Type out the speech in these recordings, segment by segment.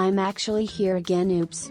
I'm actually here again, oops.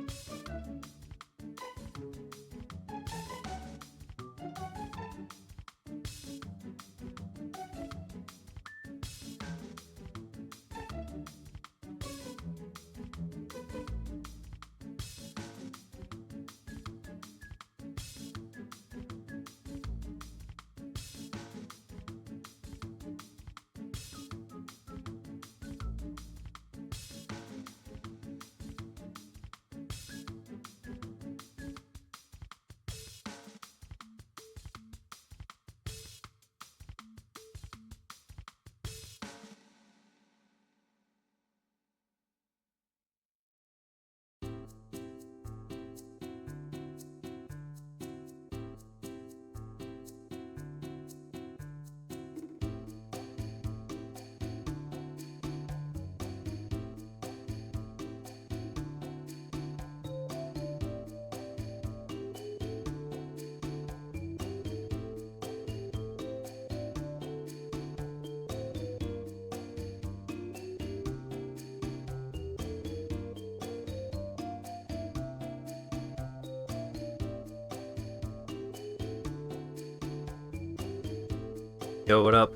Yo, what up?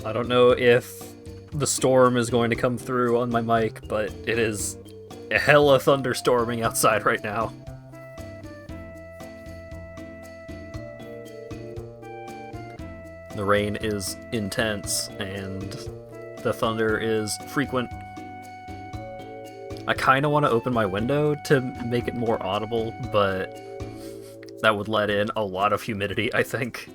I don't know if the storm is going to come through on my mic, but it is hella thunderstorming outside right now. The rain is intense, and the thunder is frequent. I kinda want to open my window to make it more audible, but that would let in a lot of humidity, I think.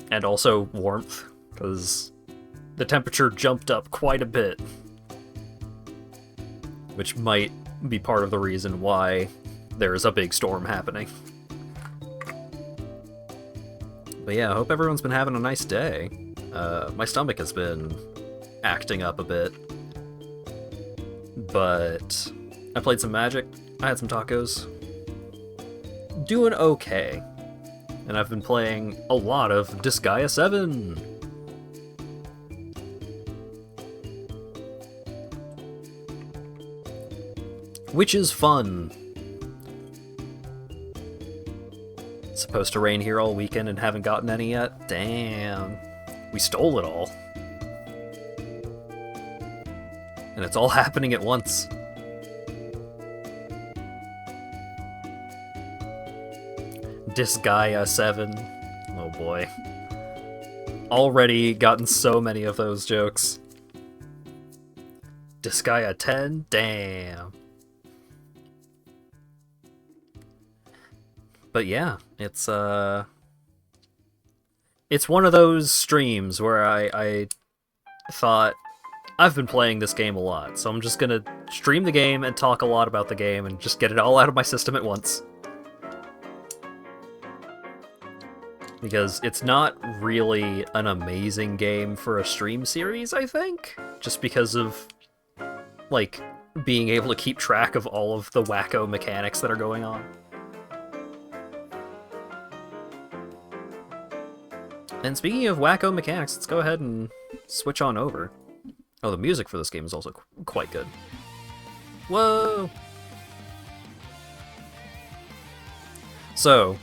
And also warmth, because the temperature jumped up quite a bit. Which might be part of the reason why there's a big storm happening. But yeah, I hope everyone's been having a nice day. My stomach has been acting up a bit. But I played some Magic, I had some tacos. Doing okay. And I've been playing a lot of Disgaea 7! Which is fun! It's supposed to rain here all weekend and haven't gotten any yet? Damn. We stole it all. And it's all happening at once. Disgaea 7. Oh boy. Already gotten so many of those jokes. Disgaea 10? Damn. But yeah, it's one of those streams where I thought, I've been playing this game a lot, so I'm just gonna stream the game and talk a lot about the game and just get it all out of my system at once. Because it's not really an amazing game for a stream series, I think. Just because of, like, being able to keep track of all of the wacko mechanics that are going on. And speaking of wacko mechanics, let's go ahead and switch on over. Oh, the music for this game is also quite good. Whoa! So,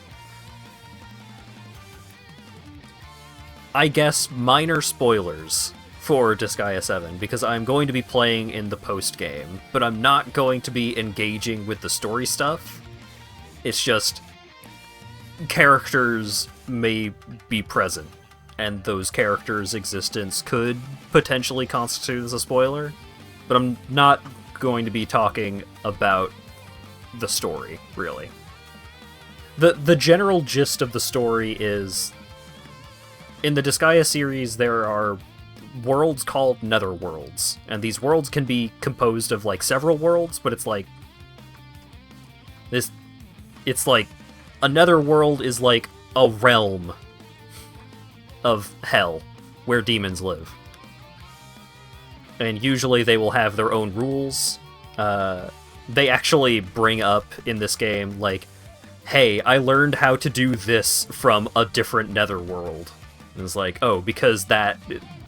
I guess minor spoilers for Disgaea 7, because I'm going to be playing in the post-game, but I'm not going to be engaging with the story stuff. It's just characters may be present, and those characters' existence could potentially constitute as a spoiler, but I'm not going to be talking about the story, really. The general gist of the story is, in the Disgaea series, there are worlds called netherworlds, and these worlds can be composed of, like, several worlds, but it's like a netherworld is like a realm of hell where demons live. And usually they will have their own rules. They actually bring up in this game, like, hey, I learned how to do this from a different netherworld. And it's like, oh, because the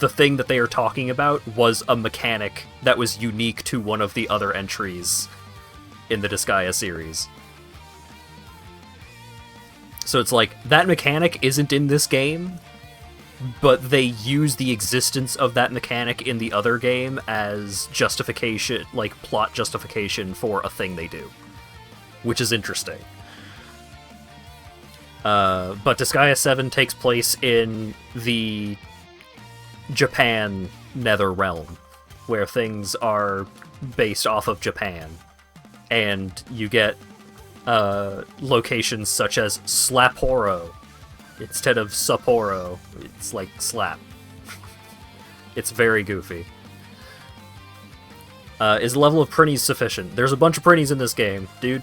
thing that they are talking about was a mechanic that was unique to one of the other entries in the Disgaea series. So it's like, that mechanic isn't in this game, but they use the existence of that mechanic in the other game as justification, like plot justification for a thing they do, which is interesting. But Disgaea 7 takes place in the Japan Nether Realm, where things are based off of Japan. And you get locations such as Slapporo. Instead of Sapporo, it's like slap. It's very goofy. Is the level of printies sufficient? There's a bunch of printies in this game, dude.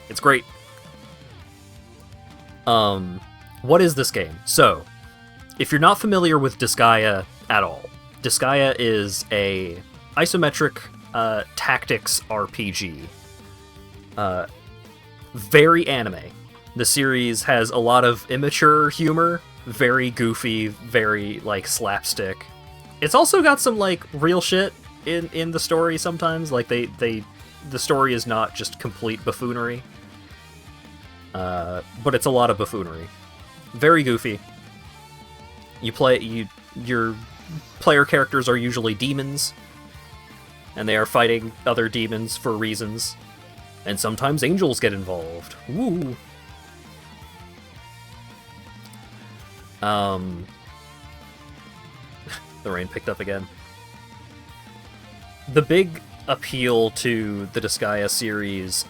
It's great. What is this game? So, if you're not familiar with Disgaea at all, Disgaea is a isometric tactics RPG. Very anime. The series has a lot of immature humor, very goofy, very, like, slapstick. It's also got some, like, real shit in the story sometimes. Like, the story is not just complete buffoonery. But it's a lot of buffoonery. Very goofy. Your player characters are usually demons, and they are fighting other demons for reasons. And sometimes angels get involved. Woo! The rain picked up again. The big appeal to the Disgaea series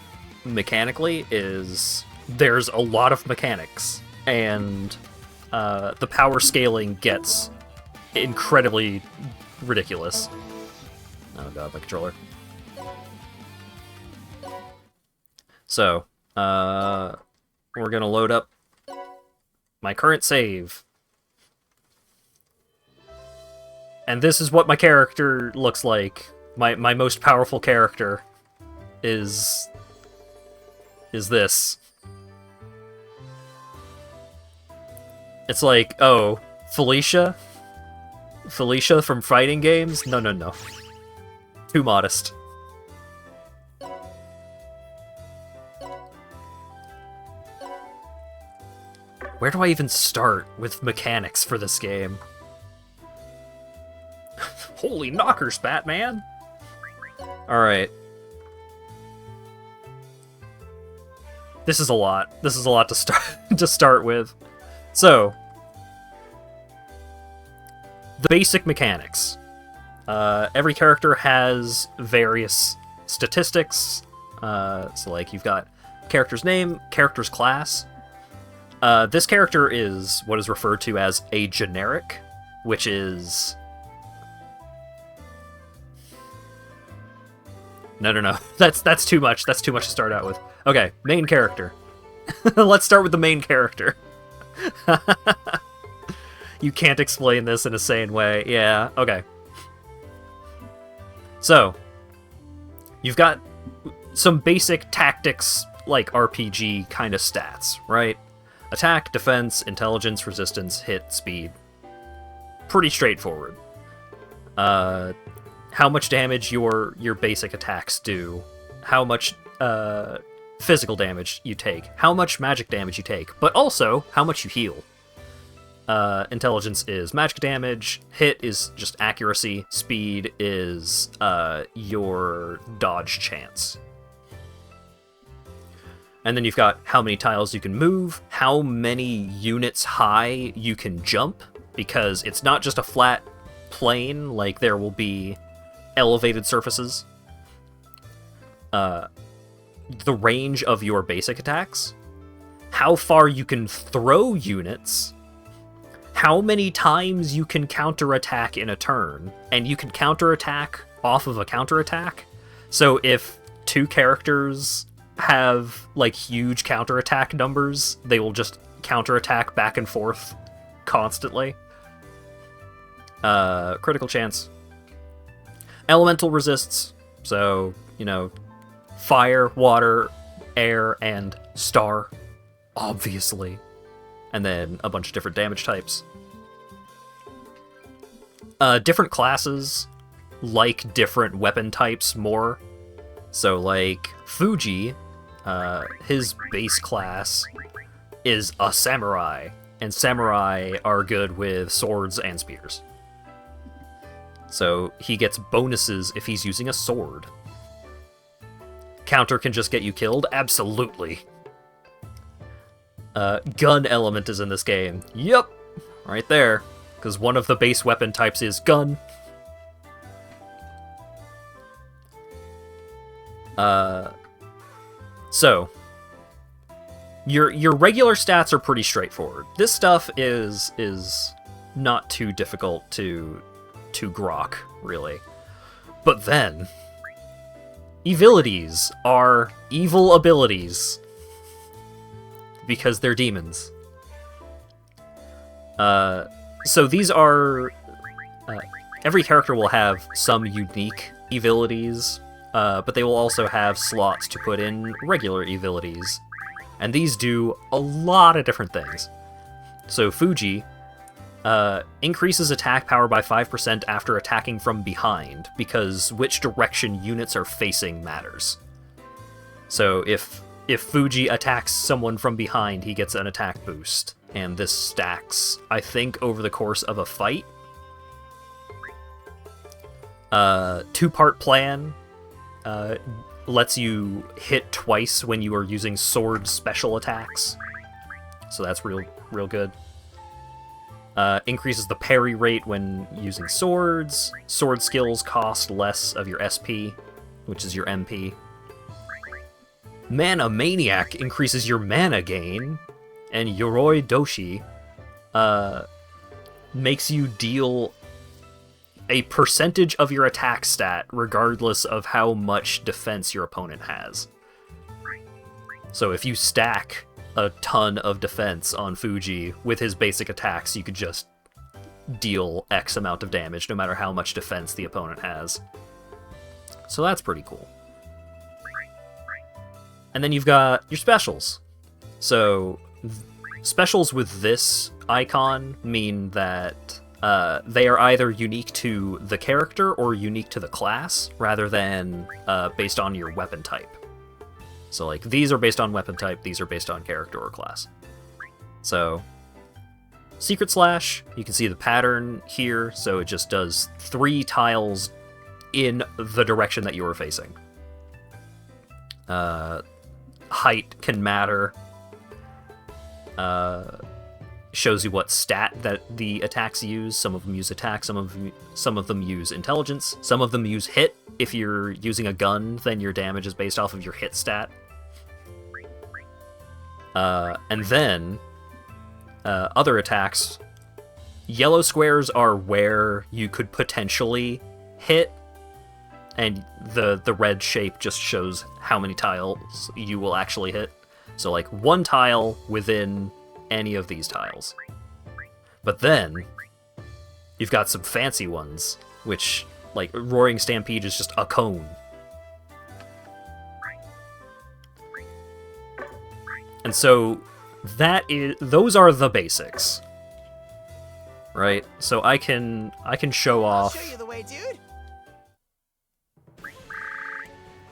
mechanically is there's a lot of mechanics, and the power scaling gets incredibly ridiculous. Oh god, my controller. So, we're gonna load up my current save. And this is what my character looks like. My most powerful character is this. It's like, oh, Felicia? Felicia from fighting games? No. Too modest. Where do I even start with mechanics for this game? Holy knockers, Batman! Alright. This is a lot. This is a lot to start with. So, the basic mechanics. Every character has various statistics. So, like, you've got character's name, character's class. This character is what is referred to as a generic, which is... No. That's too much. That's too much to start out with. Okay, main character. Let's start with the main character. You can't explain this in a sane way. Yeah, okay. So, you've got some basic tactics, like RPG kind of stats, right? Attack, defense, intelligence, resistance, hit, speed. Pretty straightforward. How much damage your basic attacks do, how much physical damage you take, how much magic damage you take, but also how much you heal. Intelligence is magic damage, hit is just accuracy, speed is your dodge chance. And then you've got how many tiles you can move, how many units high you can jump, because it's not just a flat plane, like there will be elevated surfaces. The range of your basic attacks, how far you can throw units, how many times you can counterattack in a turn, and you can counterattack off of a counterattack. So if two characters have, like, huge counterattack numbers, they will just counterattack back and forth constantly. Critical chance. Elemental resists, so, you know, fire, water, air, and star, obviously. and then a bunch of different damage types. Different classes like different weapon types more. So, like, Fuji, his base class is a samurai, and samurai are good with swords and spears. So he gets bonuses if he's using a sword. Counter can just get you killed? Absolutely. Gun element is in this game. Yep, right there. Because one of the base weapon types is gun. So your regular stats are pretty straightforward. This stuff is not too difficult to grok, really. But then, abilities are evil abilities. Because they're demons. So these are... every character will have some unique abilities, but they will also have slots to put in regular abilities. And these do a lot of different things. So Fuji increases attack power by 5% after attacking from behind, because which direction units are facing matters. So if Fuji attacks someone from behind, he gets an attack boost. And this stacks, I think, over the course of a fight. Two-part plan lets you hit twice when you are using sword special attacks. So that's real good. Increases the parry rate when using swords. Sword skills cost less of your SP, which is your MP. Mana Maniac increases your mana gain, and Yoroi Doshi makes you deal a percentage of your attack stat regardless of how much defense your opponent has. So if you stack a ton of defense on Fuji with his basic attacks, you could just deal X amount of damage no matter how much defense the opponent has. So that's pretty cool. And then you've got your specials. So specials with this icon mean that they are either unique to the character or unique to the class, rather than based on your weapon type. So, like, these are based on weapon type, these are based on character or class. So, Secret Slash, you can see the pattern here, so it just does 3 tiles in the direction that you are facing. Height can matter. Shows you what stat that the attacks use. Some of them use attack, some of them use intelligence, some of them use hit. If you're using a gun, then your damage is based off of your hit stat. And then, other attacks. Yellow squares are where you could potentially hit, and the red shape just shows how many tiles you will actually hit. So, like, 1 tile within any of these tiles. But then, you've got some fancy ones, which, like, Roaring Stampede is just a cone. And so, those are the basics. Right? So I can show off I'll show you the way, dude.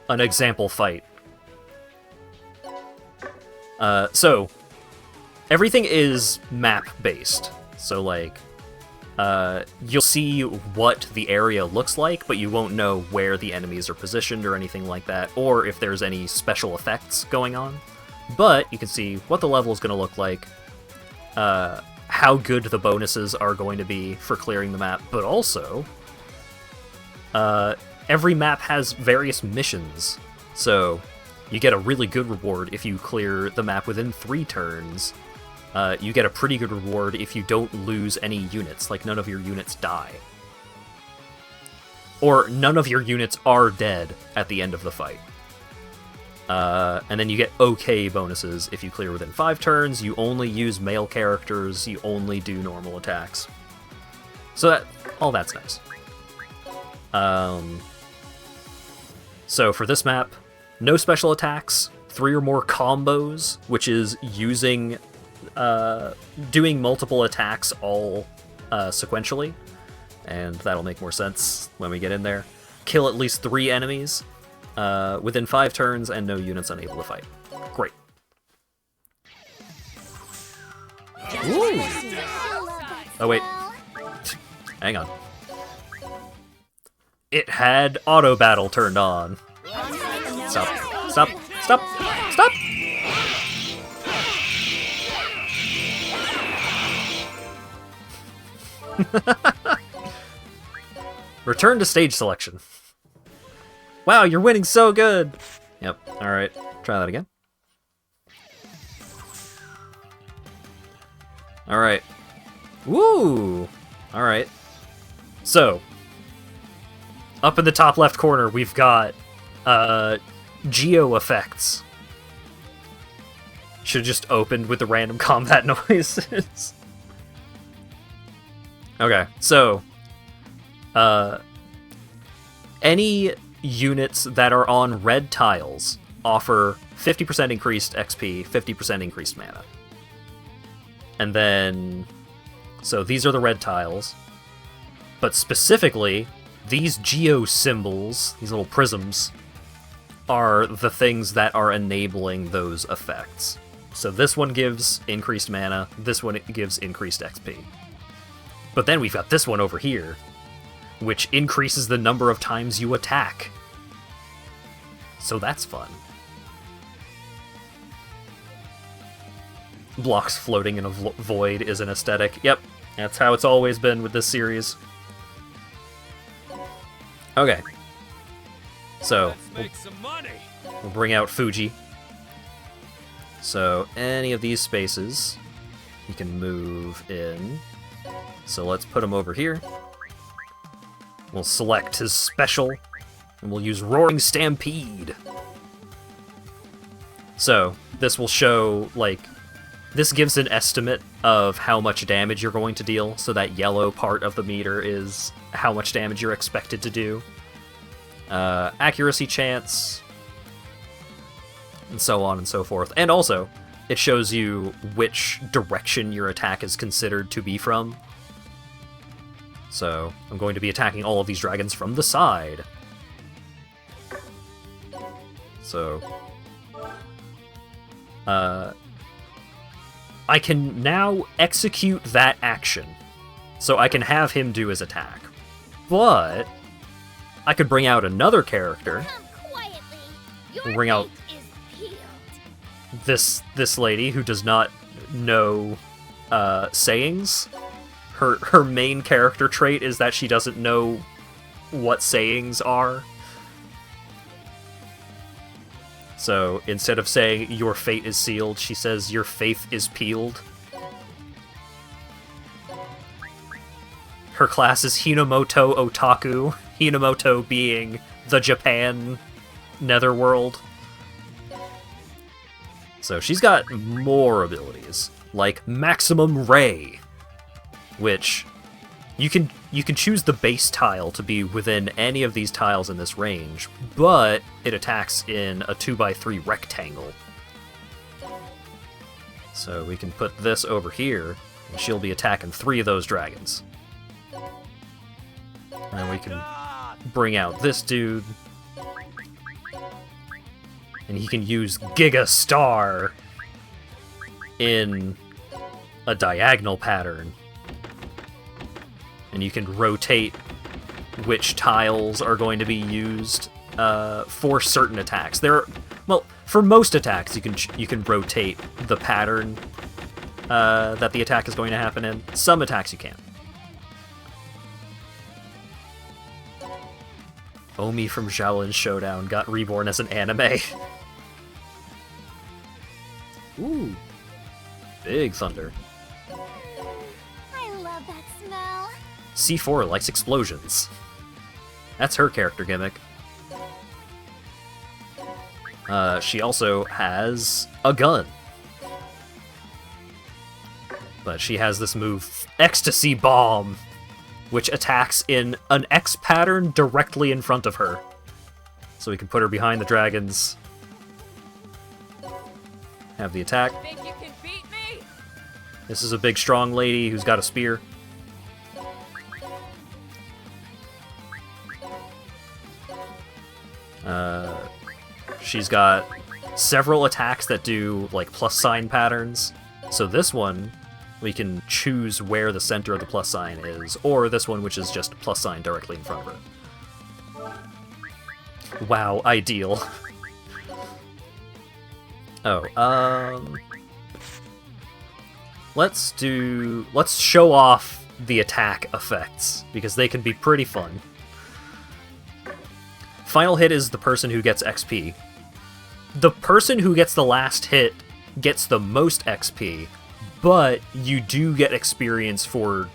an example fight. So, everything is map-based. So, like, you'll see what the area looks like, but you won't know where the enemies are positioned or anything like that, or if there's any special effects going on. But you can see what the level is going to look like, how good the bonuses are going to be for clearing the map, but also, every map has various missions. So, you get a really good reward if you clear the map within 3 turns. You get a pretty good reward if you don't lose any units, like none of your units die. Or none of your units are dead at the end of the fight. And then you get okay bonuses if you clear within 5 turns, you only use male characters, you only do normal attacks. So all that's nice. So for this map, no special attacks, 3 or more combos, which is using doing multiple attacks all sequentially, and that'll make more sense when we get in there. Kill at least 3 enemies within 5 turns, and no units unable to fight. Great. Ooh. Oh wait, hang on. It had auto battle turned on. Stop! Stop! Stop! Stop! Return to stage selection. Wow, you're winning so good! Yep, alright. Try that again. Alright. Woo! Alright. So, up in the top left corner, we've got geo effects. Should have just opened with the random combat noises. Okay, so any units that are on red tiles offer 50% increased XP, 50% increased mana. And then, so these are the red tiles, but specifically, these geo symbols, these little prisms, are the things that are enabling those effects. So this one gives increased mana, this one gives increased XP. But then we've got this one over here, which increases the number of times you attack. So that's fun. Blocks floating in a void is an aesthetic. Yep, that's how it's always been with this series. Okay. So, we'll bring out Fuji. So, any of these spaces, you can move in. So let's put him over here. We'll select his special, and we'll use Roaring Stampede. So, this will show, like, this gives an estimate of how much damage you're going to deal, so that yellow part of the meter is how much damage you're expected to do. Accuracy chance, and so on and so forth. And also, it shows you which direction your attack is considered to be from. So, I'm going to be attacking all of these dragons from the side. So, I can now execute that action. So I can have him do his attack. But I could bring out another character. We'll bring out this lady who does not know sayings. Her main character trait is that she doesn't know what sayings are. So instead of saying your fate is sealed, she says your faith is peeled. Her class is Hinomoto Otaku, Hinomoto being the Japan netherworld. So she's got more abilities, like Maximum Ray, which you can choose the base tile to be within any of these tiles in this range, but it attacks in a 2x3 rectangle. So we can put this over here, and she'll be attacking 3 of those dragons. And then we can bring out this dude, and he can use Giga Star in a diagonal pattern. And you can rotate which tiles are going to be used for certain attacks. Well, for most attacks, you can rotate the pattern that the attack is going to happen in. Some attacks you can't. Omi from Shaolin Showdown got reborn as an anime. Ooh, big thunder. C4 likes explosions. That's her character gimmick. She also has a gun. But she has this move, Ecstasy Bomb, which attacks in an X pattern directly in front of her. So we can put her behind the dragons. Have the attack. Think you can beat me? This is a big, strong lady who's got a spear. She's got several attacks that do, like, plus sign patterns. So this one, we can choose where the center of the plus sign is, or this one, which is just plus sign directly in front of her. Wow, ideal. Oh, let's show off the attack effects, because they can be pretty fun. Final hit is the person who gets XP. The person who gets the last hit gets the most XP, but you do get experience for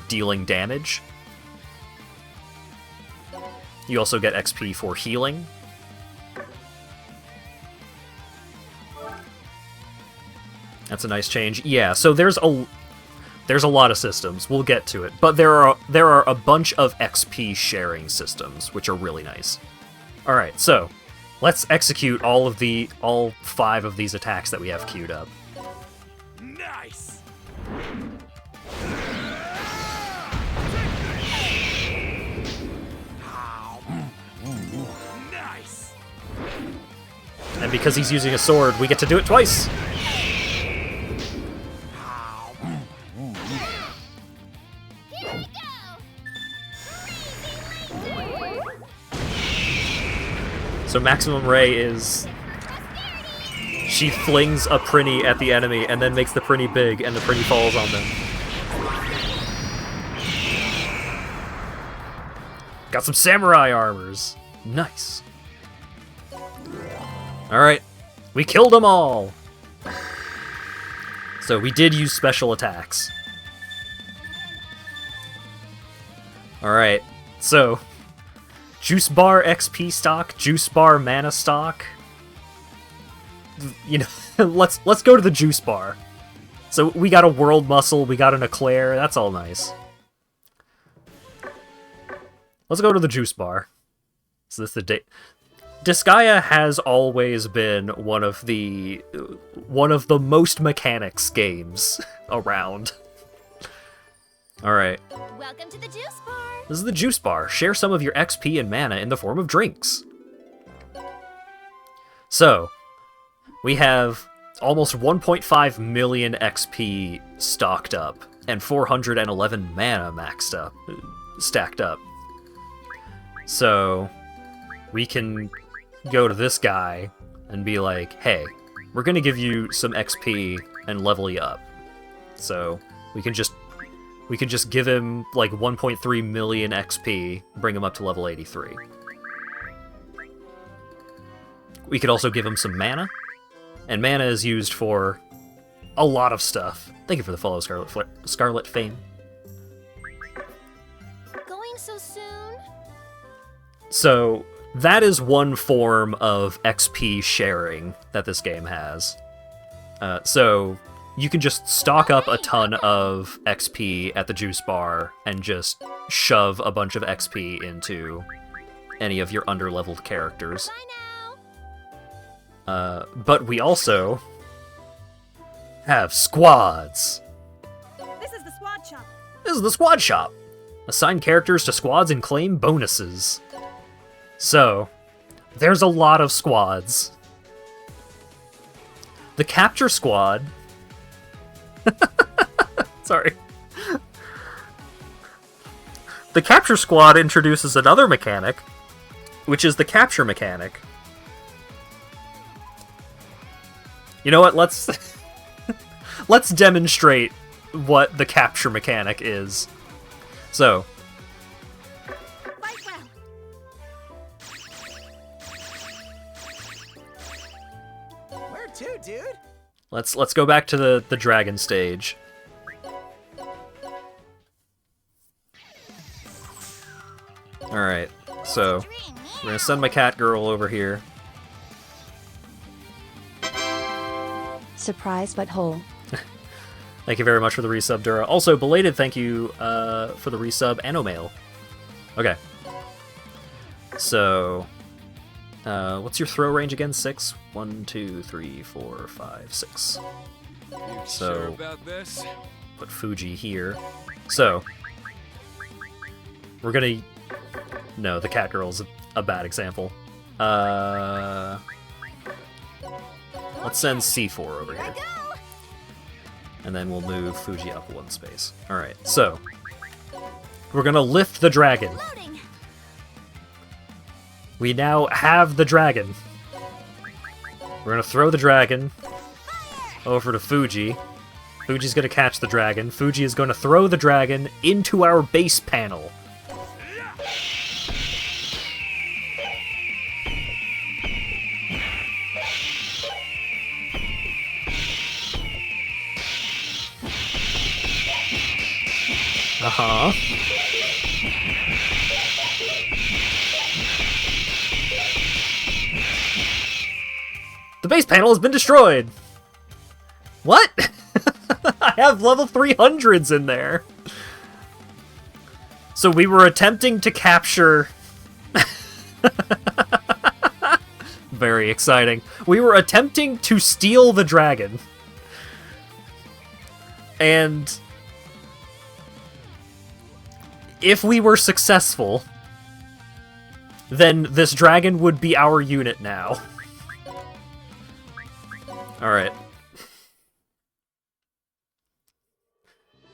dealing damage. You also get XP for healing. That's a nice change. Yeah, so there's a lot of systems. We'll get to it, but there are a bunch of XP sharing systems, which are really nice. All right, so let's execute all 5 of these attacks that we have queued up. Nice. Nice. And because he's using a sword, we get to do it twice. So Maximum Ray is... she flings a Prinny at the enemy and then makes the Prinny big, and the Prinny falls on them. Got some samurai armors. Nice. Alright. We killed them all! So we did use special attacks. Alright. So... Juice Bar XP stock, Juice Bar mana stock. You know, let's go to the Juice Bar. So we got a World Muscle, we got an Eclair, that's all nice. Let's go to the Juice Bar. So this is the date. Disgaea has always been one of the most mechanics games around. Alright. Welcome to the Juice Bar. This is the Juice Bar. Share some of your XP and mana in the form of drinks. So, we have almost 1.5 million XP stocked up, and 411 mana stacked up. So, we can go to this guy and be like, hey, we're gonna give you some XP and level you up. So, we can just give him, like, 1.3 million XP, bring him up to level 83. We could also give him some mana, and mana is used for a lot of stuff. Thank you for the follow, Scarlet Fame. Going so soon? So, that is one form of XP sharing that this game has. So... you can just stock up a ton of XP at the Juice Bar and just shove a bunch of XP into any of your underleveled characters. Bye now. But we also have squads. This is the squad shop. This is the squad shop. Assign characters to squads and claim bonuses. So, there's a lot of squads. The Capture Squad... Sorry. The Capture Squad introduces another mechanic, which is the capture mechanic. You know what? Let's demonstrate what the capture mechanic is. So, Fight well. Where to, dude? let's go back to the dragon stage. Alright, so we're gonna send my cat girl over here. Surprise butthole. Thank you very much for the resub, Dura. Also, belated thank you for the resub, Anomail. Okay. So, what's your throw range again? 6? 1, 2, 3, 4, 5, 6. So, Sure about this? put Fuji here. So, we're gonna... No, the cat girl's a bad example. Let's send C4 over here. And then we'll move Fuji up one space. Alright, so... We're gonna lift the dragon. Loading. We now have the dragon. We're gonna throw the dragon over to Fuji. Fuji's gonna catch the dragon. Fuji is gonna throw the dragon into our base panel. Uh-huh. The base panel has been destroyed! What? I have level 300s in there! So we were attempting to capture... Very exciting. We were attempting to steal the dragon. And... if we were successful, then this dragon would be our unit now. Alright.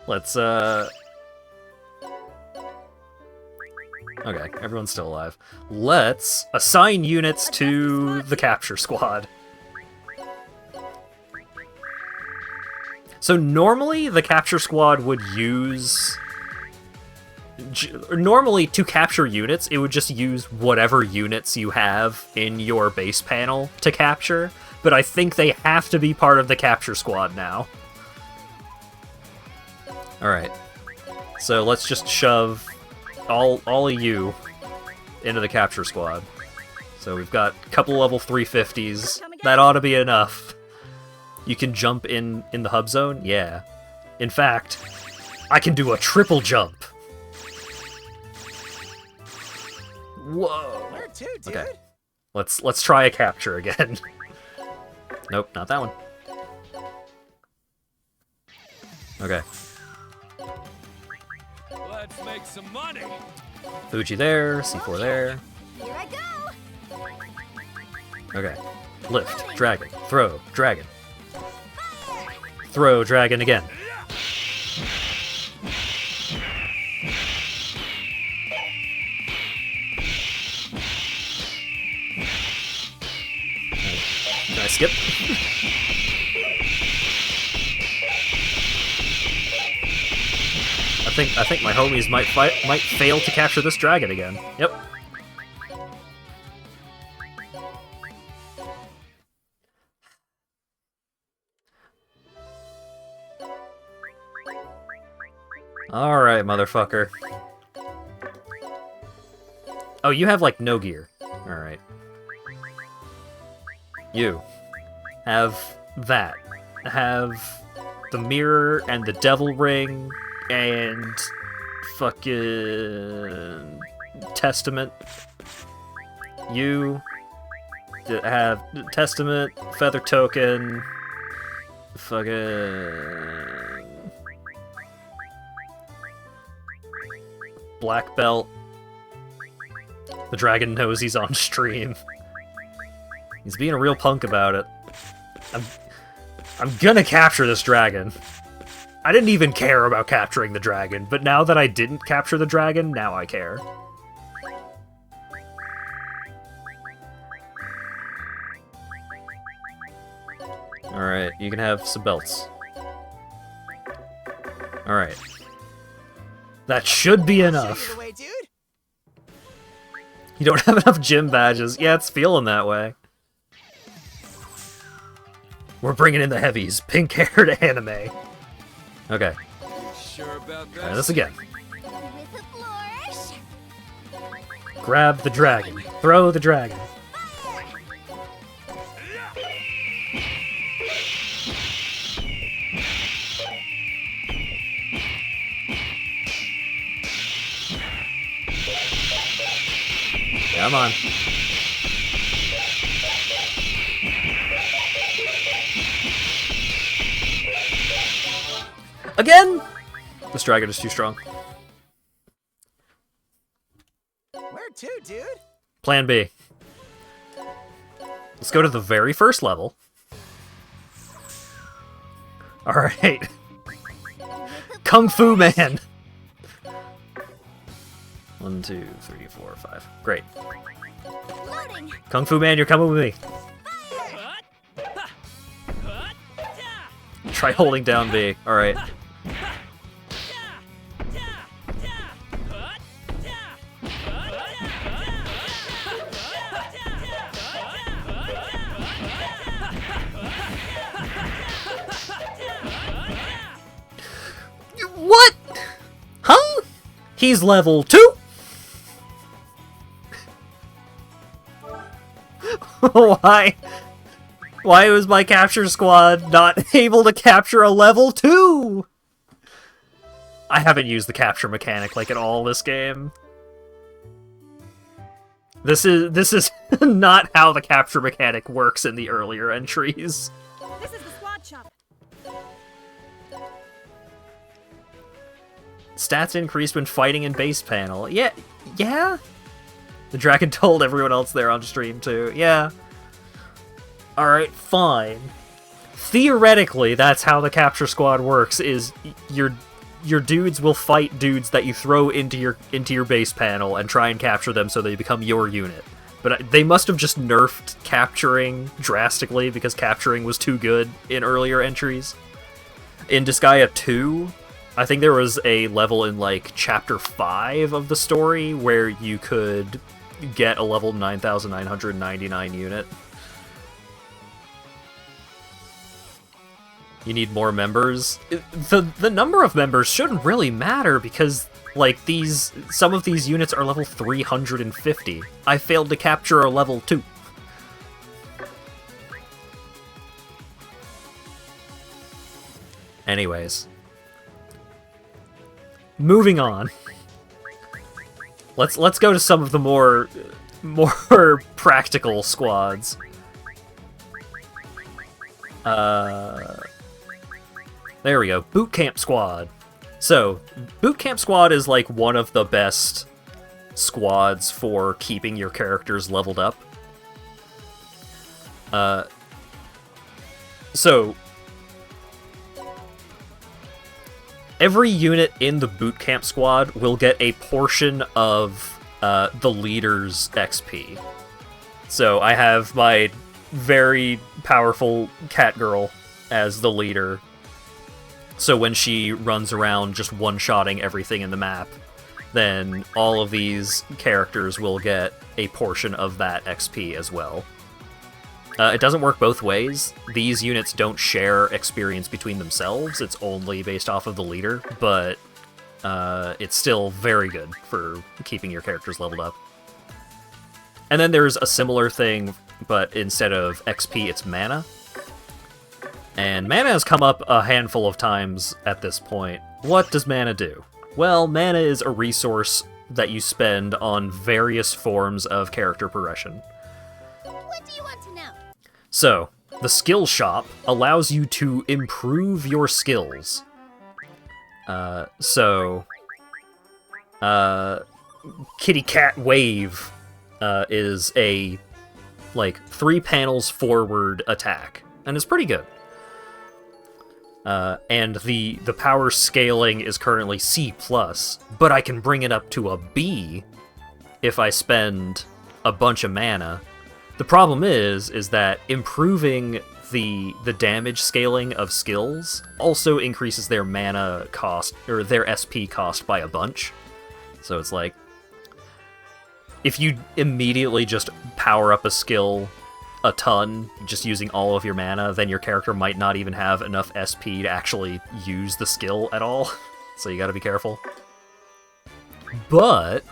Let's, Okay, everyone's still alive. Let's assign units to the capture squad. So normally, the capture squad would use... Normally, to capture units, it would just use whatever units you have in your base panel to capture, but I think they have to be part of the capture squad now. Alright. So let's just shove all of you into the capture squad. So we've got a couple level 350s. That ought to be enough. You can jump in the hub zone? Yeah. In fact, I can do a triple jump. Whoa. Where to, dude? Okay. Let's try a capture again. Nope, not that one. Okay. Let's make some money. Fuji there, C4 there. Here I go. Okay. Lift, dragon, throw, dragon. Throw, dragon again. Can I skip? I think my homies might fail to capture this dragon again. Yep. Alright, motherfucker. Oh, you have, like, no gear. Alright. You. Have that. Have the mirror and the devil ring and fucking testament. You have testament, feather token, fucking black belt. The dragon knows he's on stream. He's being a real punk about it. I'm gonna capture this dragon. I didn't even care about capturing the dragon, but now that I didn't capture the dragon, now I care. Alright, you can have some belts. Alright. That should be enough. Show you the way, dude. You don't have enough gym badges. Yeah, it's feeling that way. We're bringing in the heavies. Pink-haired anime. Okay. You sure about Try this again. With a flourish. Grab the dragon. Throw the dragon. Come on. Again? This dragon is too strong. Where to, dude? Plan B. Let's go to the very first level. Alright. Kung Fu Man! 1, 2, 3, 4, 5. Great. Loading. Kung Fu Man, you're coming with me. Try holding down B. Alright. What? Huh? He's level 2? Why? Why was my capture squad not able to capture a level 2? I haven't used the capture mechanic like at all this game. This is not how the capture mechanic works in the earlier entries. This is the squad shop. Stats increased when fighting in base panel. Yeah? The dragon told everyone else there on stream too. Yeah. Alright, fine. Theoretically, that's how the capture squad works, is your dudes will fight dudes that you throw into your base panel and try and capture them so they become your unit. But they must have just nerfed capturing drastically because capturing was too good in earlier entries. In Disgaea 2, I think there was a level in, like, Chapter 5 of the story where you could get a level 9,999 unit. You need more members. The number of members shouldn't really matter because, like, some of these units are level 350. I failed to capture a level 2. Anyways. Moving on. Let's go to some of the more practical squads. There we go. Boot Camp Squad. So, Boot Camp Squad is like one of the best squads for keeping your characters leveled up. So every unit in the Boot Camp Squad will get a portion of the leader's XP. So I have my very powerful cat girl as the leader. So when she runs around just one-shotting everything in the map, then all of these characters will get a portion of that XP as well. It doesn't work both ways. These units don't share experience between themselves, it's only based off of the leader, but it's still very good for keeping your characters leveled up. And then there's a similar thing, but instead of XP, it's mana. And mana has come up a handful of times at this point. What does mana do? Well, mana is a resource that you spend on various forms of character progression. What do you want to know? So, the skill shop allows you to improve your skills. Kitty Cat Wave is a, like, 3 panels forward attack, and it's pretty good. And the power scaling is currently C+, but I can bring it up to a B if I spend a bunch of mana. The problem is that improving the damage scaling of skills also increases their mana cost, or their SP cost by a bunch. So it's like, if you immediately just power up a skill a ton, just using all of your mana, then your character might not even have enough SP to actually use the skill at all. So you gotta be careful. But,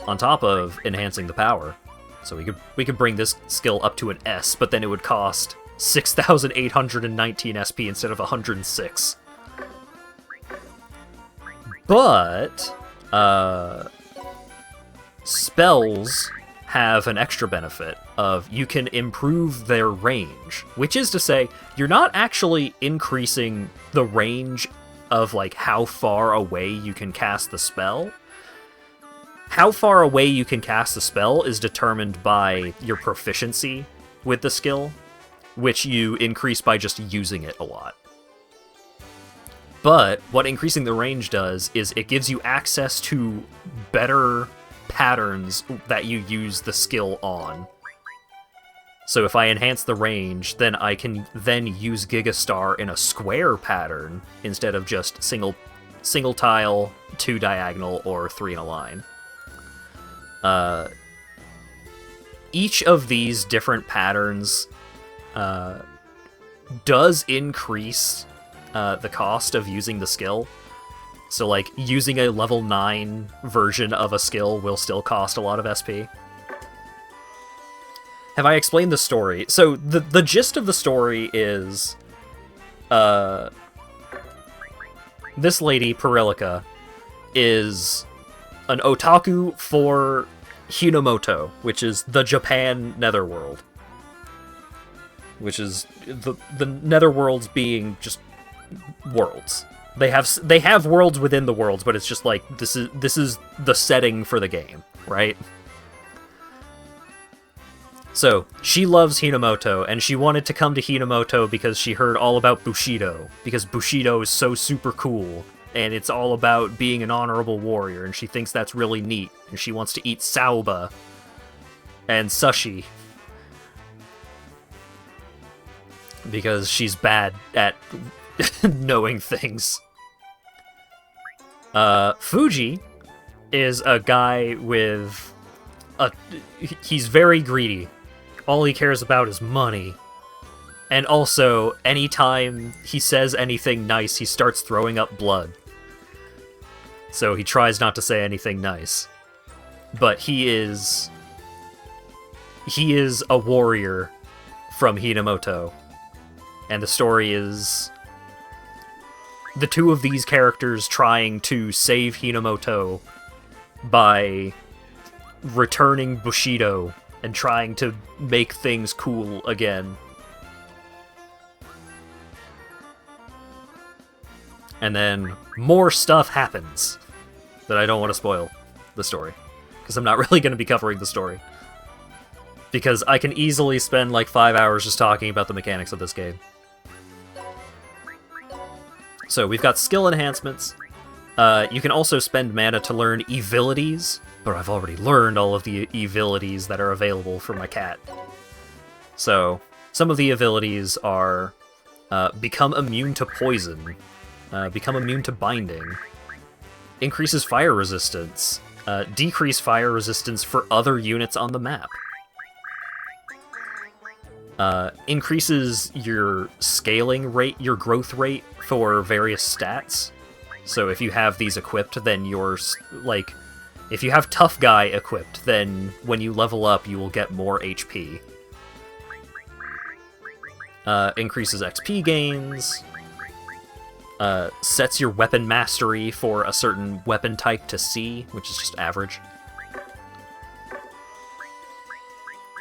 on top of enhancing the power, so we could bring this skill up to an S, but then it would cost 6,819 SP instead of 106. But, spells have an extra benefit of you can improve their range, which is to say, you're not actually increasing the range of like how far away you can cast the spell. How far away you can cast the spell is determined by your proficiency with the skill, which you increase by just using it a lot. But what increasing the range does is it gives you access to better patterns that you use the skill on. So if I enhance the range, then I can then use Gigastar in a square pattern instead of just single tile, 2 diagonal, or 3 in a line. Each of these different patterns does increase the cost of using the skill. So, like, using a level 9 version of a skill will still cost a lot of SP. Have I explained the story? So, the gist of the story is... this lady, Perilika, is an otaku for Hinomoto, which is the Japan netherworld. Which is the netherworlds being just worlds. They have worlds within the worlds, but it's just like this is the setting for the game, right? So, she loves Hinomoto, and she wanted to come to Hinomoto because she heard all about Bushido, because Bushido is so super cool, and it's all about being an honorable warrior, and she thinks that's really neat, and she wants to eat Sauba and sushi. Because she's bad at knowing things. Fuji is a guy with he's very greedy. All he cares about is money. And also, anytime he says anything nice, he starts throwing up blood. So he tries not to say anything nice. But he is a warrior from Hinomoto. And the story is the two of these characters trying to save Hinomoto by returning Bushido and trying to make things cool again. And then more stuff happens that I don't want to spoil the story, because I'm not really going to be covering the story. Because I can easily spend like 5 hours just talking about the mechanics of this game. So we've got skill enhancements. You can also spend mana to learn evilities, but I've already learned all of the evilities that are available for my cat. So some of the abilities are become immune to poison, become immune to binding, increases fire resistance, decrease fire resistance for other units on the map. Increases your scaling rate, your growth rate for various stats. So if you have these equipped, then like, if you have Tough Guy equipped, then when you level up, you will get more HP. Increases XP gains. Sets your weapon mastery for a certain weapon type to C, which is just average.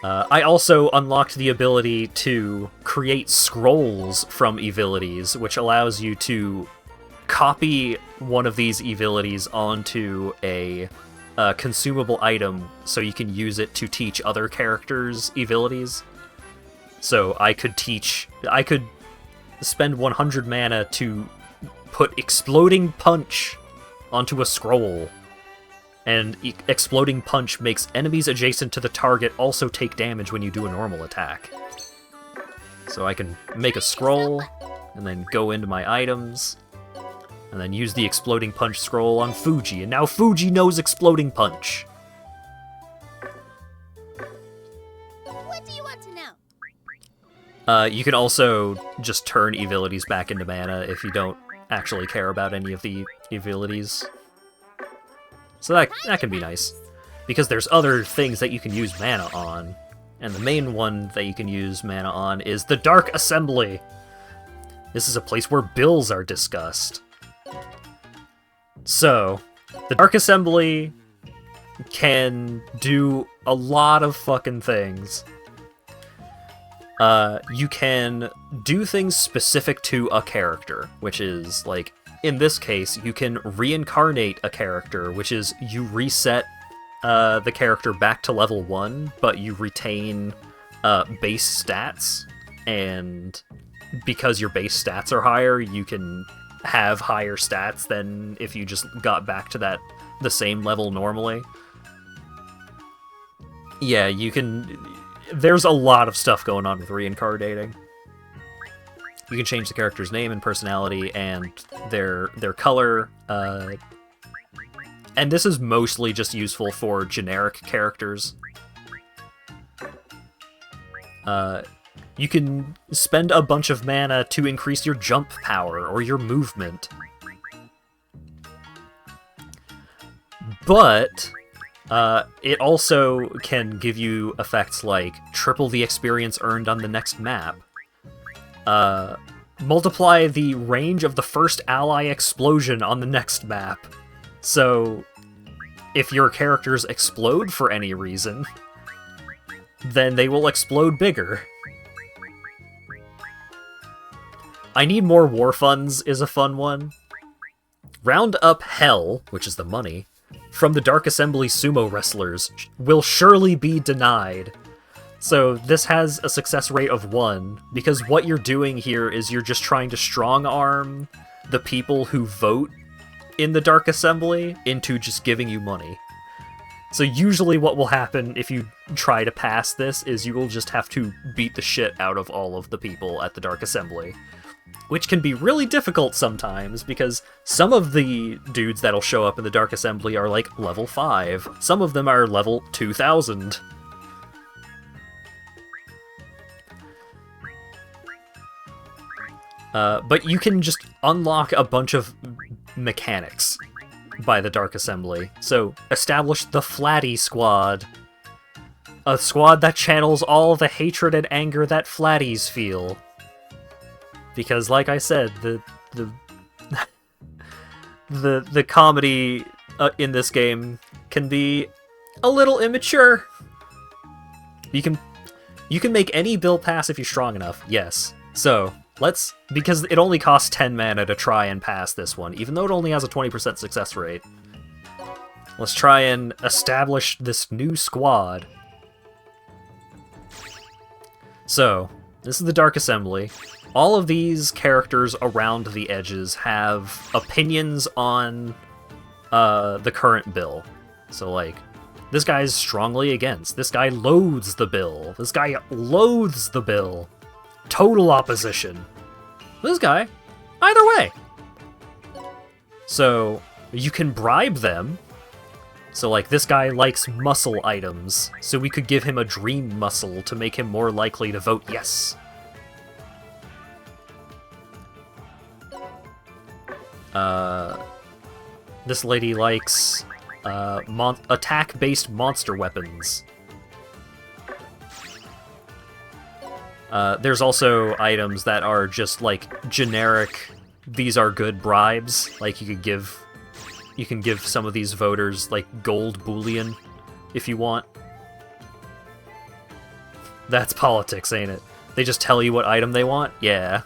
I also unlocked the ability to create scrolls from evilities, which allows you to copy one of these evilities onto a consumable item so you can use it to teach other characters evilities. So I could spend 100 mana to put Exploding Punch onto a scroll. And Exploding Punch makes enemies adjacent to the target also take damage when you do a normal attack. So I can make a scroll, and then go into my items, and then use the Exploding Punch scroll on Fuji, and now Fuji knows Exploding Punch! What do you want to know? You can also just turn evilities back into mana if you don't actually care about any of the evilities. So that can be nice, because there's other things that you can use mana on, and the main one that you can use mana on is the Dark Assembly. This is a place where bills are discussed. So, the Dark Assembly can do a lot of fucking things. You can do things specific to a character, which is, like, in this case, you can reincarnate a character, which is you reset the character back to level 1, but you retain base stats, and because your base stats are higher, you can have higher stats than if you just got back to the same level normally. Yeah, you can... There's a lot of stuff going on with reincarnating. You can change the character's name and personality and their color, and this is mostly just useful for generic characters. You can spend a bunch of mana to increase your jump power or your movement. But it also can give you effects like triple the experience earned on the next map. Multiply the range of the first ally explosion on the next map. So, if your characters explode for any reason, then they will explode bigger. I Need More War Funds is a fun one. Round up hell, which is the money, from the Dark Assembly sumo wrestlers will surely be denied. So this has a success rate of 1, because what you're doing here is you're just trying to strong-arm the people who vote in the Dark Assembly into just giving you money. So usually what will happen if you try to pass this is you will just have to beat the shit out of all of the people at the Dark Assembly. Which can be really difficult sometimes, because some of the dudes that'll show up in the Dark Assembly are like level 5. Some of them are level 2000. But you can just unlock a bunch of mechanics by the Dark Assembly. So, establish the Flatty Squad. A squad that channels all the hatred and anger that Flatties feel. Because, like I said, the comedy in this game can be a little immature. You can make any bill pass if you're strong enough, yes. So, because it only costs 10 mana to try and pass this one, even though it only has a 20% success rate. Let's try and establish this new squad. So, this is the Dark Assembly. All of these characters around the edges have opinions on the current bill. So, like, this guy's strongly against. This guy loathes the bill. This guy loathes the bill. Total opposition. This guy, either way. So, you can bribe them. So, like, this guy likes muscle items, so we could give him a dream muscle to make him more likely to vote yes. This lady likes attack-based monster weapons. There's also items that are just, like, generic, these are good bribes. Like, you can give some of these voters, like, gold bullion, if you want. That's politics, ain't it? They just tell you what item they want? Yeah.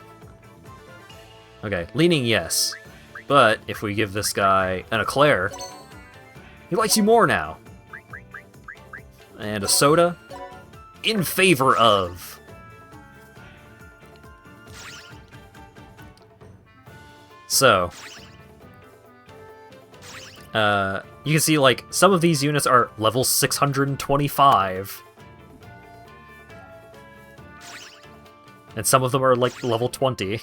Okay, leaning yes. But if we give this guy an eclair, he likes you more now. And a soda, in favor of. So, you can see, like, some of these units are level 625. And some of them are, like, level 20.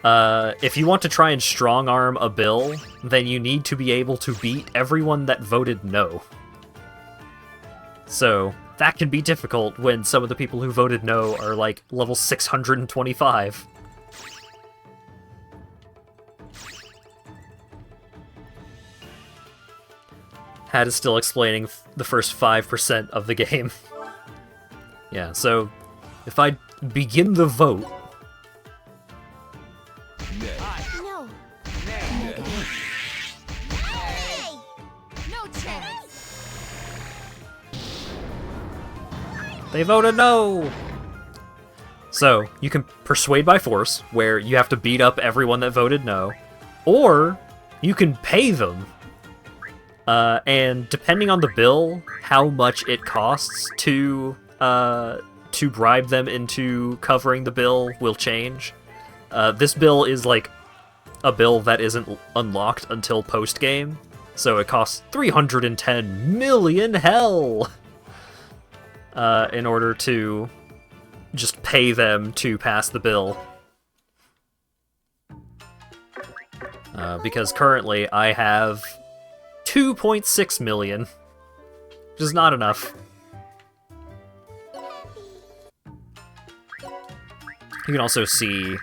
If you want to try and strong-arm a bill, then you need to be able to beat everyone that voted no. So, that can be difficult when some of the people who voted no are, like, level 625. Hat is still explaining the first 5% of the game. Yeah, so if I begin the vote... No. No chance. They voted no! So, you can persuade by force, where you have to beat up everyone that voted no, or you can pay them. And depending on the bill, how much it costs to bribe them into covering the bill will change. This bill is like a bill that isn't unlocked until post-game, so it costs 310 million hell in order to just pay them to pass the bill. Because currently I have 2.6 million, which is not enough. You can also see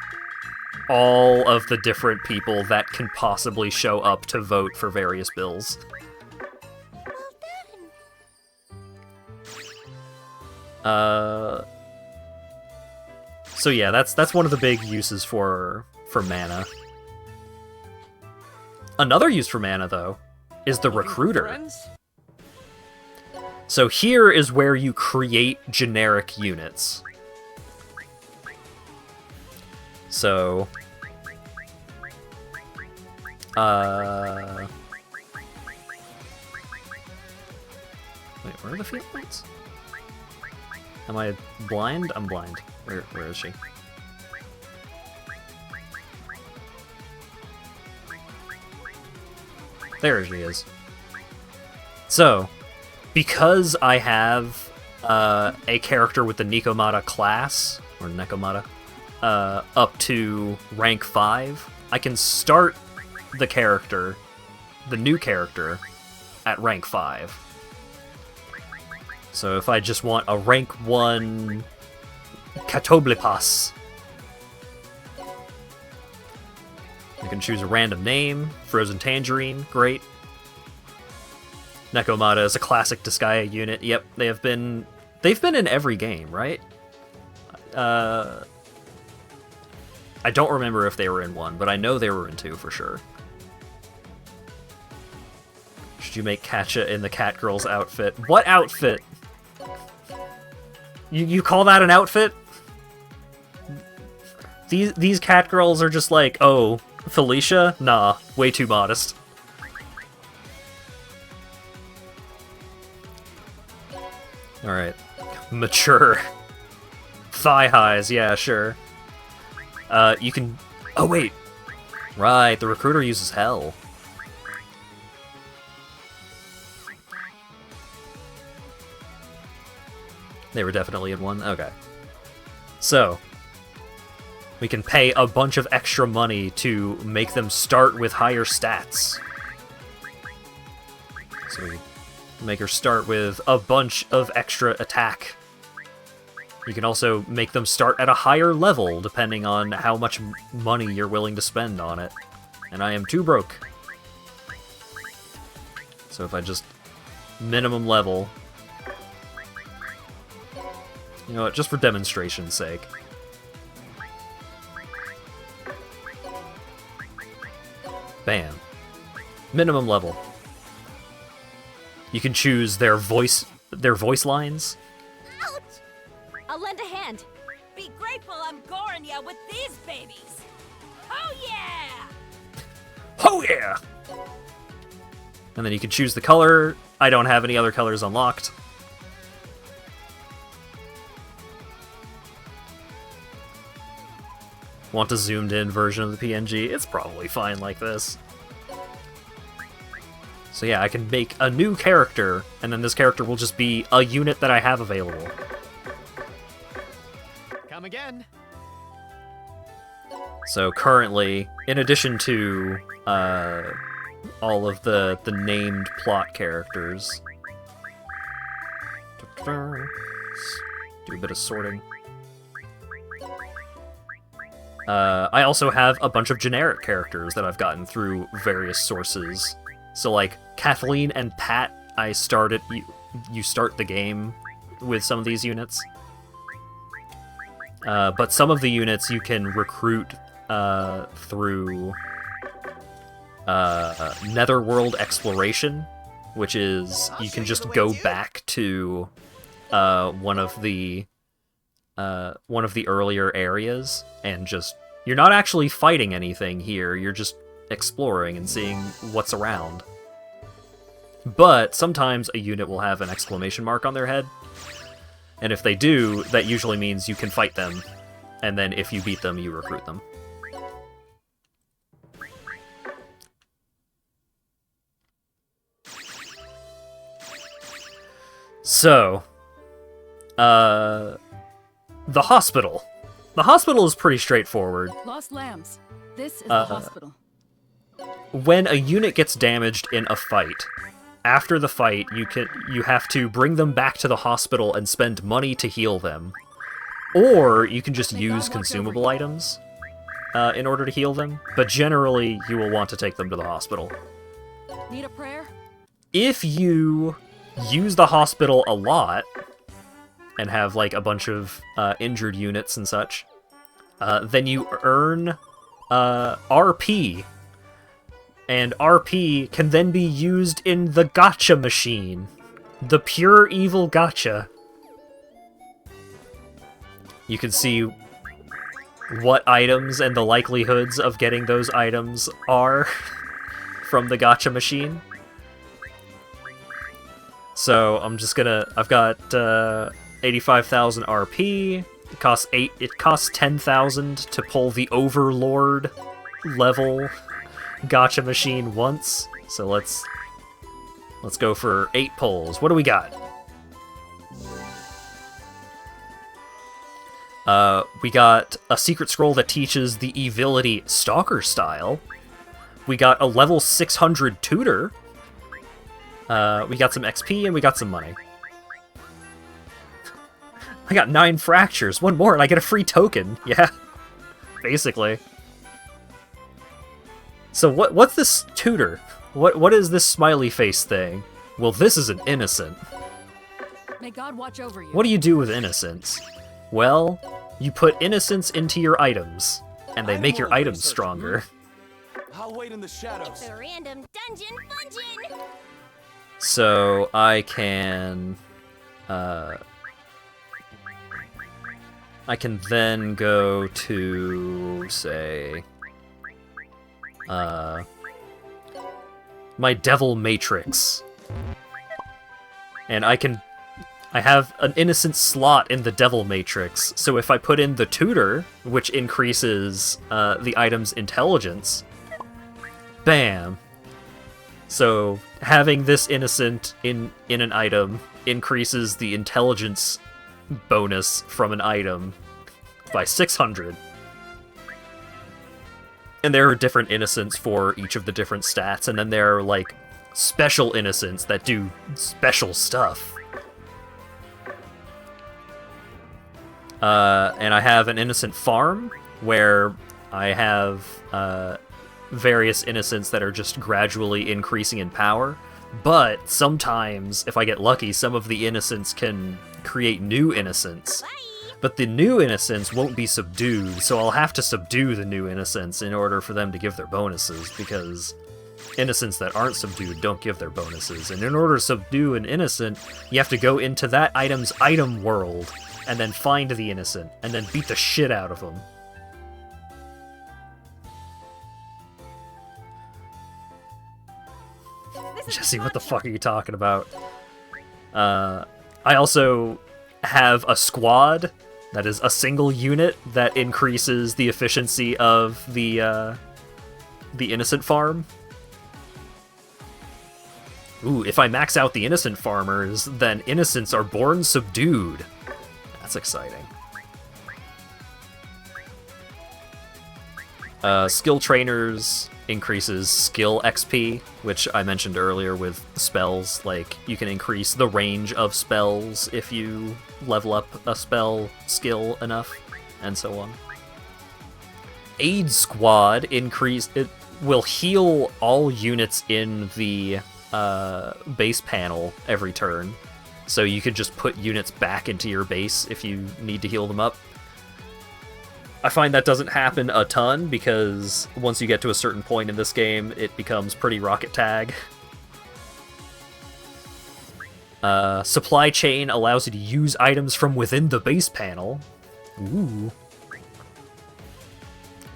all of the different people that can possibly show up to vote for various bills. So yeah, that's one of the big uses for mana. Another use for mana, though, is the recruiter. So here is where you create generic units. So, wait, where are the field points? Am I blind? I'm blind. Where is she? There she is. So, because I have a character with the Nikomata class, or Nekomata, up to rank 5, I can start the character, the new character, at rank 5. So if I just want a rank 1 Katoblipas, I can choose a random name. Frozen Tangerine, great. Nekomata is a classic Disgaea unit. Yep, they've been in every game, right? I don't remember if they were in 1, but I know they were in 2 for sure. Should you make Katja in the Cat Girl's outfit? What outfit? You call that an outfit? These Cat Girls are just like, oh, Felicia? Nah, way too modest. Alright. Mature. Thigh highs, yeah, sure. You can... Oh, wait! Right, the recruiter uses hell. They were definitely in 1? Okay. So, we can pay a bunch of extra money to make them start with higher stats. So we make her start with a bunch of extra attack. You can also make them start at a higher level, depending on how much money you're willing to spend on it. And I am too broke. So if I just minimum level... You know what, just for demonstration's sake. Bam. Minimum level. You can choose their voice lines. Ouch! I'll lend a hand. Be grateful I'm goring ya with these babies. Oh yeah! Oh yeah! And then you can choose the color. I don't have any other colors unlocked. Want a zoomed in version of the PNG? It's probably fine like this. So yeah, I can make a new character, and then this character will just be a unit that I have available. Come again. So currently, in addition to all of the named plot characters, do a bit of sorting. I also have a bunch of generic characters that I've gotten through various sources. So like Kathleen and Pat, I started. You start the game with some of these units, but some of the units you can recruit through Netherworld exploration, which is you can just go back to one of the one of the earlier areas, and just... You're not actually fighting anything here, you're just exploring and seeing what's around. But sometimes a unit will have an exclamation mark on their head, and if they do, that usually means you can fight them, and then if you beat them, you recruit them. So, the hospital. The hospital is pretty straightforward. Lost lambs. This is the hospital. When a unit gets damaged in a fight, after the fight, you have to bring them back to the hospital and spend money to heal them. Or you can just use consumable items in order to heal them, but generally you will want to take them to the hospital. Need a prayer? If you use the hospital a lot, and have like a bunch of injured units and such, then you earn RP. And RP can then be used in the gacha machine. The pure evil gacha. You can see what items and the likelihoods of getting those items are from the gacha machine. So I'm just gonna... I've got 85,000 RP. It costs 10,000 to pull the Overlord level gacha machine once. So let's go for 8 pulls. What do we got? We got a secret scroll that teaches the evility Stalker style. We got a level 600 tutor. We got some XP and we got some money. I got 9 fractures, 1 more, and I get a free token. Yeah, basically. So what's this tutor? What is this smiley face thing? Well, this is an innocent. May God watch over you. What do you do with innocence? Well, you put innocence into your items, and they make your items stronger. I'll wait in the shadows. It's a random dungeon fungin'. So I can then go to, say, my Devil Matrix. And I have an innocent slot in the Devil Matrix, so if I put in the tutor, which increases the item's intelligence, bam! So having this innocent in an item increases the intelligence bonus from an item by 600. And there are different innocents for each of the different stats, and then there are, like, special innocents that do special stuff. And I have an innocent farm, where I have various innocents that are just gradually increasing in power, but sometimes, if I get lucky, some of the innocents can create new innocents. But the new innocents won't be subdued, so I'll have to subdue the new innocents in order for them to give their bonuses, because innocents that aren't subdued don't give their bonuses. And in order to subdue an innocent, you have to go into that item's item world, and then find the innocent, and then beat the shit out of them. Jesse, what the fuck are you talking about? I also have a squad that is a single unit that increases the efficiency of the innocent farm. Ooh, if I max out the innocent farmers, then innocents are born subdued. That's exciting. Skill trainers increases skill XP, which I mentioned earlier with spells. Like, you can increase the range of spells if you level up a spell skill enough, and so on. Aid Squad it will heal all units in the base panel every turn, so you can just put units back into your base if you need to heal them up. I find that doesn't happen a ton, because once you get to a certain point in this game, it becomes pretty rocket tag. Supply Chain allows you to use items from within the base panel, Ooh.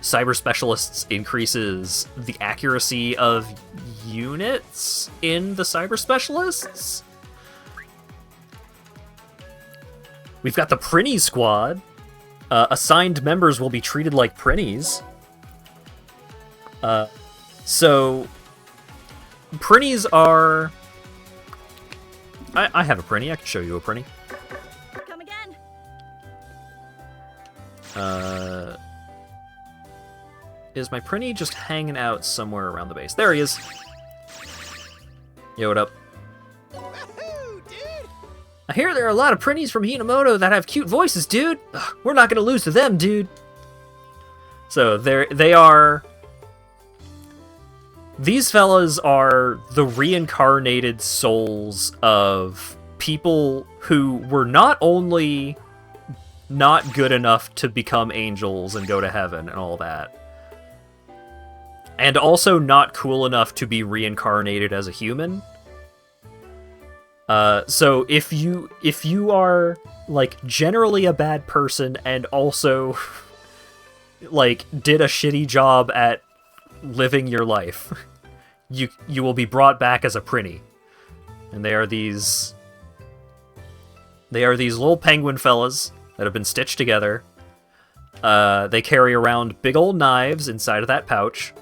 Cyber Specialists increases the accuracy of units in the Cyber Specialists. We've got the Prinny Squad. Assigned members will be treated like Prinnies. So, Prinnies are... I have a Prinny. I can show you a Prinny. Come again. Is my Prinny just hanging out somewhere around the base? There he is. Yo, what up? Woohoo, dude! I hear there are a lot of Prinnies from Hinamoto that have cute voices, dude. Ugh, we're not gonna lose to them, dude. So they are. These fellas are the reincarnated souls of people who were not only not good enough to become angels and go to heaven and all that, and also not cool enough to be reincarnated as a human. So if you are, like, generally a bad person and also, like, did a shitty job at living your life, you will be brought back as a Prinny. And they are these little penguin fellas that have been stitched together. They carry around big old knives inside of that pouch.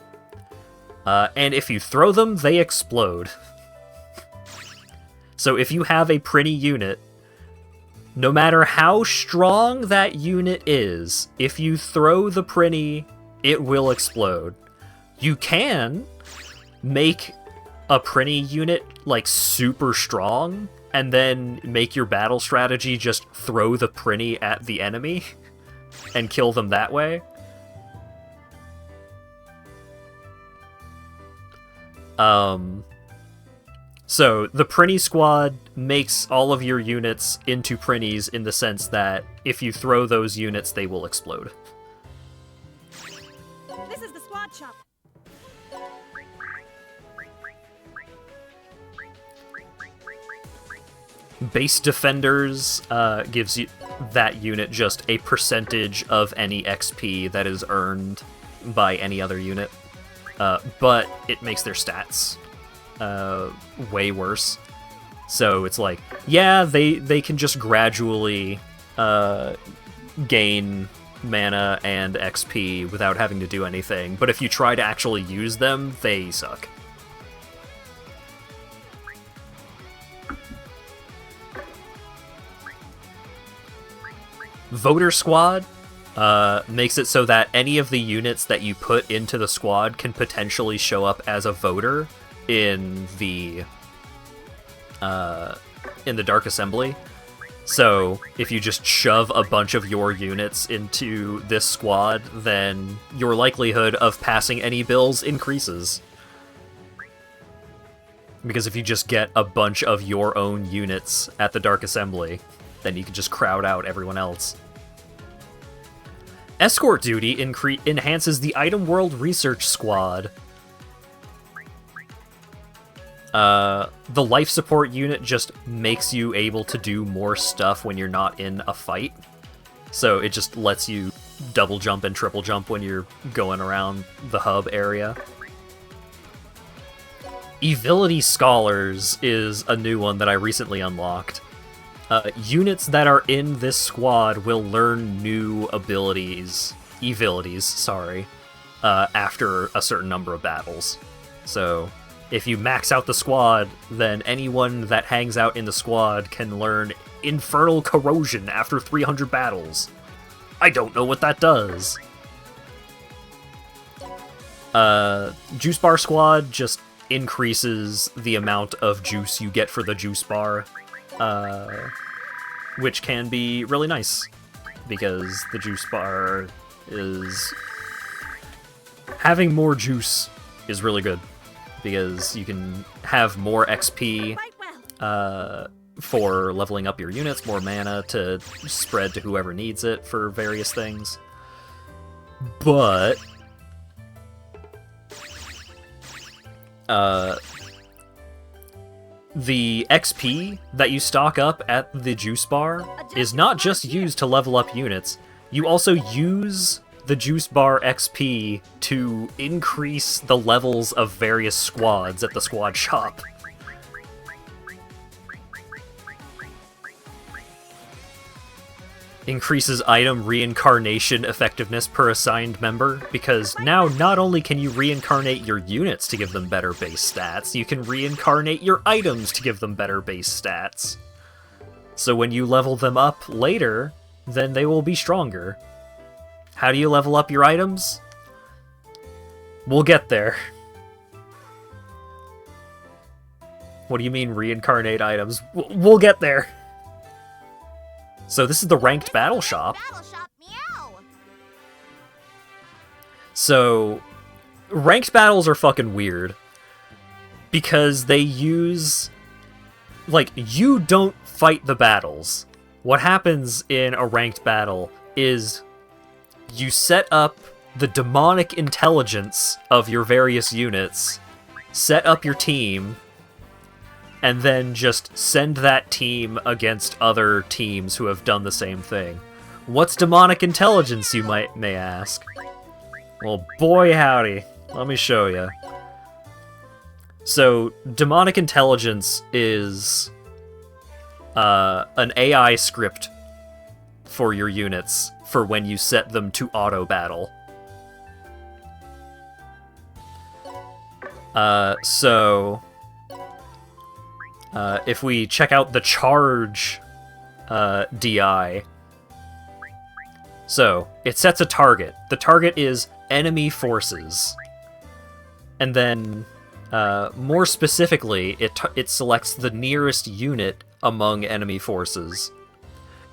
And if you throw them, they explode. So if you have a Prinny unit, no matter how strong that unit is, if you throw the Prinny, it will explode. You can make a Prinny unit, like, super strong, and then make your battle strategy just throw the Prinny at the enemy and kill them that way. So the Prinny Squad makes all of your units into Prinnies in the sense that if you throw those units, they will explode. This is the squad shop. Base Defenders gives you that unit just a percentage of any XP that is earned by any other unit. But it makes their stats way worse. So it's like, yeah, they can just gradually gain mana and XP without having to do anything, but if you try to actually use them, they suck. Voter Squad makes it so that any of the units that you put into the squad can potentially show up as a voter in the Dark Assembly. So if you just shove a bunch of your units into this squad, then your likelihood of passing any bills increases. Because if you just get a bunch of your own units at the Dark Assembly, then you can just crowd out everyone else. Escort Duty enhances the Item World Research Squad. The life support unit just makes you able to do more stuff when you're not in a fight. So it just lets you double jump and triple jump when you're going around the hub area. Evility Scholars is a new one that I recently unlocked. Units that are in this squad will learn new abilities, after a certain number of battles. So if you max out the squad, then anyone that hangs out in the squad can learn Infernal Corrosion after 300 battles. I don't know what that does. Juice Bar Squad just increases the amount of juice you get for the juice bar, which can be really nice, because the juice bar is... having more juice is really good, because you can have more XP for leveling up your units, more mana to spread to whoever needs it for various things. But the XP that you stock up at the juice bar is not just used to level up units. You also use the Juice Bar XP to increase the levels of various squads at the squad shop. Increases item reincarnation effectiveness per assigned member, because now not only can you reincarnate your units to give them better base stats, you can reincarnate your items to give them better base stats. So when you level them up later, then they will be stronger. How do you level up your items? We'll get there. What do you mean reincarnate items? We'll get there. So this is the ranked battle shop. So ranked battles are fucking weird because they use, like, you don't fight the battles. What happens in a ranked battle is you set up the demonic intelligence of your various units, set up your team, and then just send that team against other teams who have done the same thing. What's demonic intelligence, you may ask? Well, boy howdy, let me show you. So, demonic intelligence is an AI script for your units for when you set them to auto-battle. If we check out the charge DI, so it sets a target. The target is enemy forces. And then, more specifically, it selects the nearest unit among enemy forces.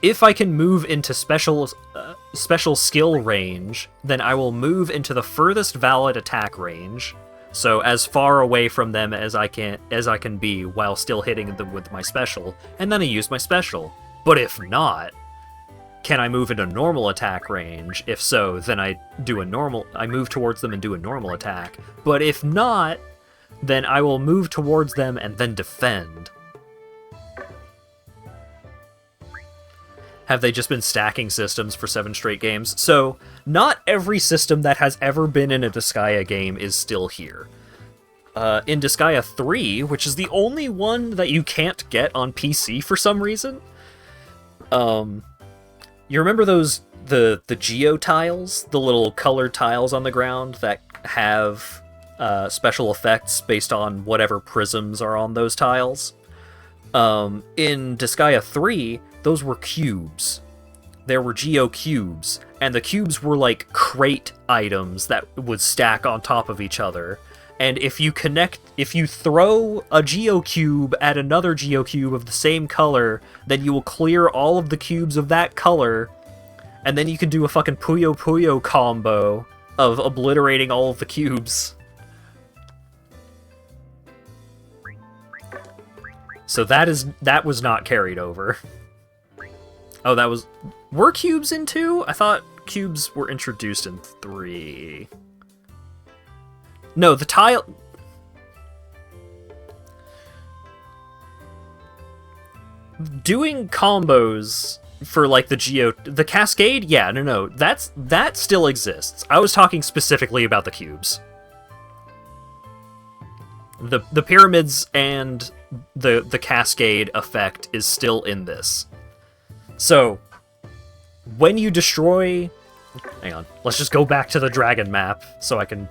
If I can move into special skill range, then I will move into the furthest valid attack range. So as far away from them as I can be while still hitting them with my special, and then I use my special. But if not, can I move into normal attack range? If so, then I move towards them and do a normal attack. But if not, then I will move towards them and then defend. Have they just been stacking systems for 7 straight games? So, not every system that has ever been in a Disgaea game is still here. In Disgaea 3, which is the only one that you can't get on PC for some reason, you remember those, the geo tiles? The little colored tiles on the ground that have special effects based on whatever prisms are on those tiles? In Disgaea 3, those were cubes. There were geo cubes, and the cubes were like crate items that would stack on top of each other. And if you throw a geo cube at another geo cube of the same color, then you will clear all of the cubes of that color, and then you can do a fucking Puyo Puyo combo of obliterating all of the cubes. So that was not carried over. Oh, were cubes in 2? I thought cubes were introduced in 3. No, the tile... Doing combos for, like, the cascade? Yeah, no, that still exists. I was talking specifically about the cubes. The pyramids and the cascade effect is still in this. So, when you destroy... Hang on, let's just go back to the dragon map so I can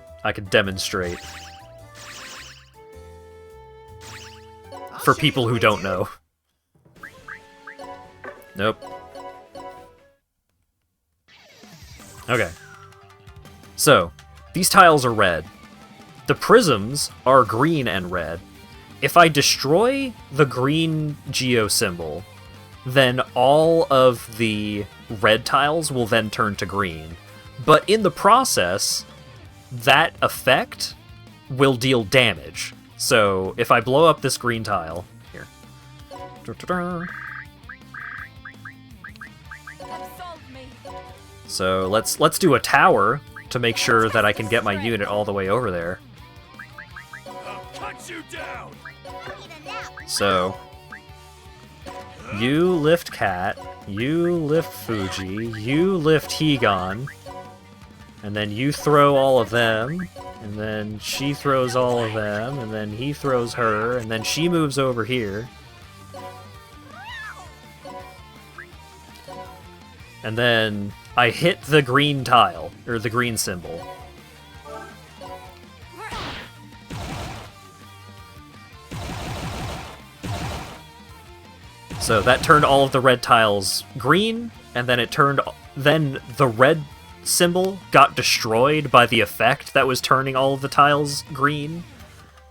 demonstrate. For people who don't know. Nope. Okay. So, these tiles are red. The prisms are green and red. If I destroy the green geo symbol, then all of the red tiles will then turn to green. But in the process, that effect will deal damage. So if I blow up this green tile, here. So let's do a tower to make sure that I can get my unit all the way over there. I'll cut you down. So You lift Cat, you lift Fuji, you lift Higon, and then you throw all of them, and then she throws all of them, and then he throws her, and then she moves over here. And then I hit the green tile, or the green symbol. So that turned all of the red tiles green, and then then the red symbol got destroyed by the effect that was turning all of the tiles green.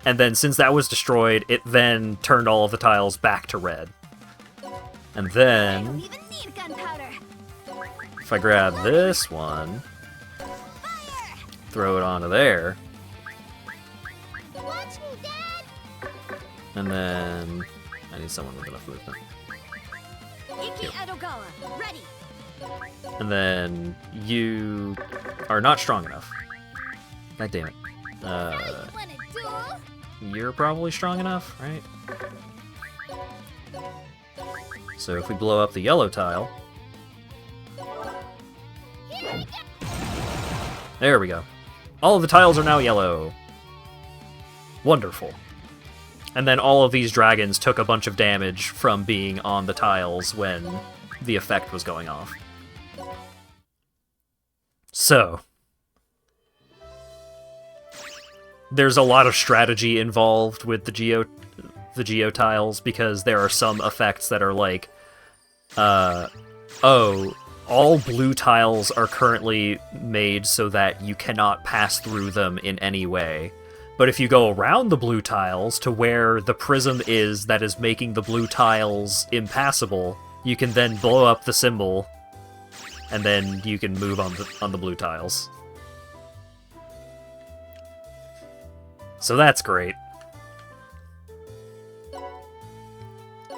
And then since that was destroyed, it then turned all of the tiles back to red. And then if I grab this one, throw it onto there, and then I need someone with enough movement. Yep. Ready. And then you are not strong enough. God damn it. You're probably strong enough, right? So if we blow up the yellow tile... There we go. All of the tiles are now yellow. Wonderful. And then all of these dragons took a bunch of damage from being on the tiles when the effect was going off. So, there's a lot of strategy involved with the geo tiles, because there are some effects that are like, oh, all blue tiles are currently made so that you cannot pass through them in any way. But if you go around the blue tiles to where the prism is that is making the blue tiles impassable, you can then blow up the symbol, and then you can move on the blue tiles. So that's great.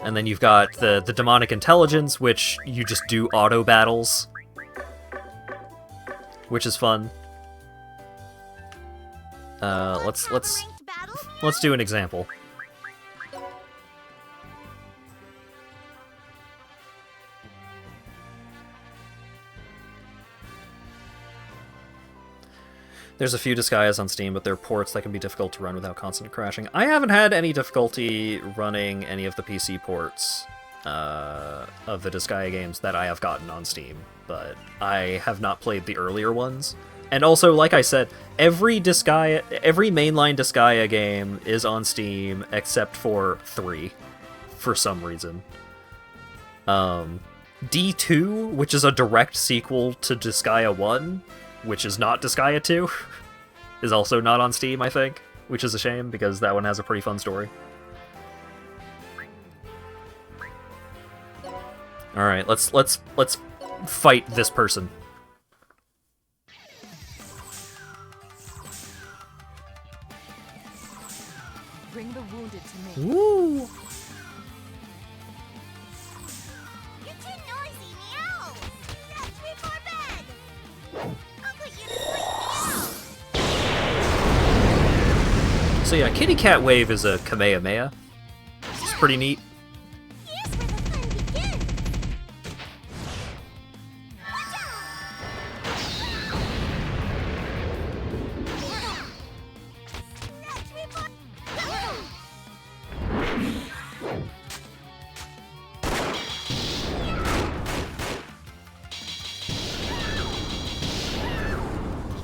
And then you've got the demonic intelligence, which you just do auto battles, which is fun. Let's do an example. There's a few Disgaeas on Steam, but they're ports that can be difficult to run without constant crashing. I haven't had any difficulty running any of the PC ports of the Disgaea games that I have gotten on Steam, but I have not played the earlier ones. And also, like I said, every mainline Disgaea game is on Steam except for 3, for some reason. D2, which is a direct sequel to Disgaea 1, which is not Disgaea 2, is also not on Steam, I think, which is a shame, because that one has a pretty fun story. Alright, let's fight this person. Bring the wounded to me. Woo! You're too noisy, meow! That's before bed! I'll put you to sleep now! So yeah, Kitty Cat Wave is a Kamehameha. It's pretty neat. Here's where the fun begins! That's before...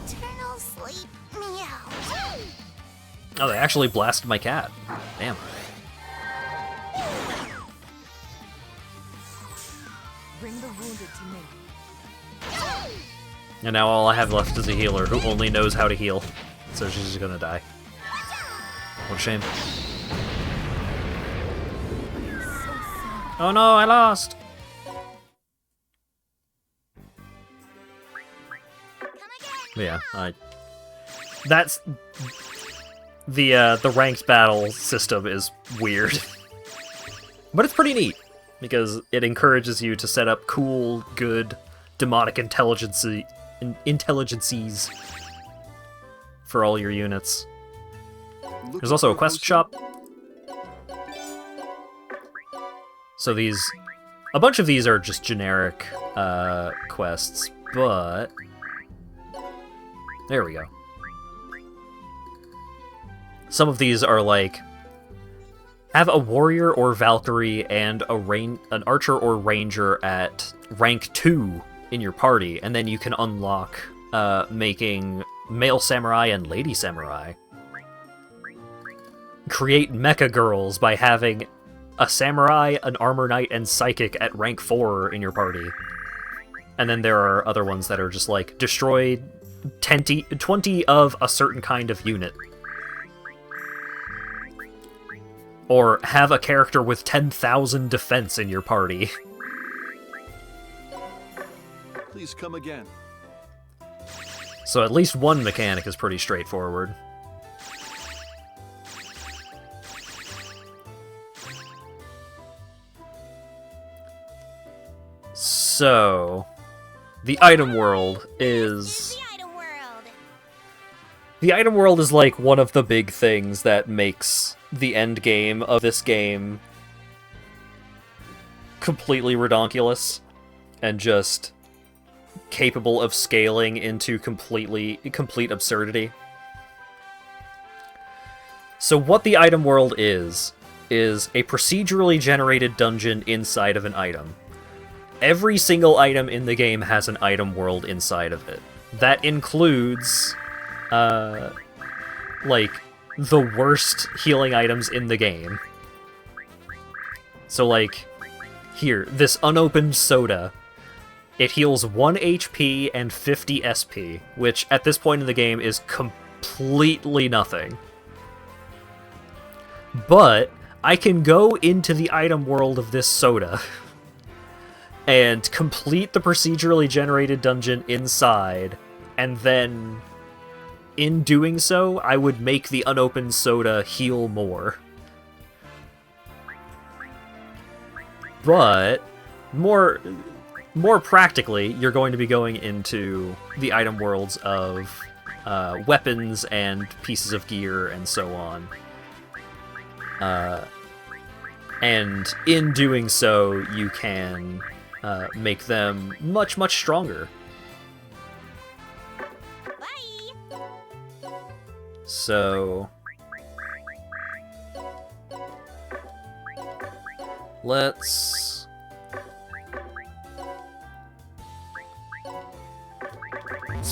Eternal sleep, meow. Oh, they actually blasted my cat. Damn. Bring the wounded to me. And now all I have left is a healer who only knows how to heal. So she's just gonna die. What a shame. Oh no, I lost! Yeah, that's... The ranked battle system is weird. But it's pretty neat, because it encourages you to set up cool, good, demonic intelligences for all your units. There's also a quest shop. So a bunch of these are just generic quests, but there we go. Some of these are like, have a warrior or Valkyrie and an archer or ranger at rank 2 in your party, and then you can unlock making male samurai and lady samurai. Create mecha girls by having a samurai, an armor knight, and psychic at rank 4 in your party. And then there are other ones that are just like, destroy 20 of a certain kind of unit. Or have a character with 10,000 defense in your party. Please come again. So at least one mechanic is pretty straightforward. So, the item world is... The item world. The item world is like one of the big things that makes the end game of this game completely redonkulous and just capable of scaling into complete absurdity. So what the item world is a procedurally generated dungeon inside of an item. Every single item in the game has an item world inside of it. That includes, like, the worst healing items in the game. So, like, here, this unopened soda. It heals 1 HP and 50 SP, which at this point in the game is completely nothing. But I can go into the item world of this soda and complete the procedurally generated dungeon inside, and then, in doing so, I would make the unopened soda heal more. But, more practically, you're going to be going into the item worlds of weapons and pieces of gear and so on. And in doing so, you can make them much, much stronger. Bye. So... let's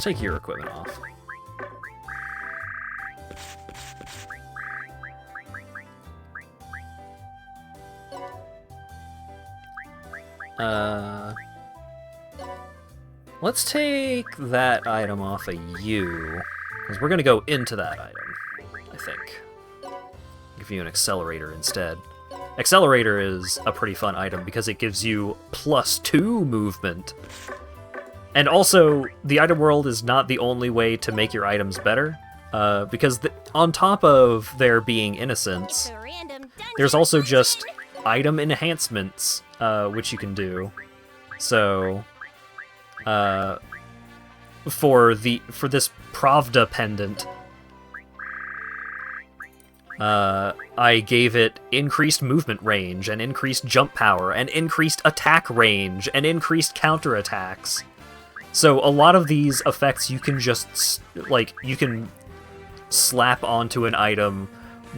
take your equipment off. Let's take that item off of you, because we're going to go into that item, I think. Give you an accelerator instead. Accelerator is a pretty fun item because it gives you +2 movement. And also, the item world is not the only way to make your items better, because on top of there being innocence, It's a random dungeon there's also dungeon. just item enhancements, which you can do. So, for this Pravda pendant, I gave it increased movement range, and increased jump power, and increased attack range, and increased counterattacks. So a lot of these effects you can just, you can slap onto an item,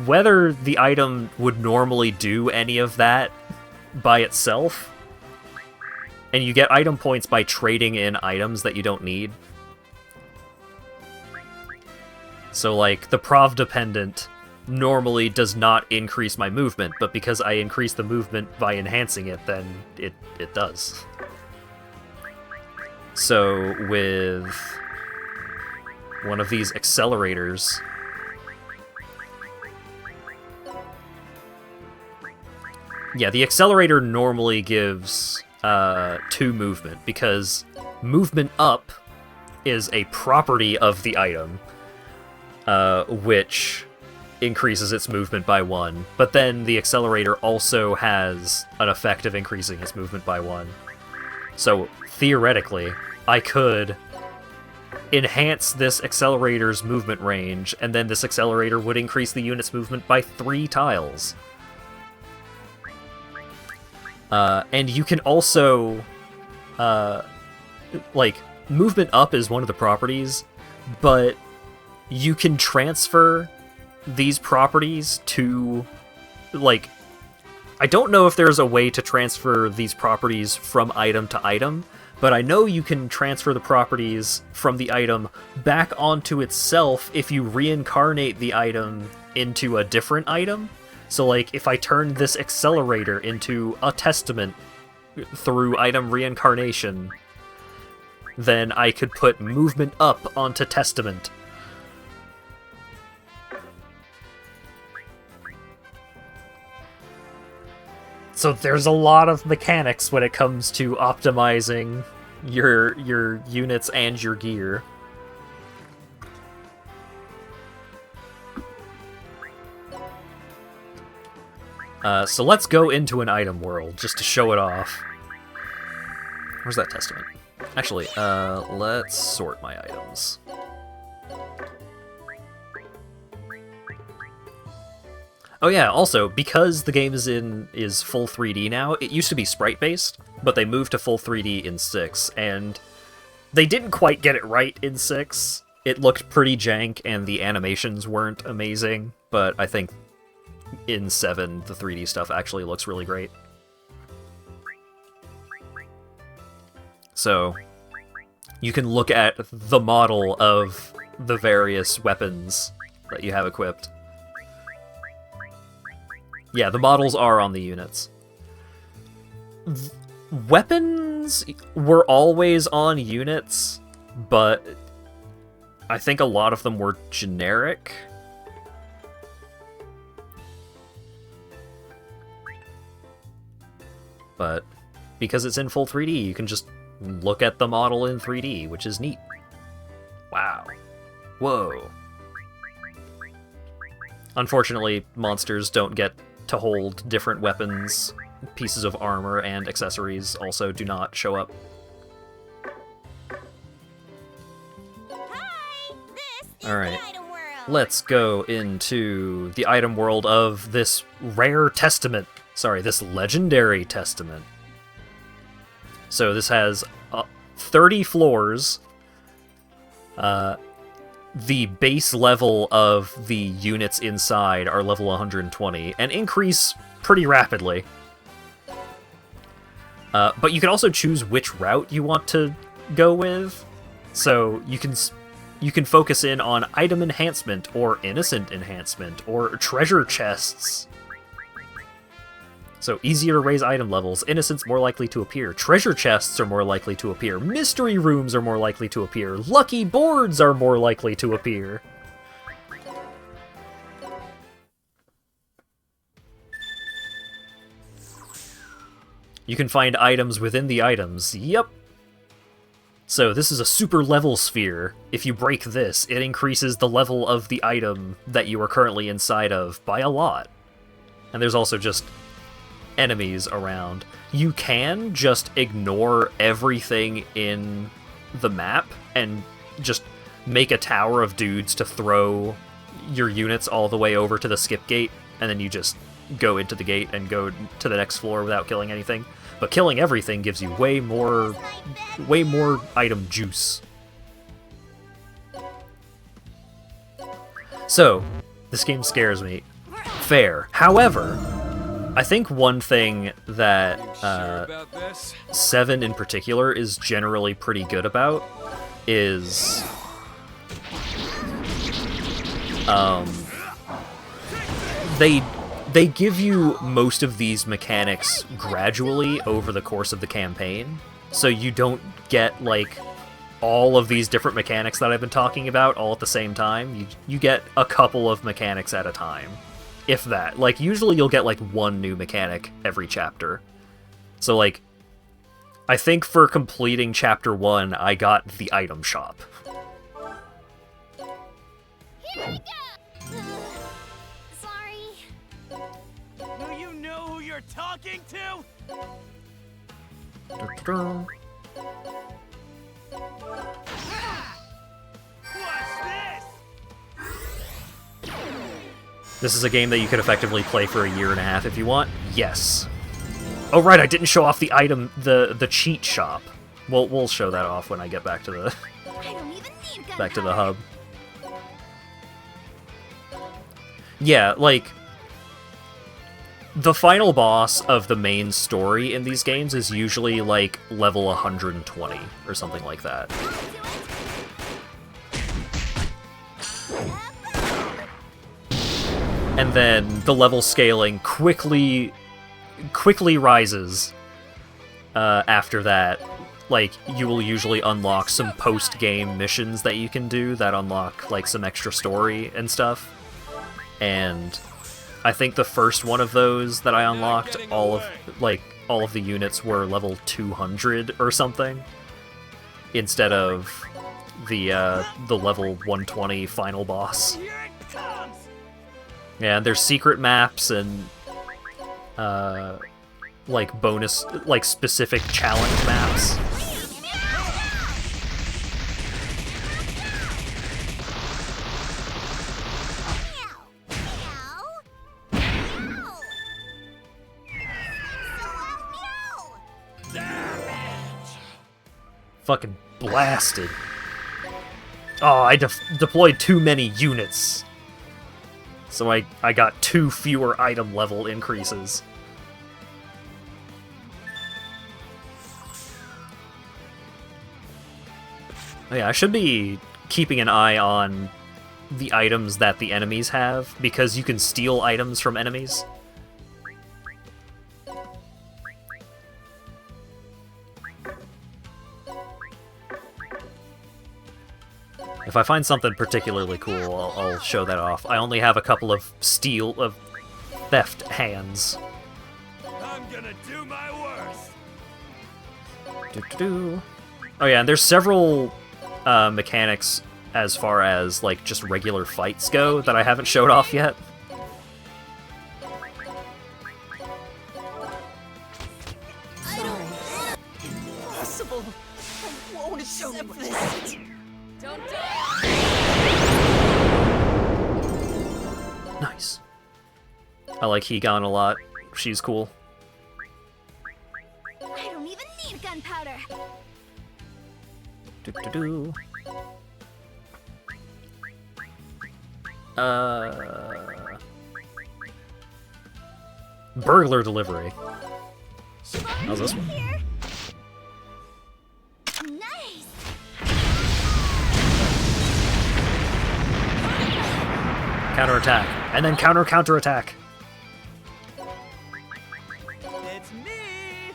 whether the item would normally do any of that by itself, and you get item points by trading in items that you don't need. So, like, the Pravda pendant normally does not increase my movement, but because I increase the movement by enhancing it, then it does. So, with one of these accelerators, yeah, the accelerator normally gives 2 movement, because movement up is a property of the item, which increases its movement by 1, but then the accelerator also has an effect of increasing its movement by 1. So, theoretically, I could enhance this accelerator's movement range, and then this accelerator would increase the unit's movement by 3 tiles. And you can also, like, movement up is one of the properties, but you can transfer these properties to, like, I don't know if there's a way to transfer these properties from item to item, but I know you can transfer the properties from the item back onto itself if you reincarnate the item into a different item. So, like, if I turn this accelerator into a testament through item reincarnation, then I could put movement up onto testament. So there's a lot of mechanics when it comes to optimizing your units and your gear. So let's go into an item world, just to show it off. Where's that testament? Actually, let's sort my items. Oh yeah, also, because the game is full 3D now, it used to be sprite-based, but they moved to full 3D in 6, and they didn't quite get it right in 6. It looked pretty jank, and the animations weren't amazing, but I think in 7, the 3D stuff actually looks really great. So, you can look at the model of the various weapons that you have equipped. Yeah, the models are on the units. Weapons were always on units, but I think a lot of them were generic. But because it's in full 3D, you can just look at the model in 3D, which is neat. Wow. Whoa. Unfortunately, monsters don't get to hold different weapons. Pieces of armor and accessories also do not show up. Hi! This is Alright. the item world. Let's go into the item world of this rare testament. Sorry, this legendary testament. So this has 30 floors. The base level of the units inside are level 120, and increase pretty rapidly. But you can also choose which route you want to go with. So you can focus in on item enhancement, or innocent enhancement, or treasure chests. So easier to raise item levels, innocent's more likely to appear, treasure chests are more likely to appear, mystery rooms are more likely to appear, lucky boards are more likely to appear. You can find items within the items, yep. So this is a super level sphere. If you break this, it increases the level of the item that you are currently inside of by a lot. And there's also just enemies around. You can just ignore everything in the map and just make a tower of dudes to throw your units all the way over to the skip gate, and then you just go into the gate and go to the next floor without killing anything. But killing everything gives you way more item juice. So, this game scares me. Fair. However, I think one thing that 7 in particular is generally pretty good about is they give you most of these mechanics gradually over the course of the campaign, so you don't get like all of these different mechanics that I've been talking about all at the same time. You get a couple of mechanics at a time. If that. Like, usually you'll get, like, one new mechanic every chapter. So, like, I think for completing Chapter 1, I got the item shop. Here we go! Sorry. Do you know who you're talking to? What's this? This is a game that you could effectively play for a year and a half if you want. Yes. Oh right, I didn't show off the item, the cheat shop. We'll show that off when I get back to the I don't even need back to the hub. Yeah, like the final boss of the main story in these games is usually like level 120 or something like that. And then the level scaling quickly rises after that. Like, you will usually unlock some post-game missions that you can do that unlock, like, some extra story and stuff. And I think the first one of those that I unlocked, all of the units were level 200 or something, instead of the level 120 final boss. Here it comes! Yeah, and there's secret maps and like bonus, like specific challenge maps. Fucking blasted. Oh, I deployed too many units. So I got 2 fewer item level increases. Oh yeah, I should be keeping an eye on the items that the enemies have, because you can steal items from enemies. If I find something particularly cool, I'll show that off. I only have a couple of theft hands. I'm gonna do my worst. Oh yeah, and there's several mechanics as far as like just regular fights go that I haven't showed off yet. Impossible. I won't accept this. Don't die! Nice. I like Higan a lot. She's cool. I don't even need gunpowder! Burglar delivery. How's this one? Here. Nice! Counterattack. And then counterattack. It's me!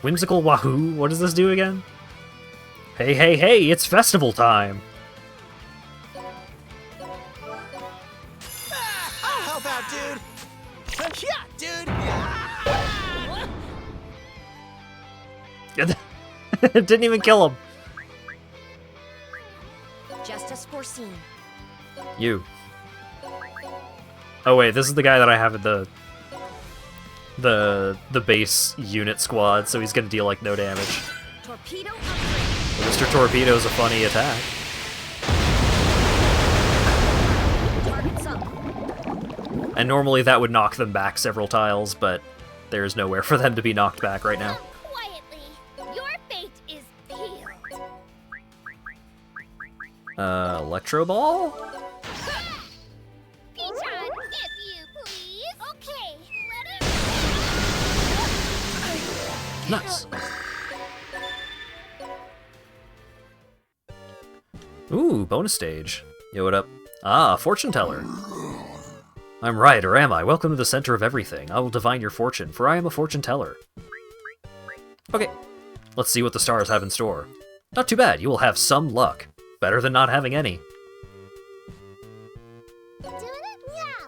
Whimsical Wahoo? What does this do again? Hey, hey, hey, it's festival time! I'll help out, dude! Yeah, dude! It didn't even kill him. Just as foreseen. You. Oh wait, this is the guy that I have at the base unit squad, so he's gonna deal like no damage. Torpedo upgrade. Mr. Torpedo's a funny attack. Target sunk. And normally that would knock them back several tiles, but there's nowhere for them to be knocked back right now. Quietly. Your fate is peeled. Electro Ball? Peach-on, if you please. Okay, let it... Nice. Ooh, bonus stage. Yo, what up? Ah, fortune teller. I'm right, or am I? Welcome to the center of everything. I will divine your fortune, for I am a fortune teller. Okay, let's see what the stars have in store. Not too bad, you will have some luck. Better than not having any.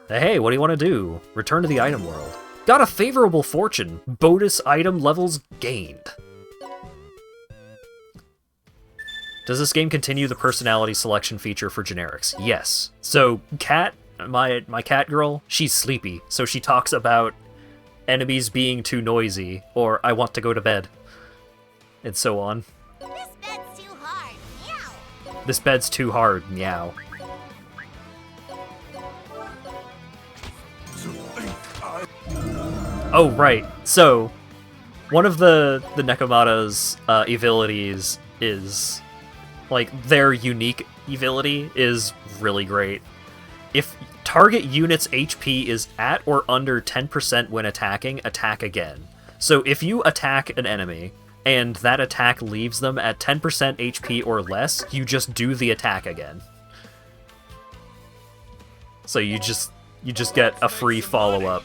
Hey, what do you want to do? Return to the item world. Got a favorable fortune. Bonus item levels gained. Does this game continue the personality selection feature for generics? Yes. So, Cat, my cat girl, she's sleepy, so she talks about enemies being too noisy, or I want to go to bed, and so on. This bed's too hard. Meow. This bed's too hard, meow. Oh, right. So, one of the Nekomata's abilities is, like, their unique ability is really great. If target unit's HP is at or under 10% when attacking, attack again. So if you attack an enemy, and that attack leaves them at 10% HP or less, you just do the attack again. So you just get a free follow-up.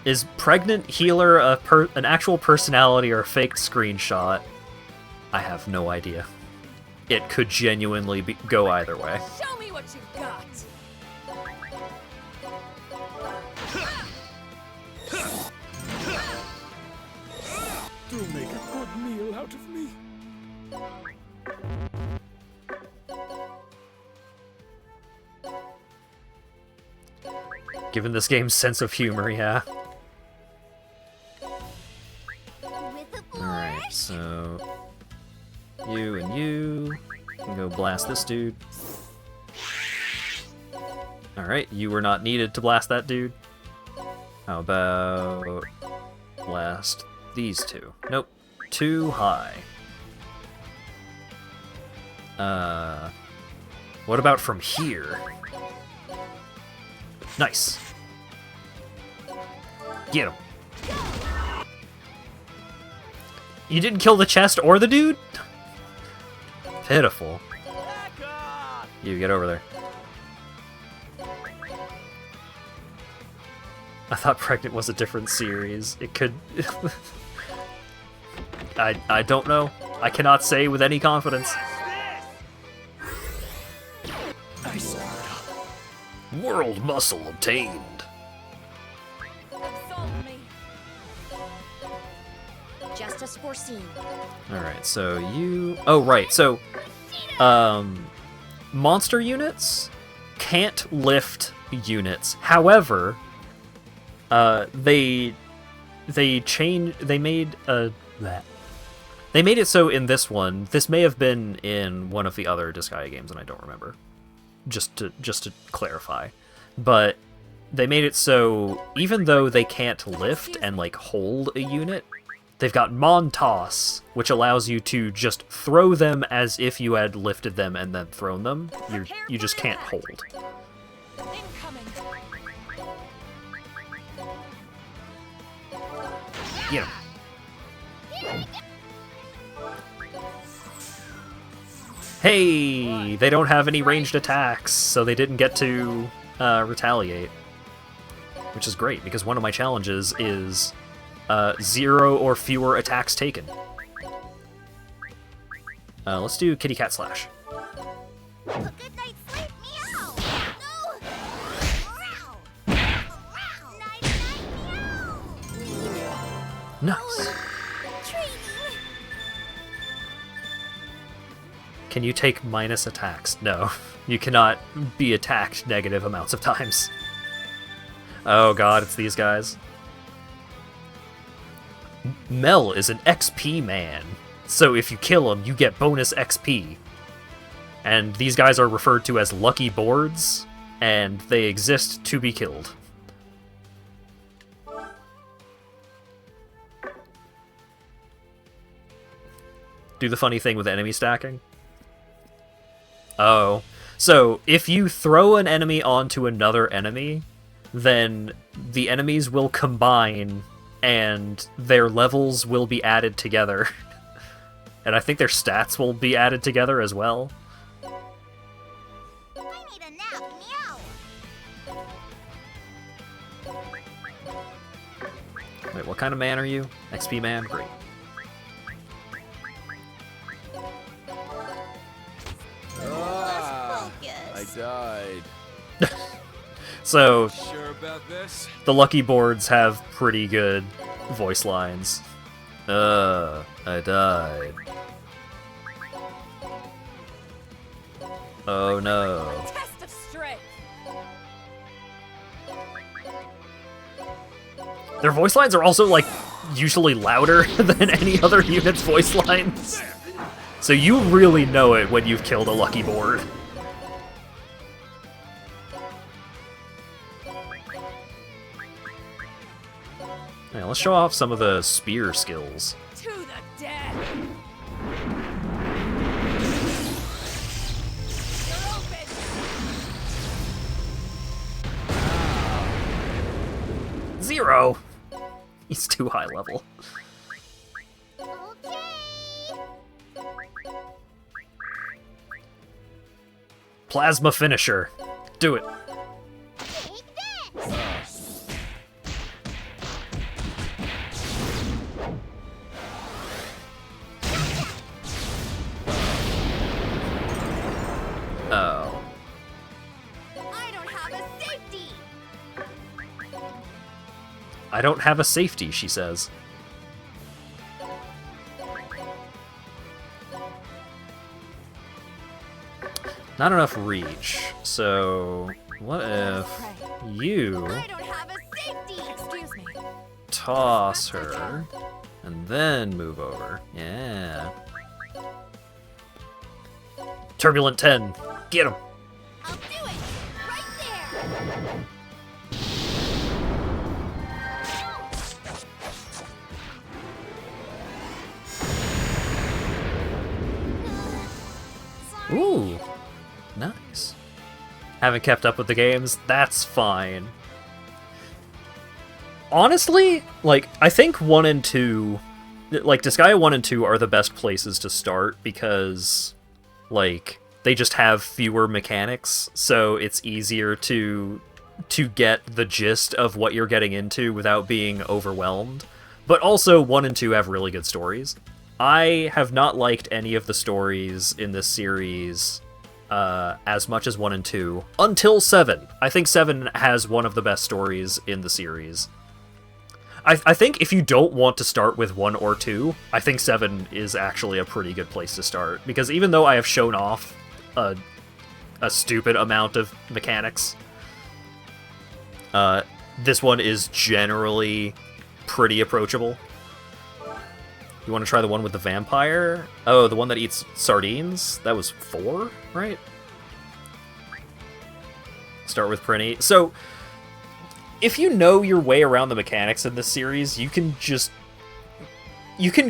Is Pregnant Healer an actual personality or a faked screenshot? I have no idea. It could genuinely go either way. Show me what you got. Do make a good meal out of me. Given this game's sense of humor, yeah. Alright, so... you and you can go blast this dude. Alright, you were not needed to blast that dude. How about... blast these two? Nope. Too high. What about from here? Nice. Get him. You didn't kill the chest or the dude? Pitiful. Back off! You get over there. I thought Pregnant was a different series. It could... I don't know. I cannot say with any confidence. World muscle obtained. Absolve me. Justice foreseen. Alright, so you... oh, right, so... monster units can't lift units. However, they made it so in this one. This may have been in one of the other Disgaea games, and I don't remember. Just to clarify, but they made it so even though they can't lift and like hold a unit, they've got Mon Toss, which allows you to just throw them as if you had lifted them and then thrown them. You just can't hold. Incoming. Yeah. Hey, they don't have any ranged attacks, so they didn't get to retaliate. Which is great, because one of my challenges is 0 or fewer attacks taken. Let's do Kitty Cat Slash. Good night's sleep, meow. No. Night, meow. Nice. Treaty. Can you take minus attacks? No. You cannot be attacked negative amounts of times. Oh god, it's these guys. Mel is an XP man, so if you kill him, you get bonus XP. And these guys are referred to as lucky boards, and they exist to be killed. Do the funny thing with enemy stacking. Oh. So, if you throw an enemy onto another enemy, then the enemies will combine and their levels will be added together. And I think their stats will be added together as well. I need a nap, meow. Wait, what kind of man are you? XP man? Great. I Focus. died. So, Sure about this? the lucky boards have pretty good voice lines. I died. Oh no. Test of strength. Their voice lines are also, like, usually louder than any other unit's voice lines. So you really know it when you've killed a lucky board. Yeah, let's show off some of the spear skills. To the death! You're open! 0! He's too high level. Okay! Plasma finisher. Do it. Take this! Oh. I don't have a safety! I don't have a safety, she says. Not enough reach. So, what if you I don't have a safety! Excuse me. toss her and then move over? Yeah. Turbulent 10. Get him. I'll do it! Right there! Ooh. Nice. Haven't kept up with the games? That's fine. Honestly, like, I think 1 and 2... Like, Disgaea 1 and 2 are the best places to start because, like, they just have fewer mechanics, so it's easier to get the gist of what you're getting into without being overwhelmed. But also, 1 and 2 have really good stories. I have not liked any of the stories in this series as much as 1 and 2 until 7. I think 7 has one of the best stories in the series. I think if you don't want to start with 1 or 2, I think 7 is actually a pretty good place to start, because even though I have shown off a stupid amount of mechanics, this one is generally pretty approachable. You want to try the one with the vampire? Oh, the one that eats sardines? That was 4, right? Start with Prinny. So, if you know your way around the mechanics in this series, you can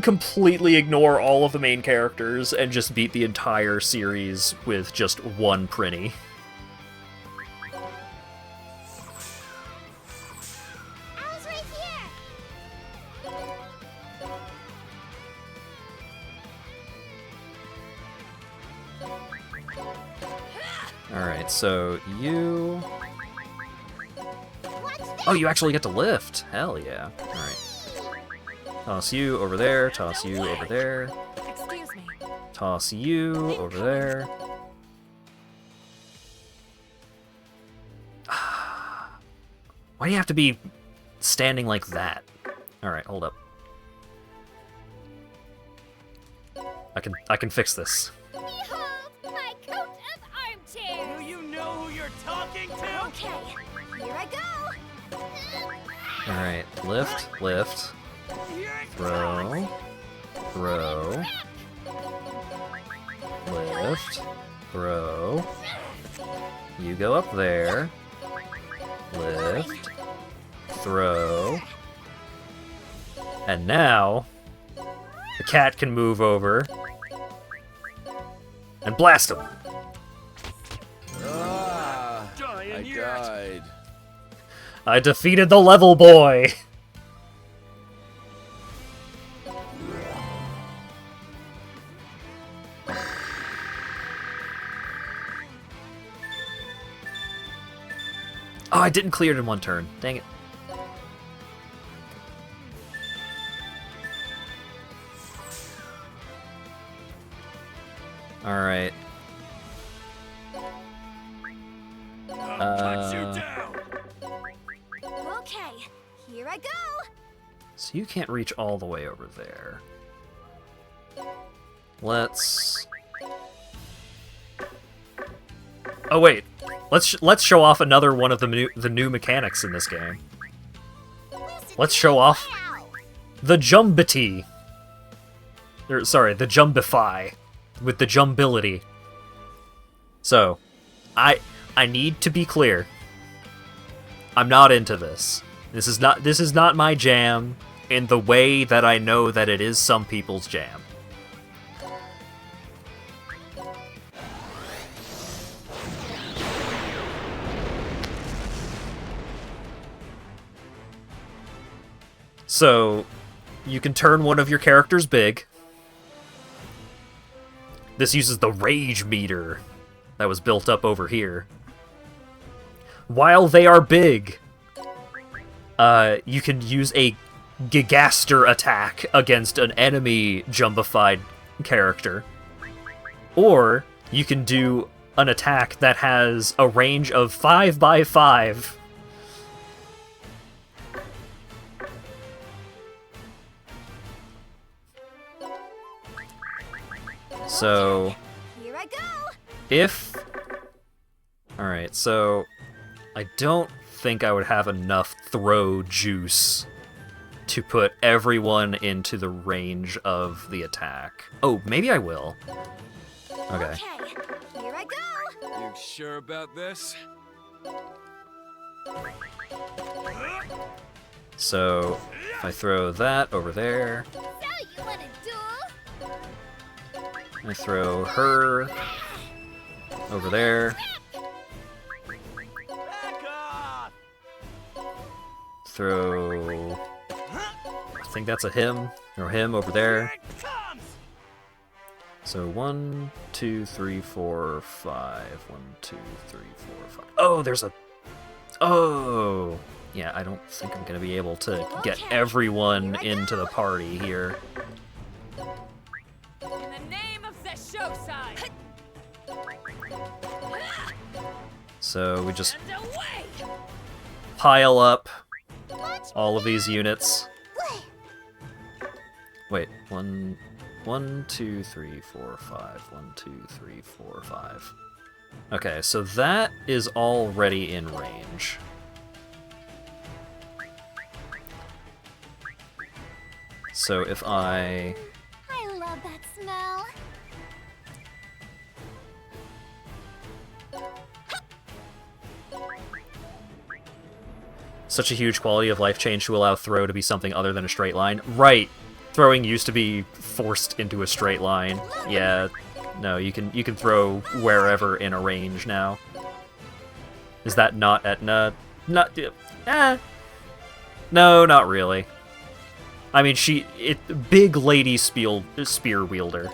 completely ignore all of the main characters and just beat the entire series with just one Prinny. I was right here! Alright, so you... What's this? Oh, you actually get to lift! Hell yeah. Alright. Toss you over there, toss you over there, Excuse me. toss you over there. Why do you have to be standing like that? Alright, hold up. I can fix this. Behold, my coat of armchairs! Do you know who you're talking to? Okay, here I go! Alright, lift, lift, Here it throw, throw, lift, throw. You go up there, lift, throw, and now the cat can move over and blast him. Ah, Dying I yet. died. I defeated the level boy. Oh, I didn't clear it in one turn. Dang it. Alright. I'll cut you down. Okay, here I go! So you can't reach all the way over there. Let's... Oh wait, let's show off another one of the new mechanics in this game. Let's show off the Jumbity. Or, sorry, the Jumbify with the Jumbility. So, I need to be clear. I'm not into this. This is not my jam in the way that I know that it is some people's jam. So, you can turn one of your characters big. This uses the rage meter that was built up over here. While they are big, you can use a Gigaster attack against an enemy jumbified character. Or, you can do an attack that has a range of 5 by 5. So, Here I go. if... Alright, so I don't think I would have enough throw juice to put everyone into the range of the attack. Oh, maybe I will. Okay. Okay, here I go. You sure about this? So, if I throw that over there, So you wanna duel? I throw her over there, Back off! throw... I think that's a him, or him over there. Here it comes! So 1, 2, 3, 4, 5. 1, 2, 3, 4, 5. Oh, there's a... Oh! Yeah, I don't think I'm gonna be able to get Okay, everyone here I into the go. party here. In the name of the show side. So we just And away. pile up all of these units. Wait, 1, 2, 3, 4, 5. 1, 2, 3, 4, 5. Okay, so that is already in range. So if I... I love that smell. Such a huge quality of life change to allow throw to be something other than a straight line. Right! Throwing used to be forced into a straight line. Yeah, no, you can throw wherever in a range now. Is that not Etna? Not... No, not really. I mean, big lady spear wielder.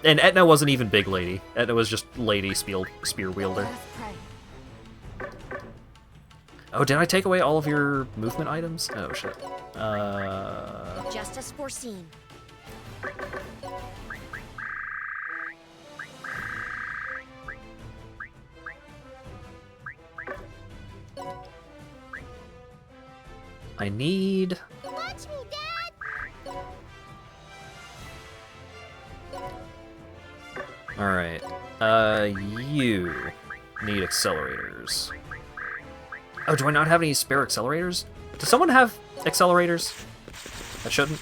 And Etna wasn't even big lady. Etna was just lady spear wielder. Let us pray. Oh, did I take away all of your movement items? Oh, shit. Just as foreseen. I need... Watch me, Dad. Alright. You need accelerators. Oh, do I not have any spare accelerators? Does someone have accelerators? That shouldn't.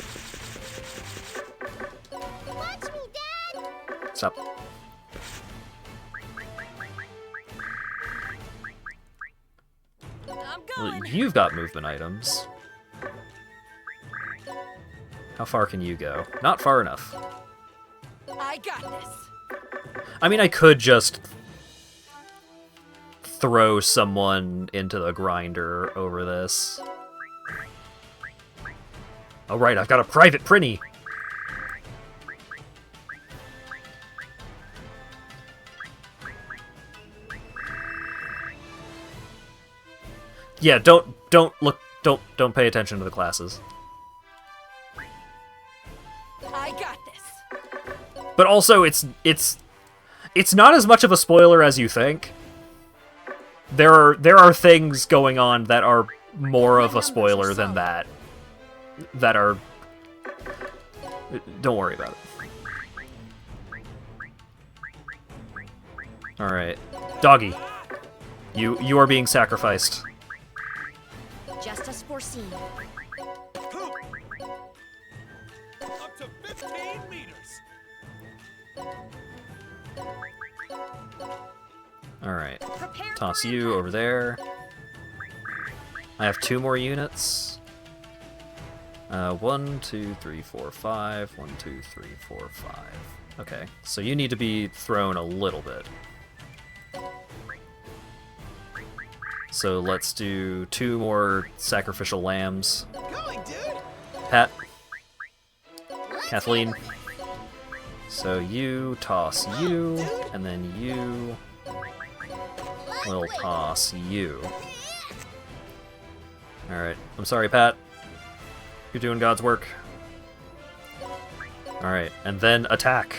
Watch me, Dad. Stop. I'm Well, going. you've got movement items. How far can you go? Not far enough. I got this. I mean, I could just throw someone into the grinder over this. Oh, right, I've got a private Prinny! Yeah, don't pay attention to the classes. I got this. But also, it's not as much of a spoiler as you think. There are things going on that are more of a spoiler than that. That are... Don't worry about it. Alright. Doggy. You are being sacrificed. Just as foreseen. Up to 15 meters! Alright. Prepare Toss for you over there. I have 2 more units. 1, 2, 3, 4, 5. 1, 2, 3, 4, 5. Okay, so you need to be thrown a little bit. So let's do 2 more sacrificial lambs. Going, dude. Pat. Kathleen. So you toss you, and then you will toss you. Alright, I'm sorry, Pat. You're doing God's work. Alright, and then attack.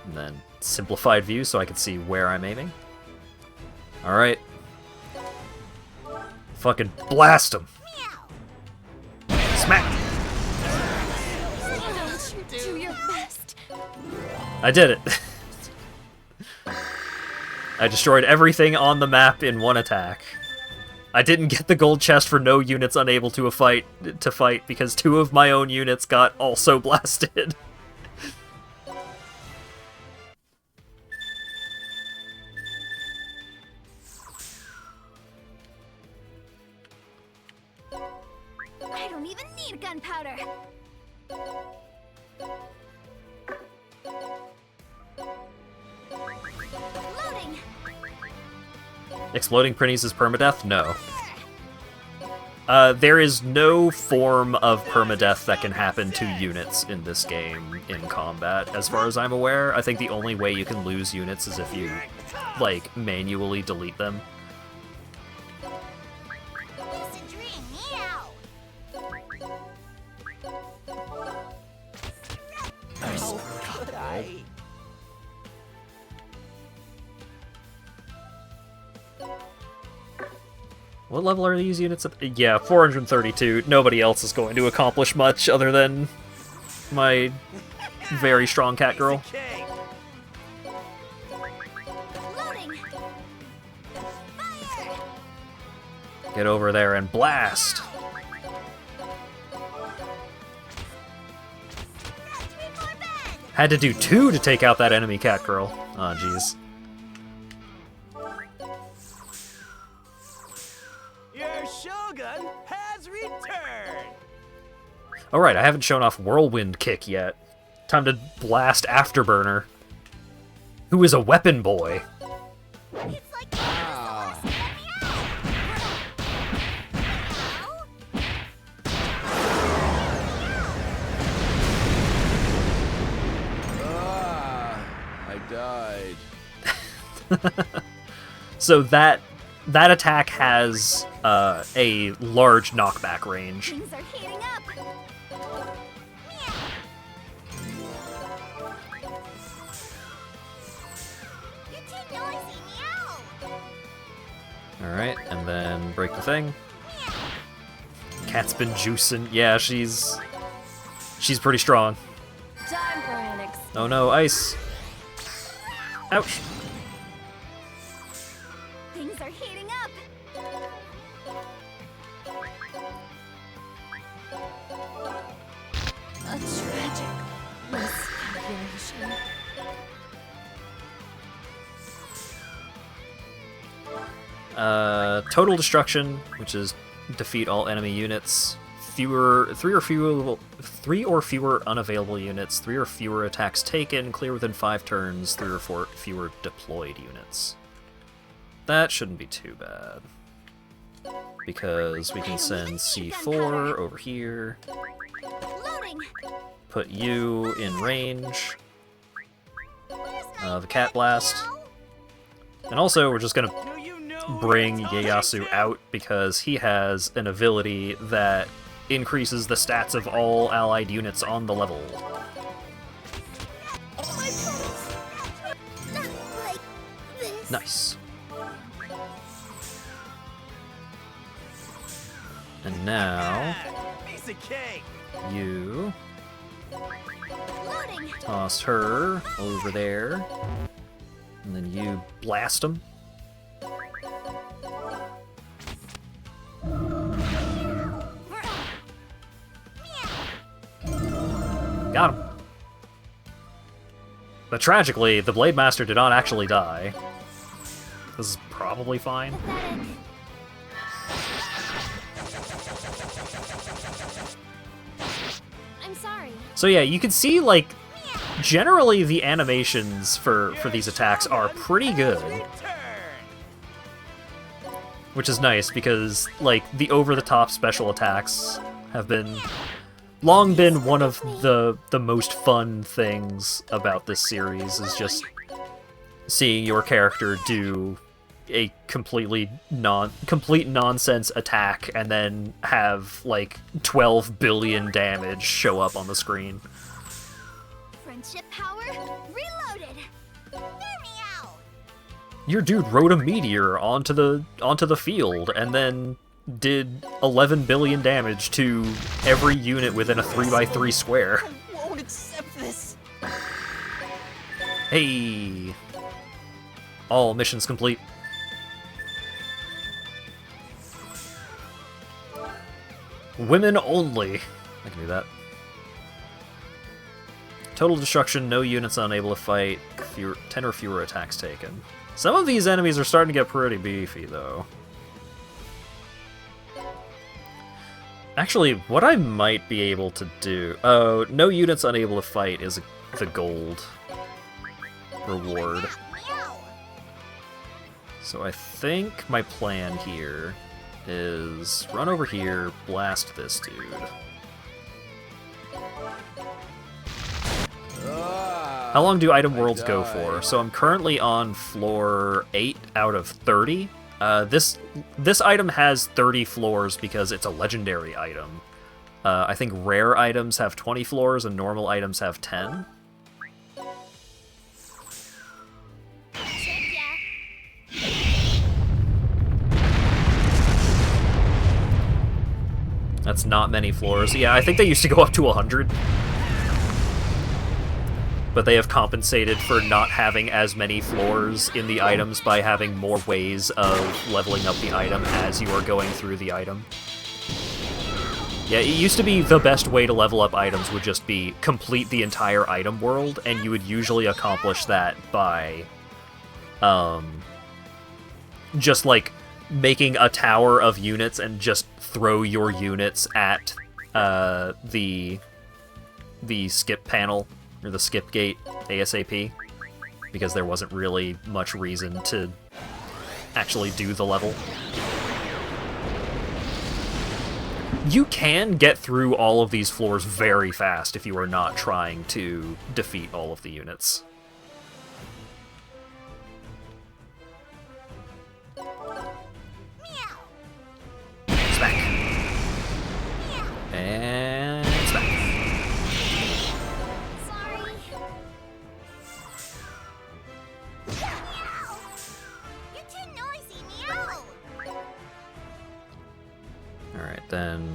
And then simplified view so I can see where I'm aiming. Alright. Fucking blast him! Smack! Do your best. I did it! I destroyed everything on the map in 1 attack. I didn't get the gold chest for no units unable to fight because 2 of my own units got also blasted. I don't even need gunpowder. Loading. Exploding Prinnies is permadeath? No. There is no form of permadeath that can happen to units in this game in combat, as far as I'm aware. I think the only way you can lose units is if you, like, manually delete them. Lucid dream, meow. How could I? What level are these units at? Yeah, 432. Nobody else is going to accomplish much other than my very strong cat girl. Okay. Loading. Fire. Get over there and blast! Had to do 2 to take out that enemy cat girl. Oh, jeez. Your shogun has returned. Alright, I haven't shown off Whirlwind Kick yet. Time to blast Afterburner, who is a weapon boy. It's like meow. I died. So that attack has a large knockback range. Things are heating up. Meow. You're too noisy, meow. Alright, and then break the thing. Cat's been juicing. Yeah, she's pretty strong. Time for an Oh no, ice! Ouch! Things are heating up. A tragic miscalculation. Total destruction, which is defeat all enemy units. Three or fewer unavailable units. 3 or fewer attacks taken. Clear within 5 turns. 3 or 4 fewer deployed units. That shouldn't be too bad, because we can send C4 over here. Loading. Put you in range Where's my of Cat Blast. And also, we're just gonna Do you know who bring you're talking Ieyasu to? out because he has an ability that increases the stats of all allied units on the level. Oh, my pearls. Not like this. Nice. And now, Piece of cake. you Loading. toss her over there. And then you blast him. Got him. But tragically, the Blade Master did not actually die. This is probably fine. Pathetic. I'm sorry. So yeah, you can see, like, generally the animations for these attacks are pretty good. Which is nice, because, like, the over-the-top special attacks have long been one of the most fun things about this series, is just seeing your character do a complete nonsense attack and then have, like, 12 billion damage show up on the screen. Friendship power reloaded. Meow. Your dude rode a meteor onto the field and then did 11 billion damage to every unit within a 3x3 square. I won't accept this. Hey! All missions complete. Women only. I can do that. Total destruction, no units unable to fight, 10 or fewer attacks taken. Some of these enemies are starting to get pretty beefy, though. Actually, what I might be able to do... Oh, no units unable to fight is the gold reward. So I think my plan here is run over here, blast this dude. How long do item worlds go for? So I'm currently on floor 8 out of 30. This item has 30 floors because it's a legendary item. I think rare items have 20 floors and normal items have 10. That's not many floors. Yeah, I think they used to go up to 100. But they have compensated for not having as many floors in the items by having more ways of leveling up the item as you are going through the item. Yeah, it used to be the best way to level up items would just be complete the entire item world, and you would usually accomplish that by just, like, making a tower of units and just throw your units at the skip panel, or the skip gate ASAP, because there wasn't really much reason to actually do the level. You can get through all of these floors very fast if you are not trying to defeat all of the units. Smack. And smack. Sorry. You're too noisy, meow. Alright, then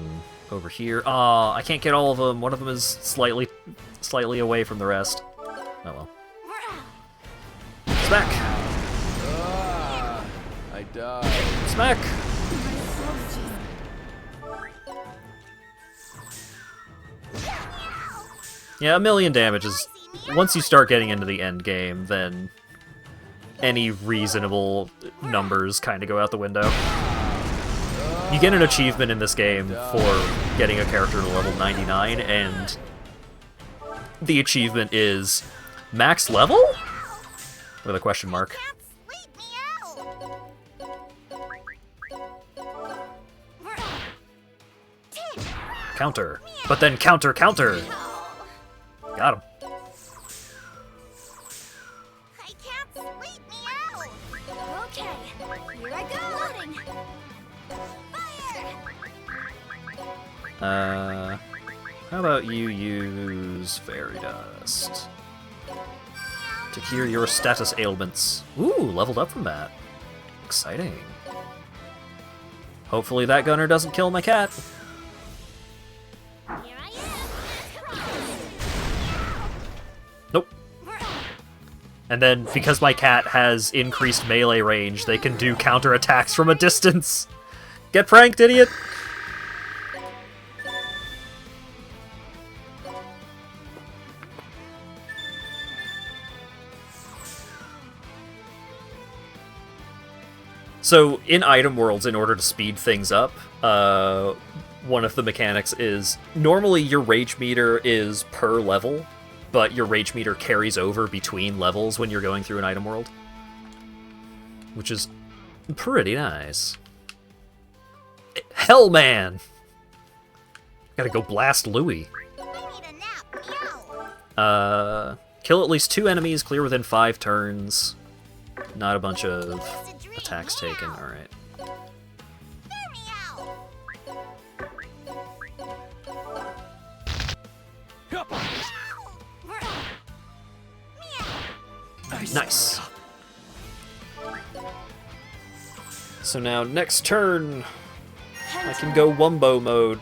over here. Aw, I can't get all of them. One of them is slightly away from the rest. Oh well. Smack! I died. Smack! Yeah, 1,000,000 damage is... Once you start getting into the end game, then any reasonable numbers kind of go out the window. You get an achievement in this game for getting a character to level 99, and the achievement is max level? With a question mark. Counter. But then counter, counter! Got him. I can't sleep, meow. Okay, here I go. Loading. Fire. How about you use Fairy Dust to cure your status ailments. Ooh, leveled up from that. Exciting. Hopefully that gunner doesn't kill my cat. Here I am. Nope. And then, because my cat has increased melee range, they can do counterattacks from a distance. Get pranked, idiot! So, in item worlds, in order to speed things up, one of the mechanics is, normally your rage meter is per level, but your rage meter carries over between levels when you're going through an item world. Which is pretty nice. Hellman! Gotta go blast Louis. Kill at least 2 enemies, clear within 5 turns. Not a bunch of attacks taken, alright. Nice. So now, next turn, I can go Wumbo mode.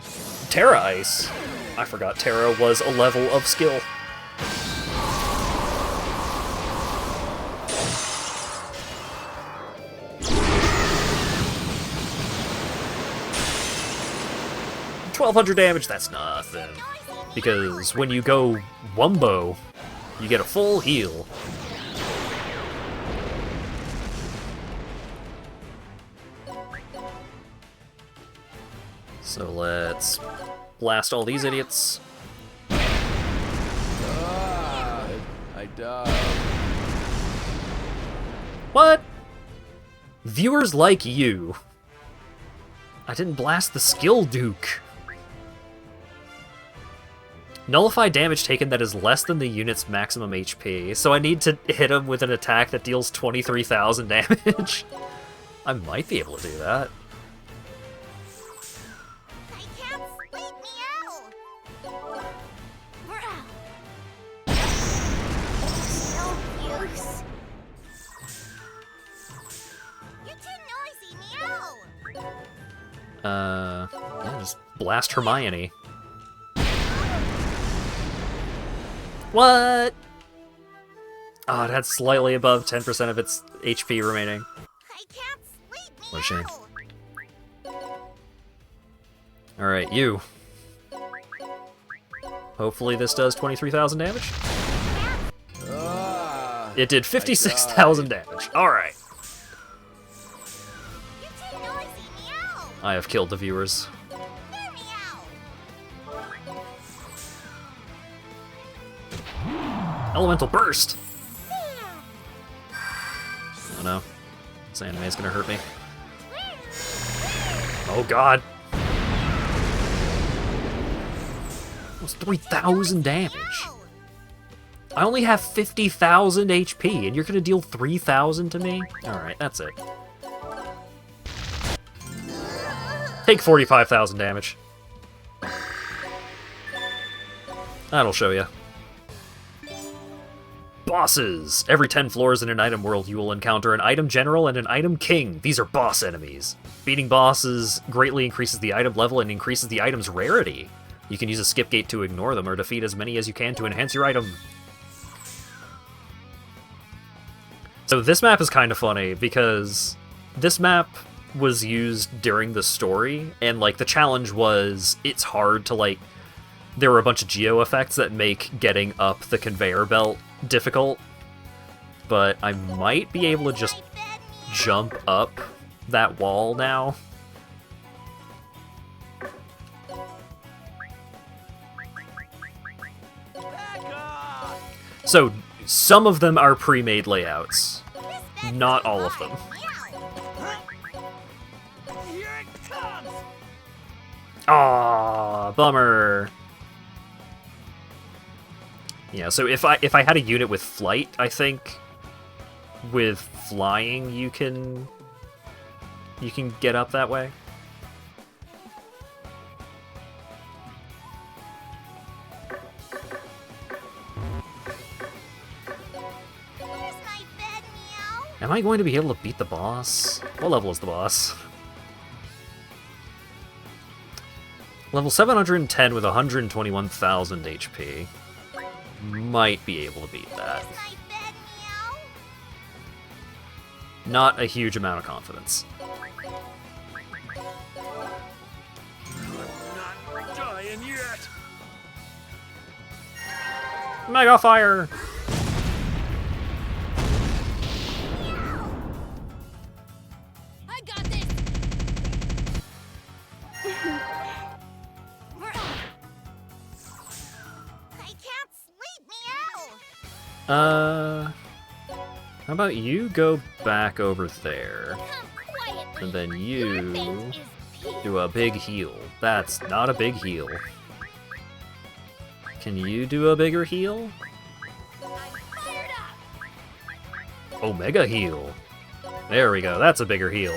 Terra Ice. I forgot Terra was a level of skill. $1,200 damage, that's nothing. Because when you go Wumbo, you get a full heal. So let's blast all these idiots. I died. What? Viewers like you. I didn't blast the skill Duke. Nullify damage taken that is less than the unit's maximum HP. So I need to hit him with an attack that deals 23,000 damage. I might be able to do that. Yeah, just blast Hermione. What? Oh, it had slightly above 10% of its HP remaining. What a shame. Alright, you. Hopefully this does 23,000 damage. It did 56,000 damage. Alright. I have killed the viewers. Elemental Burst! Oh no. This anime is gonna hurt me. Oh god! Almost 3,000 damage! I only have 50,000 HP, and you're gonna deal 3,000 to me? Alright, that's it. Take 45,000 damage. That'll show you. Bosses! Every 10 floors in an item world, you will encounter an item general and an item king. These are boss enemies. Beating bosses greatly increases the item level and increases the item's rarity. You can use a skip gate to ignore them or defeat as many as you can to enhance your item. So this map is kind of funny because this map was used during the story, and like the challenge was it's hard to like there were a bunch of geo effects that make getting up the conveyor belt difficult, but I might be able to just jump up that wall now. So some of them are pre-made layouts, not all of them. Aww, bummer. Yeah, so if I had a unit with flight, I think with flying you can get up that way. Am I going to be able to beat the boss? What level is the boss? Level 710 with 121,000 HP. Might be able to beat that. Not a huge amount of confidence. I'm not dying yet. Mega Fire! How about you go back over there, and then you do a big heal. That's not a big heal. Can you do a bigger heal? Omega heal. There we go, that's a bigger heal.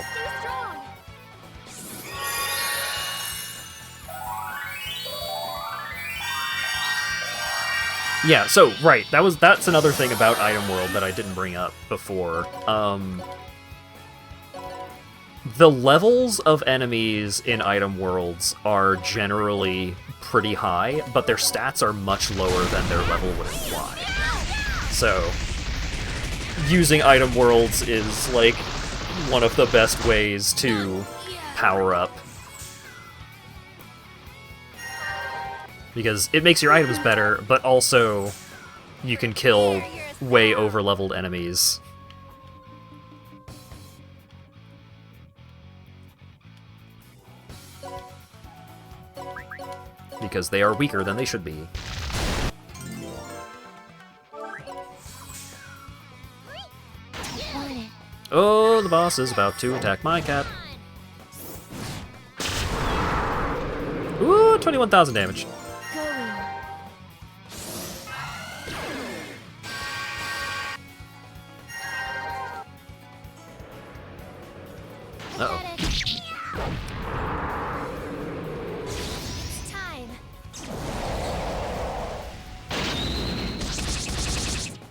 Yeah, so, right, that's another thing about Item World that I didn't bring up before. The levels of enemies in Item Worlds are generally pretty high, but their stats are much lower than their level would imply. So, using Item Worlds is, like, one of the best ways to power up. Because it makes your items better, but also you can kill way over-leveled enemies. Because they are weaker than they should be. Oh, the boss is about to attack my cat. Ooh, 21,000 damage. Uh-oh.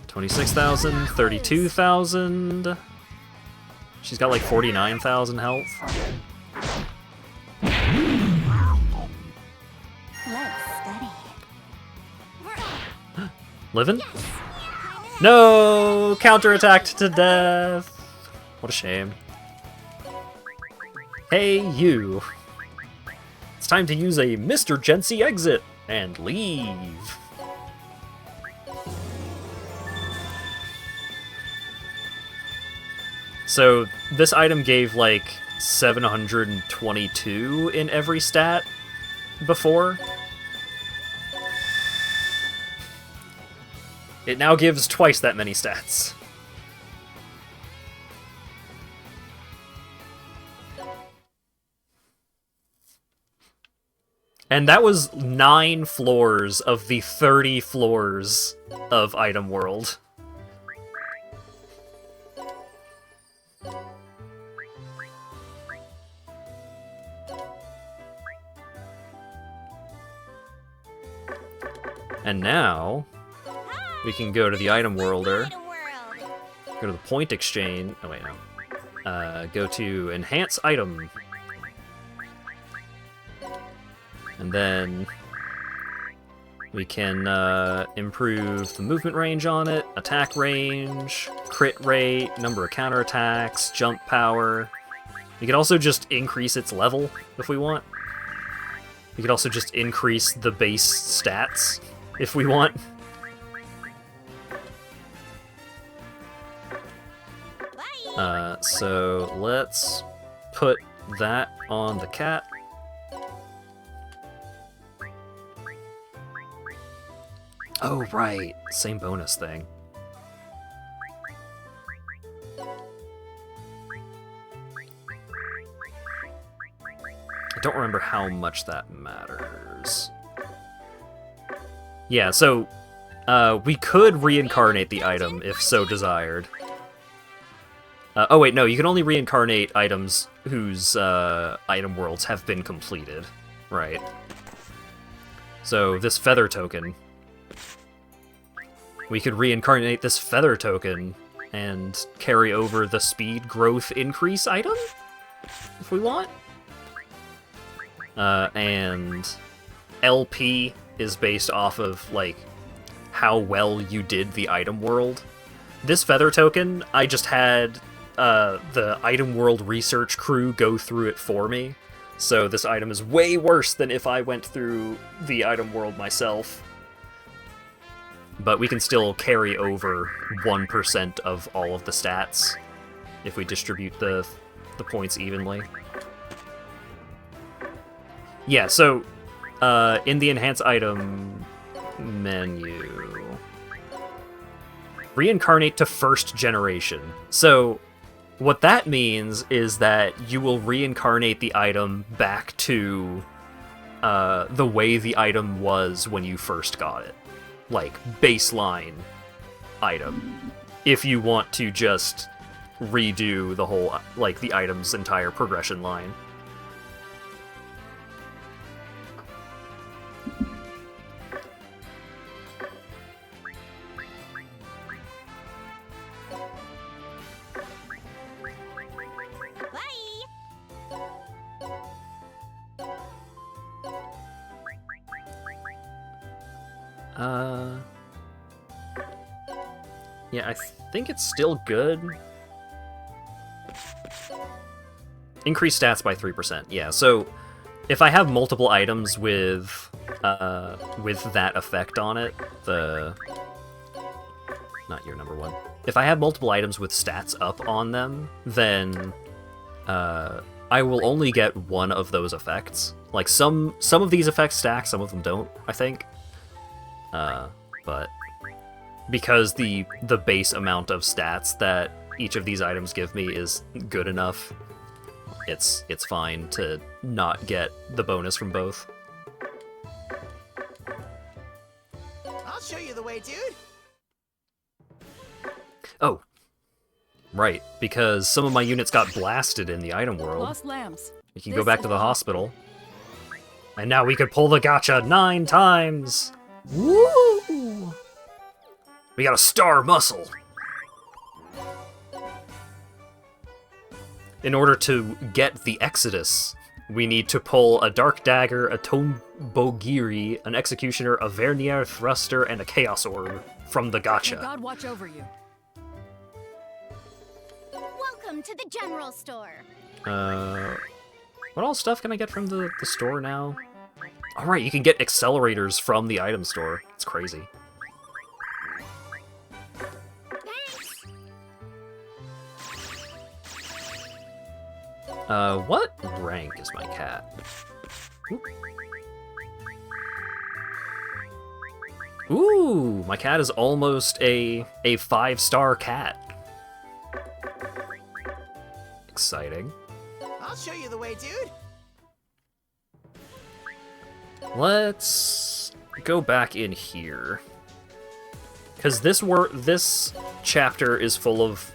26,000, 32,000. She's got like 49,000 health. Let's study. Living? No! Counterattacked to death! What a shame. Hey, you! It's time to use a Mr. Gency exit and leave. So, this item gave like 722 in every stat before. It now gives twice that many stats. And that was 9 floors of the 30 floors of Item World. And now, we can go to the Item Worlder, go to the Point Exchange, oh wait, no. Go to Enhance Item. And then we can improve the movement range on it, attack range, crit rate, number of counterattacks, jump power. We could also just increase its level if we want. We could also just increase the base stats if we want. So let's put that on the cat. Oh, right. Same bonus thing. I don't remember how much that matters. Yeah, so we could reincarnate the item if so desired. Oh wait, no, you can only reincarnate items whose item worlds have been completed. Right. So this feather token, we could reincarnate this feather token and carry over the speed growth increase item, if we want. And LP is based off of, like, how well you did the item world. This feather token, I just had the item world research crew go through it for me. So this item is way worse than if I went through the item world myself. But we can still carry over 1% of all of the stats if we distribute the points evenly. Yeah, so in the Enhance Item menu, reincarnate to first generation. So what that means is that you will reincarnate the item back to the way the item was when you first got it. Like, baseline item. If you want to just redo the whole, like, the item's entire progression line. Yeah, I think it's still good. Increase stats by 3%. Yeah, so if I have multiple items with that effect on it, not your number one. If I have multiple items with stats up on them, then I will only get one of those effects. Like, some of these effects stack, some of them don't, I think. But because the base amount of stats that each of these items give me is good enough, it's fine to not get the bonus from both. I'll show you the way, dude. Oh, right, because some of my units got blasted in the item world. Lost lambs. We can go back to the hospital. And now we could pull the gacha 9 times! Woo! We got a star muscle! In order to get the Exodus, we need to pull a Dark Dagger, a Tombogiri, an Executioner, a Vernier Thruster, and a Chaos Orb from the May gacha. God watch over you. Welcome to the general store. What all stuff can I get from the store now? Alright, you can get accelerators from the item store. It's crazy. What rank is my cat? Ooh, my cat is almost a 5-star cat. Exciting. I'll show you the way, dude. Let's go back in here. Because this chapter is full of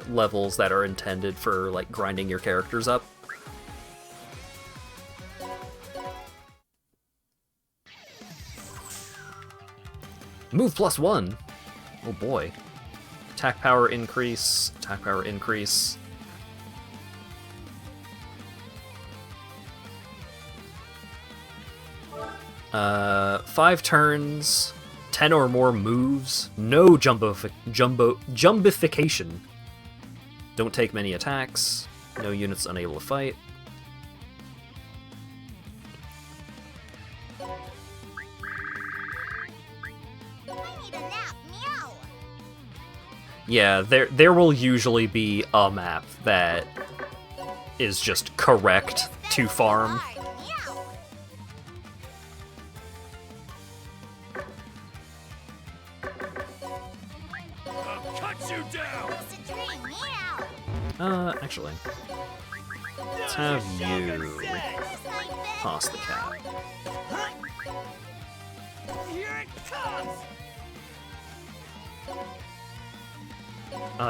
levels that are intended for, like, grinding your characters up. Move +1! Oh boy. Attack power increase, attack power increase. Uh, 5 turns, 10 or more moves, no jumbification. Don't take many attacks, no units unable to fight. I need a nap, meow. Yeah, there will usually be a map that is just correct to farm. Hi, meow. I'll cut you down. It's a dream, meow. Actually, let's have you Where's my bed? toss the cat. Here it comes.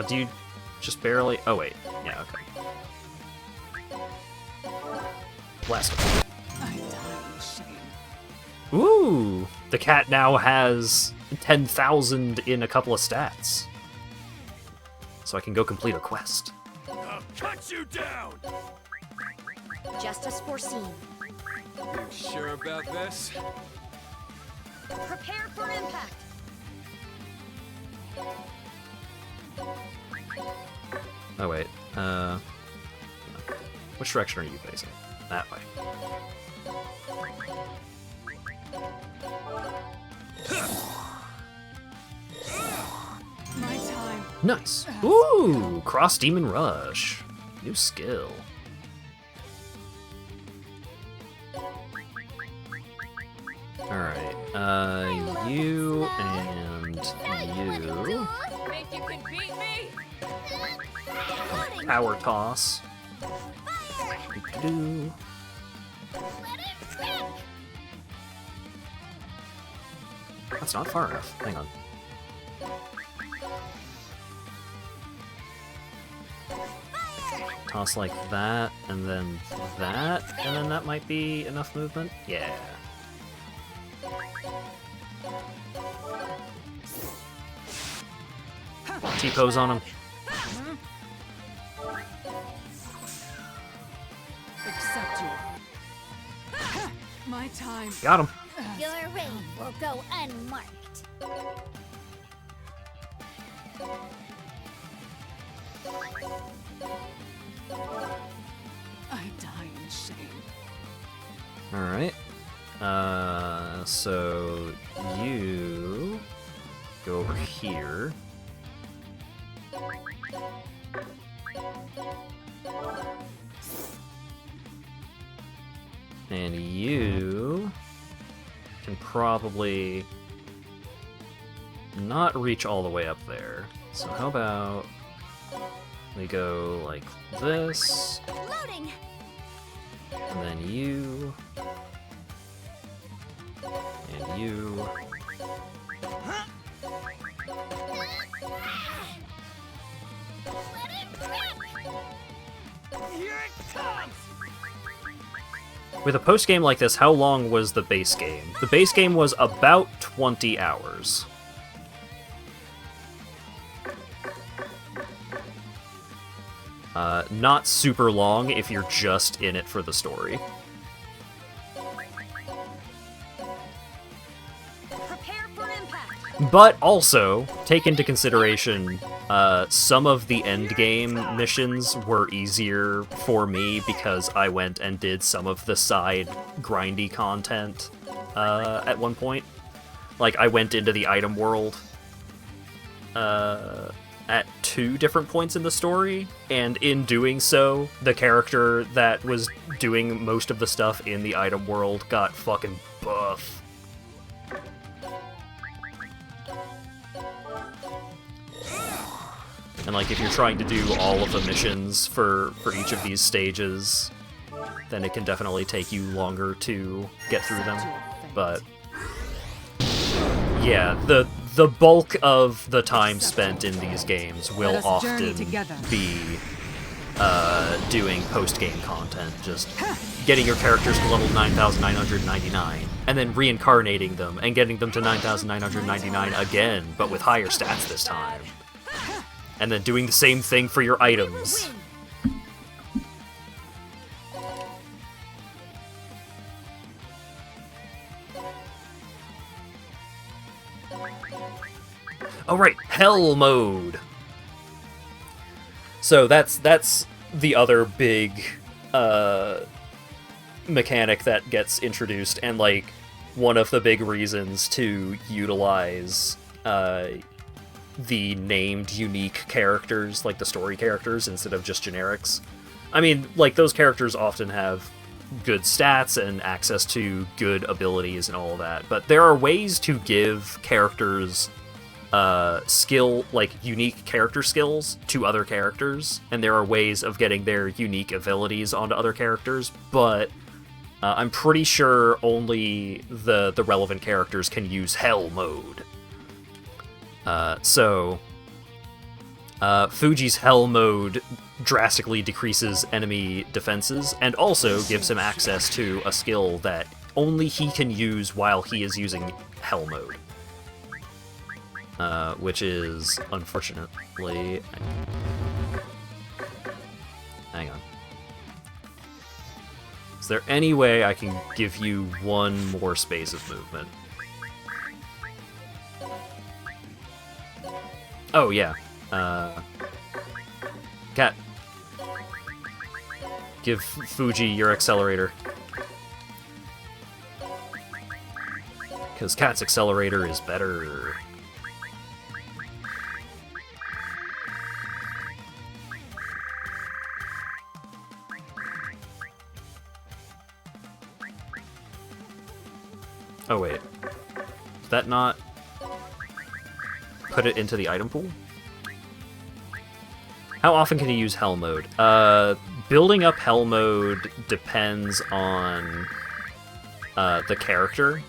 Dude, just barely. Oh wait, yeah, okay. Blast him. I die in shame. Ooh, the cat now has 10,000 in a couple of stats, so I can go complete a quest. I'll cut you down. Just as foreseen. You sure about this? Prepare for impact. Oh wait, which direction are you facing? That way. My time. Nice. Ooh, Cross Demon Rush. New skill. Alright, you and you. Think you can beat me? Power toss. Do-do-do. That's not far enough. Hang on. Toss like that, and then that, and then that might be enough movement? Yeah. T-pose on him. Accept you. My time. Got him. Your reign will go unmarked. I die in shame. Alright. So you go over here. And you can probably not reach all the way up there. So how about we go like this, Loading. and then you, and you. Here it comes! With a post-game like this, how long was the base game? The base game was about 20 hours. Not super long if you're just in it for the story. Prepare for impact. But also, take into consideration, some of the endgame missions were easier for me because I went and did some of the side grindy content at one point. Like, I went into the item world at 2 different points in the story, and in doing so, the character that was doing most of the stuff in the item world got fucking buff. And like, if you're trying to do all of the missions for each of these stages, then it can definitely take you longer to get through them. But yeah, the bulk of the time spent in these games will Let us journey often together. be doing post-game content, just getting your characters to level 9,999, and then reincarnating them and getting them to 9,999 again, but with higher stats this time. And then doing the same thing for your items. Oh right, Hell mode! So that's the other big mechanic that gets introduced, and like one of the big reasons to utilize the named unique characters, like the story characters, instead of just generics. I mean, like, those characters often have good stats and access to good abilities and all of that, but there are ways to give characters unique character skills to other characters, and there are ways of getting their unique abilities onto other characters, but I'm pretty sure only the relevant characters can use Hell mode. So Fuji's Hell mode drastically decreases enemy defenses, and also gives him access to a skill that only he can use while he is using Hell mode. Which is, unfortunately... Hang on. Is there any way I can give you one more space of movement? Oh, yeah. Cat. Give Fuji your accelerator. Because Cat's accelerator is better. Oh, wait. Is that not... put it into the item pool. How often can you use Hell Mode? Building up Hell Mode depends on the character.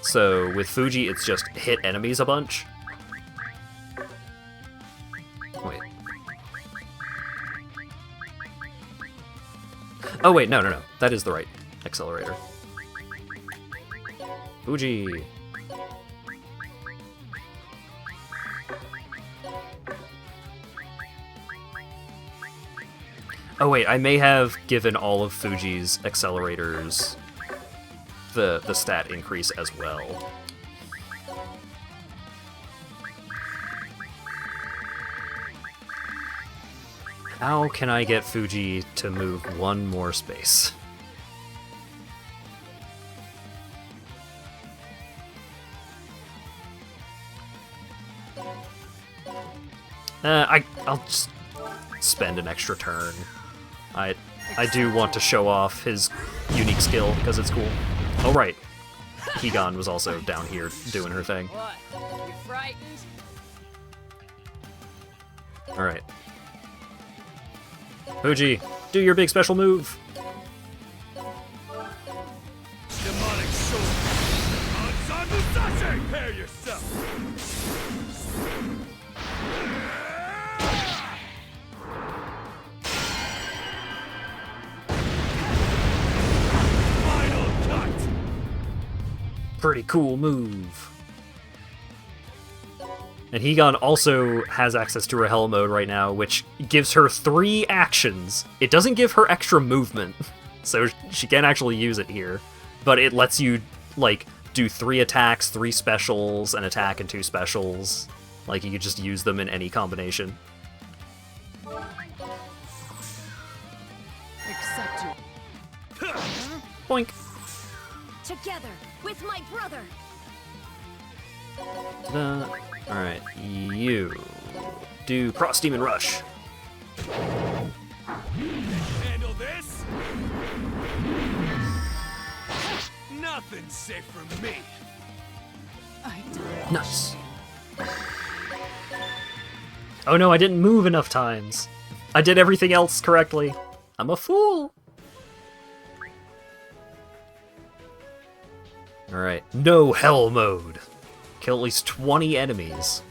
So with Fuji, it's just hit enemies a bunch. Wait. Oh wait, no. That is the right accelerator. Fuji. Oh wait, I may have given all of Fuji's accelerators the stat increase as well. How can I get Fuji to move one more space? I'll just spend an extra turn. I do want to show off his unique skill because it's cool. Oh right, Higan was also down here doing her thing. What? You frightened? All right, Fuji, do your big special move. Demonic sword. Ansan Musashi! Prepare yourself. Final cut. Pretty cool move. And Higan also has access to her Hell Mode right now, which gives her 3 actions. It doesn't give her extra movement, so she can actually use it here. But it lets you, like, do 3 attacks, 3 specials, an attack, and 2 specials. Like, you could just use them in any combination. Accept your... Boink! Together with my brother. Ta-da. Alright, you do Cross Demon Rush. Handle this. Nothing's safe from me. I died. Nice. Oh no, I didn't move enough times. I did everything else correctly. I'm a fool. Alright, no Hell Mode. Kill at least 20 enemies.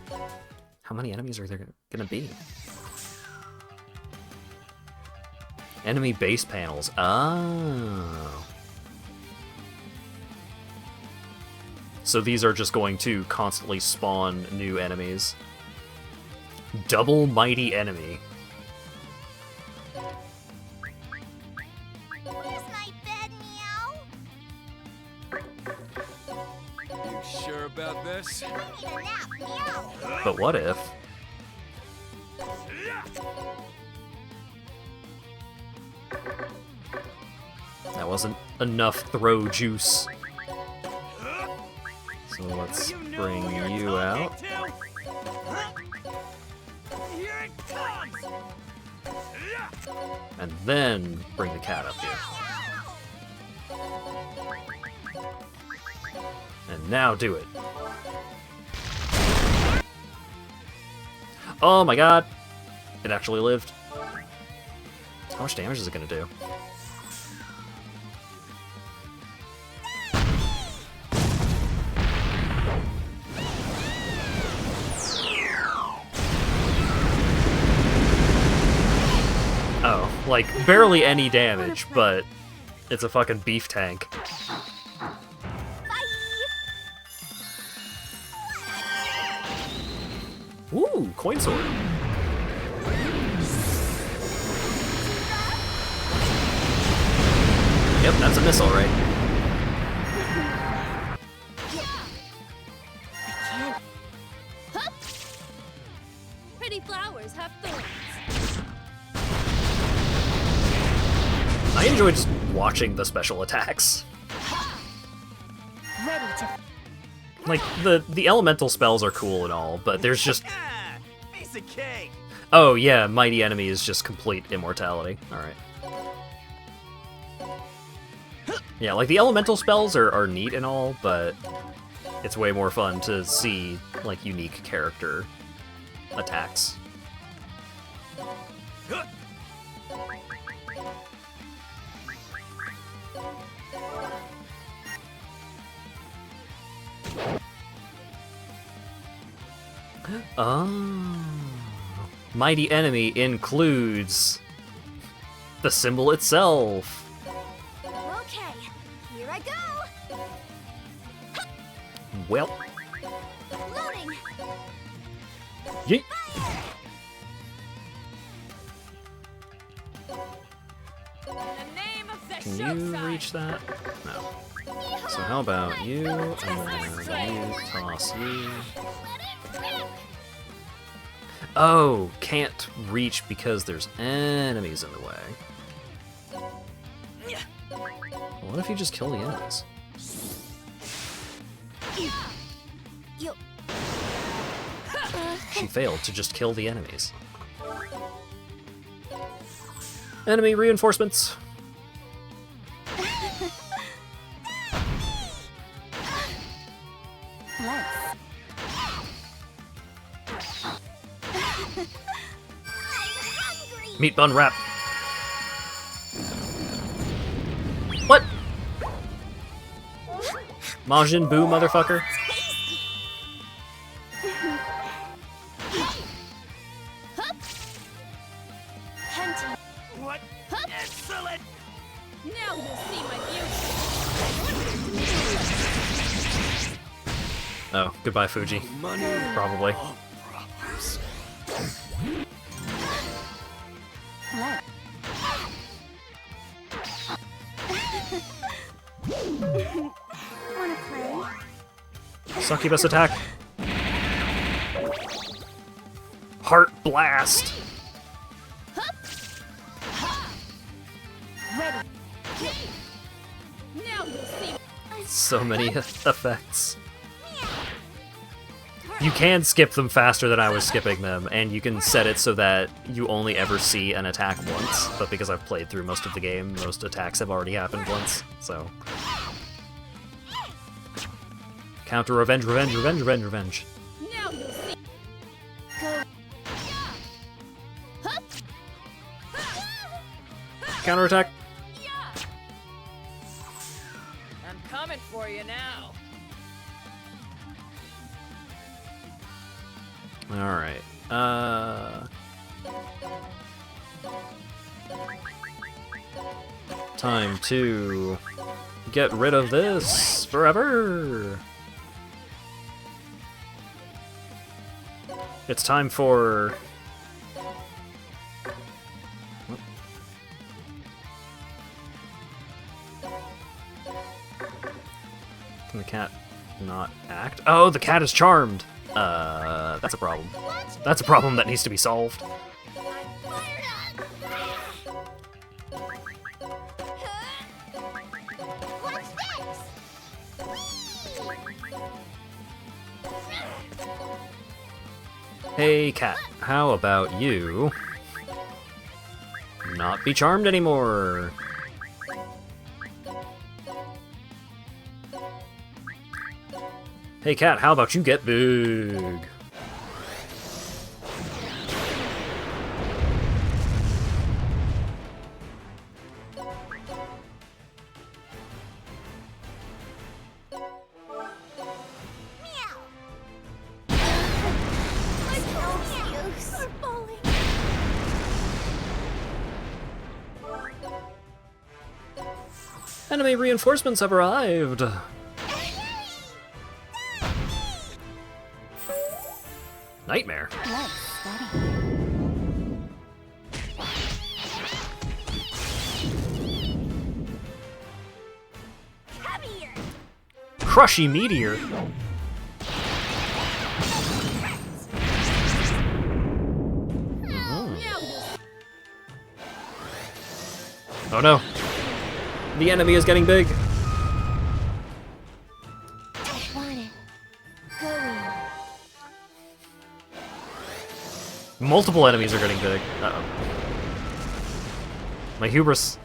How many enemies are there gonna be? Enemy base panels. Oh. So these are just going to constantly spawn new enemies. Double Mighty Enemy. Where's my bed, meow? You sure about this? I need a nap, meow. But what if? That wasn't enough throw juice. So let's bring you out. Here it comes. And then bring the cat up here. And now do it. Oh my god! It actually lived. How much damage is it gonna do? Oh, like, barely any damage, but it's a fucking beef tank. Ooh, coin sword. Yep, that's a missile, right? Pretty flowers have thorns. I enjoy just watching the special attacks. Ready to... Like, the elemental spells are cool and all, but there's just... Ah, piece of cake. Oh yeah, Mighty Enemy is just complete immortality. Alright. Yeah, like, the elemental spells are neat and all, but it's way more fun to see, like, unique character attacks. Oh. Mighty enemy includes the symbol itself. Okay, here I go. Well, Loading. yeet. In the name of the Can show you sign. reach that? No. So how about you, and then you toss you. Oh, can't reach because there's enemies in the way. What if you just kill the enemies? You. She failed to just kill the enemies. Enemy reinforcements. Meat bun wrap. What? Majin Buu, motherfucker. What? Excellent! Now you'll see my beauty. Oh, goodbye, Fuji. Money. Probably. Wanna play? Succubus attack. Heart blast. Ready. Now you'll see. So many effects. You can skip them faster than I was skipping them, and you can set it so that you only ever see an attack once, but because I've played through most of the game, most attacks have already happened once, so... Counter revenge, revenge, revenge, revenge, revenge. Now you'll see. Counterattack. I'm coming for you now. Alright, time to get rid of this forever! It's time for... Can the cat not act? Oh, the cat is charmed! That's a problem. That's a problem that needs to be solved. What's this? Hey, cat, how about you not be charmed anymore? Hey, cat, how about you get big? Enemy reinforcements have arrived. Nightmare. Come here. Crushy meteor. Oh no. The enemy is getting big. I want it. Go in. Multiple enemies are getting big. Uh-oh. My hubris.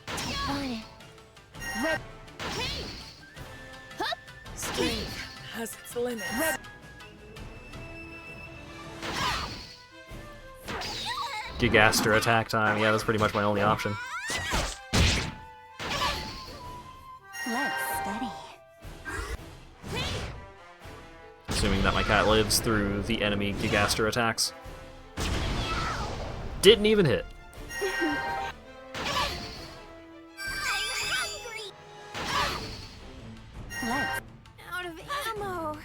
I want it. Red. Strength has its limits. Red. Gigaster attack time. Yeah, that's pretty much my only option. Let's study. Assuming that my cat lives through the enemy Gigaster attacks. Didn't even hit. Let's out of ammo.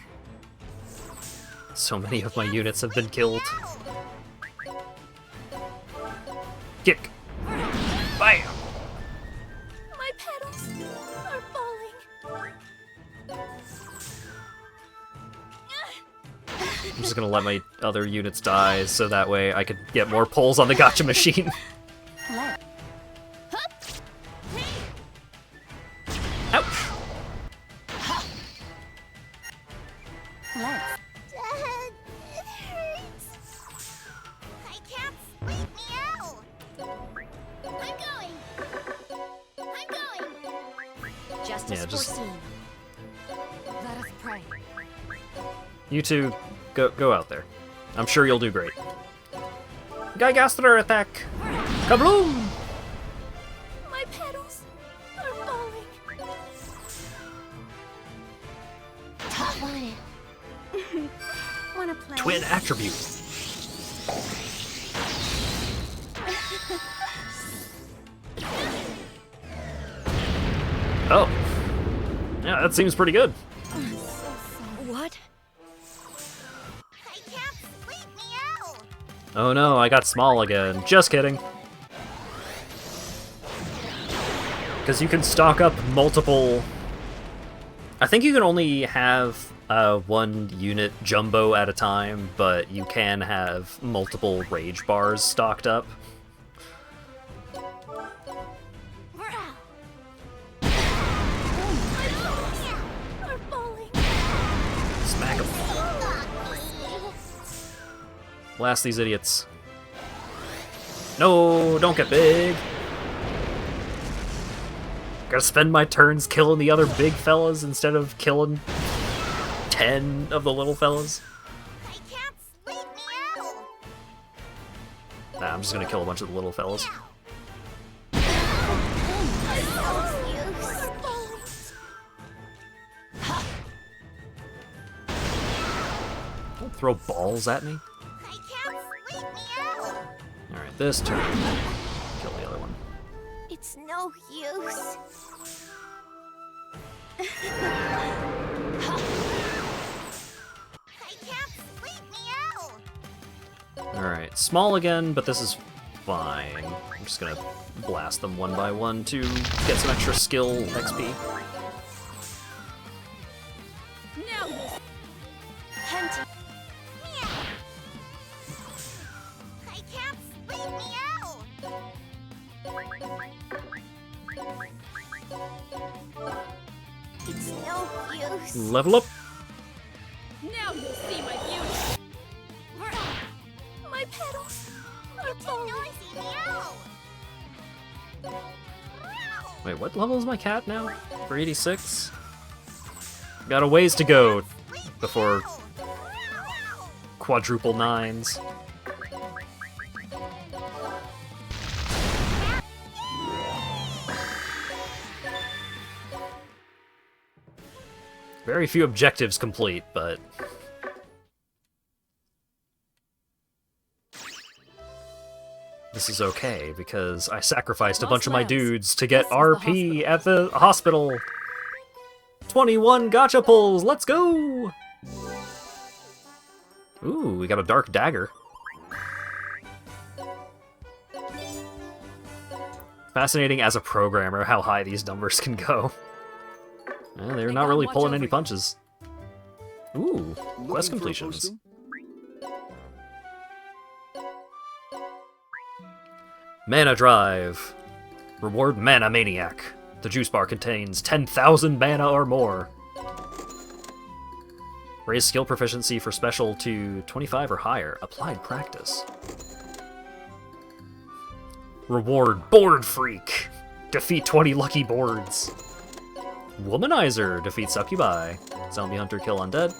So many of my units have been killed. Kick. Bam! My petals are falling. I'm just gonna let my other units die so that way I could get more pulls on the gotcha machine. Let Ouch! let's. Dad, it hurts. I can't sleep me out. I'm going. Just Yeah, as just- foreseen. Let us pray. You two, go out there. I'm sure you'll do great. Gigaster attack! Kabloom! My petals are falling. Want it. Wanna play? Twin attribute. Oh. Yeah, that seems pretty good. What? I can't sleep me out. Oh no, I got small again. Just kidding. Because you can stock up multiple... I think you can only have one unit jumbo at a time, but you can have multiple rage bars stocked up. Are falling. Smack 'em. Blast these idiots. No, don't get big. Gotta spend my turns killing the other big fellas instead of killing 10 of the little fellas. I can't sleep me out. Nah, I'm just gonna kill a bunch of the little fellas. Don't throw balls at me. I can't sleep me out. Alright, this turn. Kill the other one. It's no use. I can't sleep me out. Alright, small again, but this is fine. I'm just gonna blast them one by one to get some extra skill XP. Now this. Hunting. Meow. I can't sleep me out. It's no use. Level up! Now you'll see my beauty. My petals are falling. Noisy meow. Wait, what level is my cat now? 386? Got a ways to go before quadruple nines. Very few objectives complete, but... This is okay, because I sacrificed a bunch of my dudes to get RP at the hospital! 21 gotcha pulls, let's go! Ooh, we got a dark dagger. Fascinating as a programmer how high these numbers can go. They're not really pulling any punches. Ooh, quest completions. Mana Drive. Reward Mana Maniac. The juice bar contains 10,000 mana or more. Raise skill proficiency for special to 25 or higher. Applied practice. Reward Board Freak. Defeat 20 lucky boards. Womanizer. Defeat succubi. Zombie Hunter kill undead.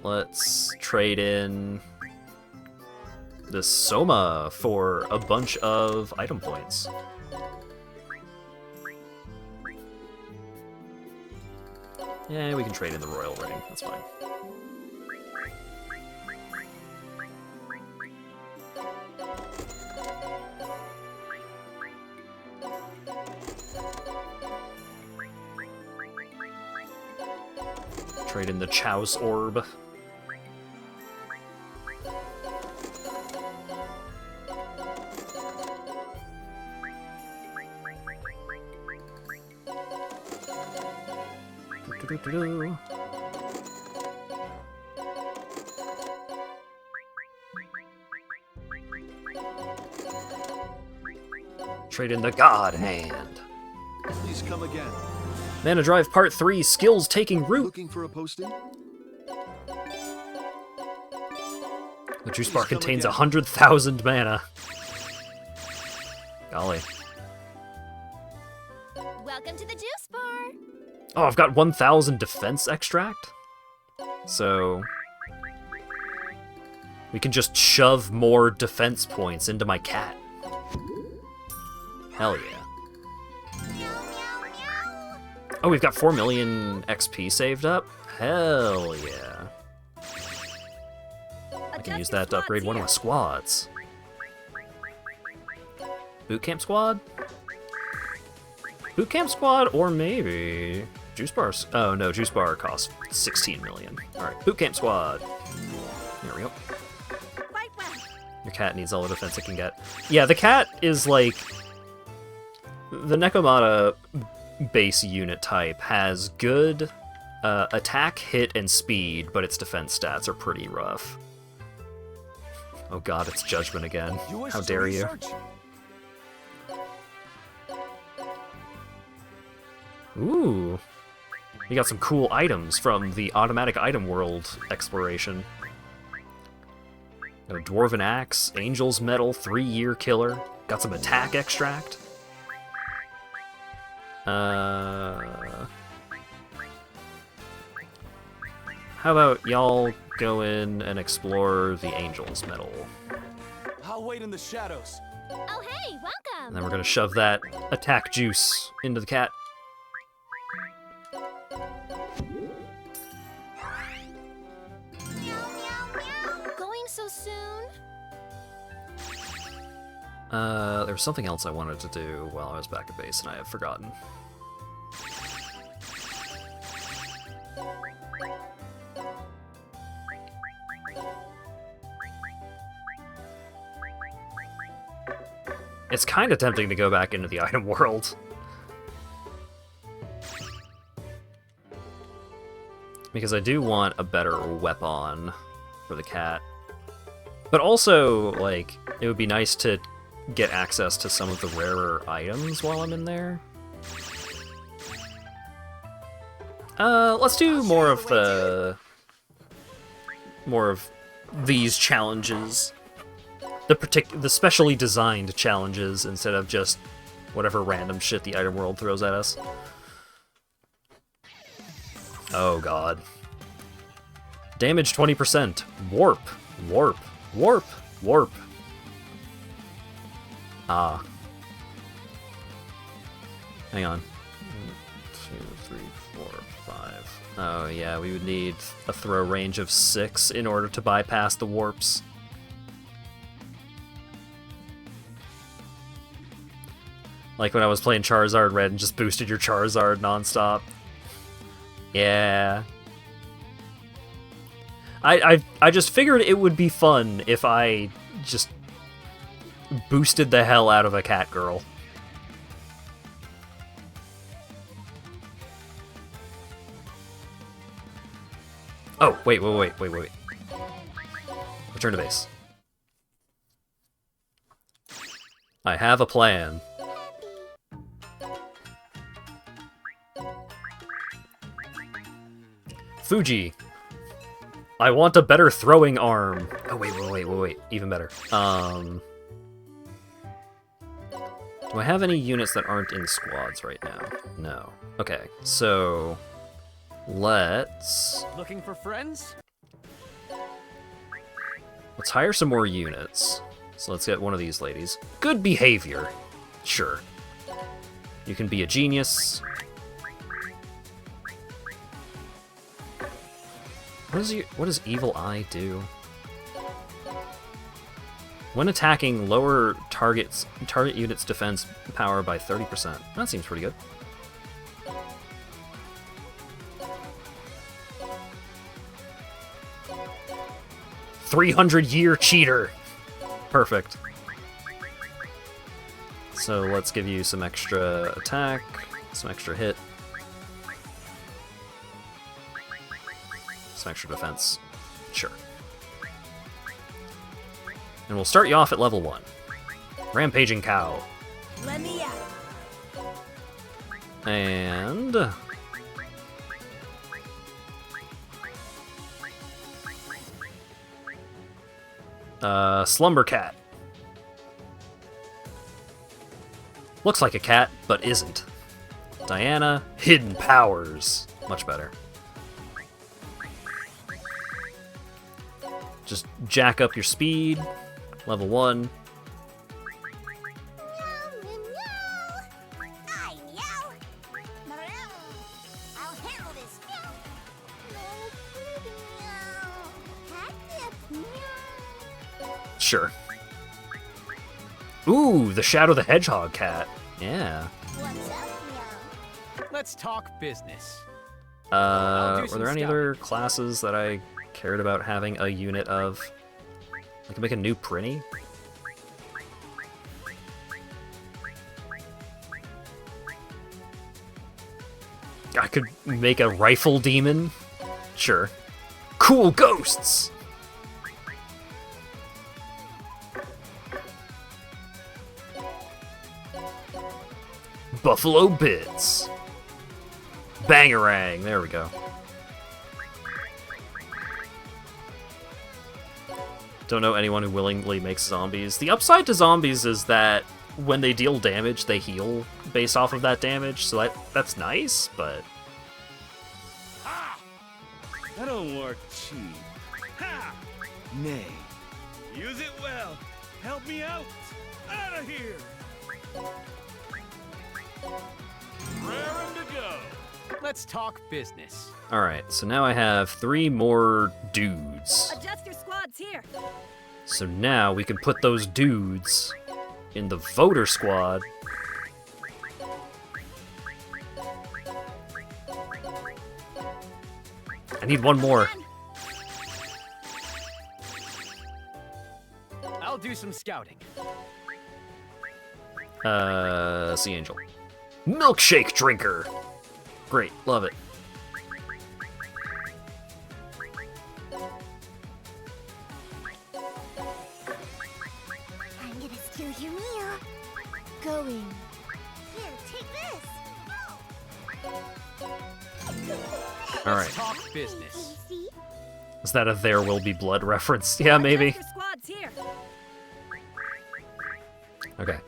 Let's trade in this Soma for a bunch of item points. Yeah, we can trade in the Royal Ring, that's fine. Trade in the Chow's Orb. Do-do-do-do. Trade in the God Hand. Please come again. Mana Drive Part 3, Skills Taking Root. Looking for a posting? The Juice Bar contains 100,000 mana. Golly. Welcome to the juice bar. Oh, I've got 1,000 defense extract? So... we can just shove more defense points into my cat. Hell yeah. Oh, we've got 4 million XP saved up? Hell yeah. I can use that to upgrade one of my squads. Boot Camp Squad? Boot Camp Squad, or maybe... Juice Bars. Oh no, Juice Bar costs 16 million. Alright, Boot Camp Squad. There we go. Your cat needs all the defense it can get. Yeah, the cat is like... the Nekomata base unit type has good attack, hit, and speed, but its defense stats are pretty rough. Oh god, it's Judgment again. How dare you. Ooh. You got some cool items from the Automatic Item World exploration. Got a Dwarven Axe, Angel's Medal, 3-year killer. Got some attack extract. How about y'all go in and explore the Angel's Medal? I'll wait in the shadows. Oh hey, welcome. And then we're gonna shove that attack juice into the cat. Going so soon? There was something else I wanted to do while I was back at base and I have forgotten. It's kind of tempting to go back into the item world. Because I do want a better weapon for the cat. But also, like, it would be nice to get access to some of the rarer items while I'm in there. Let's do more of these challenges. The specially designed challenges instead of just whatever random shit the item world throws at us. Oh god. Damage 20%. Warp. Warp. Warp. Warp. Ah. Hang on. 1, 2, 3, 4, 5. Oh yeah, we would need a throw range of 6 in order to bypass the warps. Like when I was playing Charizard Red and just boosted your Charizard nonstop. Yeah. I just figured it would be fun if I just boosted the hell out of a cat girl. Oh, wait. Return to base. I have a plan. Fuji. I want a better throwing arm. Oh, wait. Even better. Do I have any units that aren't in squads right now? No. Okay, so... Let's Looking for friends? hire some more units. So let's get one of these ladies. Good behavior. Sure. You can be a genius. What does Evil Eye do? When attacking, lower target unit's defense power by 30%. That seems pretty good. "300-year cheater." Perfect. So let's give you some extra attack, some extra hit, some extra defense. Sure. And we'll start you off at level 1. Rampaging Cow. Let me out. And... Slumber Cat. Looks like a cat, but isn't. Diana, Hidden Powers. Much better. Just jack up your speed. Level 1. I meow. Meow. I'll handle this. Meow. Meow. Meow. Sure. Ooh, the Shadow the Hedgehog cat. Yeah. What's up, meow? Let's talk business. Were there any other classes that I cared about having a unit of? I can make a new Prinny? I could make a Rifle Demon? Sure. Cool ghosts! Buffalo Bits. Bangarang, there we go. Don't know anyone who willingly makes zombies. The upside to zombies is that when they deal damage, they heal based off of that damage, so that's nice, but... That don't work cheap. Ha! Nay. Use it well. Help me out. Out of here! Raring to go. Let's talk business. Alright, so now I have 3 more dudes. Adjust your squads here. So now we can put those dudes in the voter squad. I need one more. I'll do some scouting. Sea Angel. Milkshake Drinker! Great, love it. I'm gonna steal your meal. Going. Here, take this. Alright. Talk business. Easy. Is that a There Will Be Blood reference? Yeah, maybe. Adjust your squads here. Okay.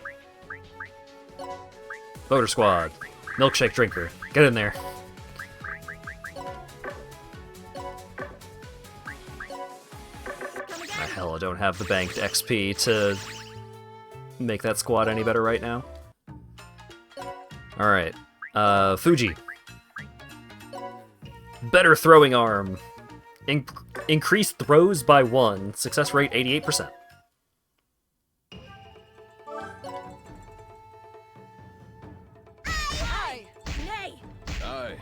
Voter Squad. Milkshake Drinker. Get in there. Hell, I don't have the banked XP to make that squad any better right now. Alright. Fuji. Better throwing arm. Increase throws by 1. Success rate 88%. Aye. Nay. Aye.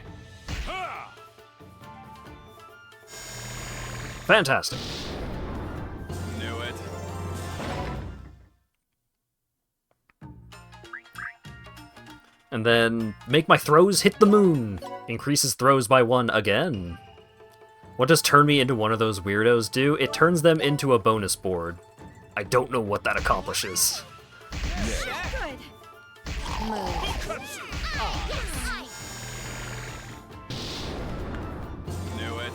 Fantastic. Knew it. And then make my throws hit the moon. Increases throws by 1 again. What does turn me into one of those weirdos do? It turns them into a bonus board. I don't know what that accomplishes. Good. Knew it.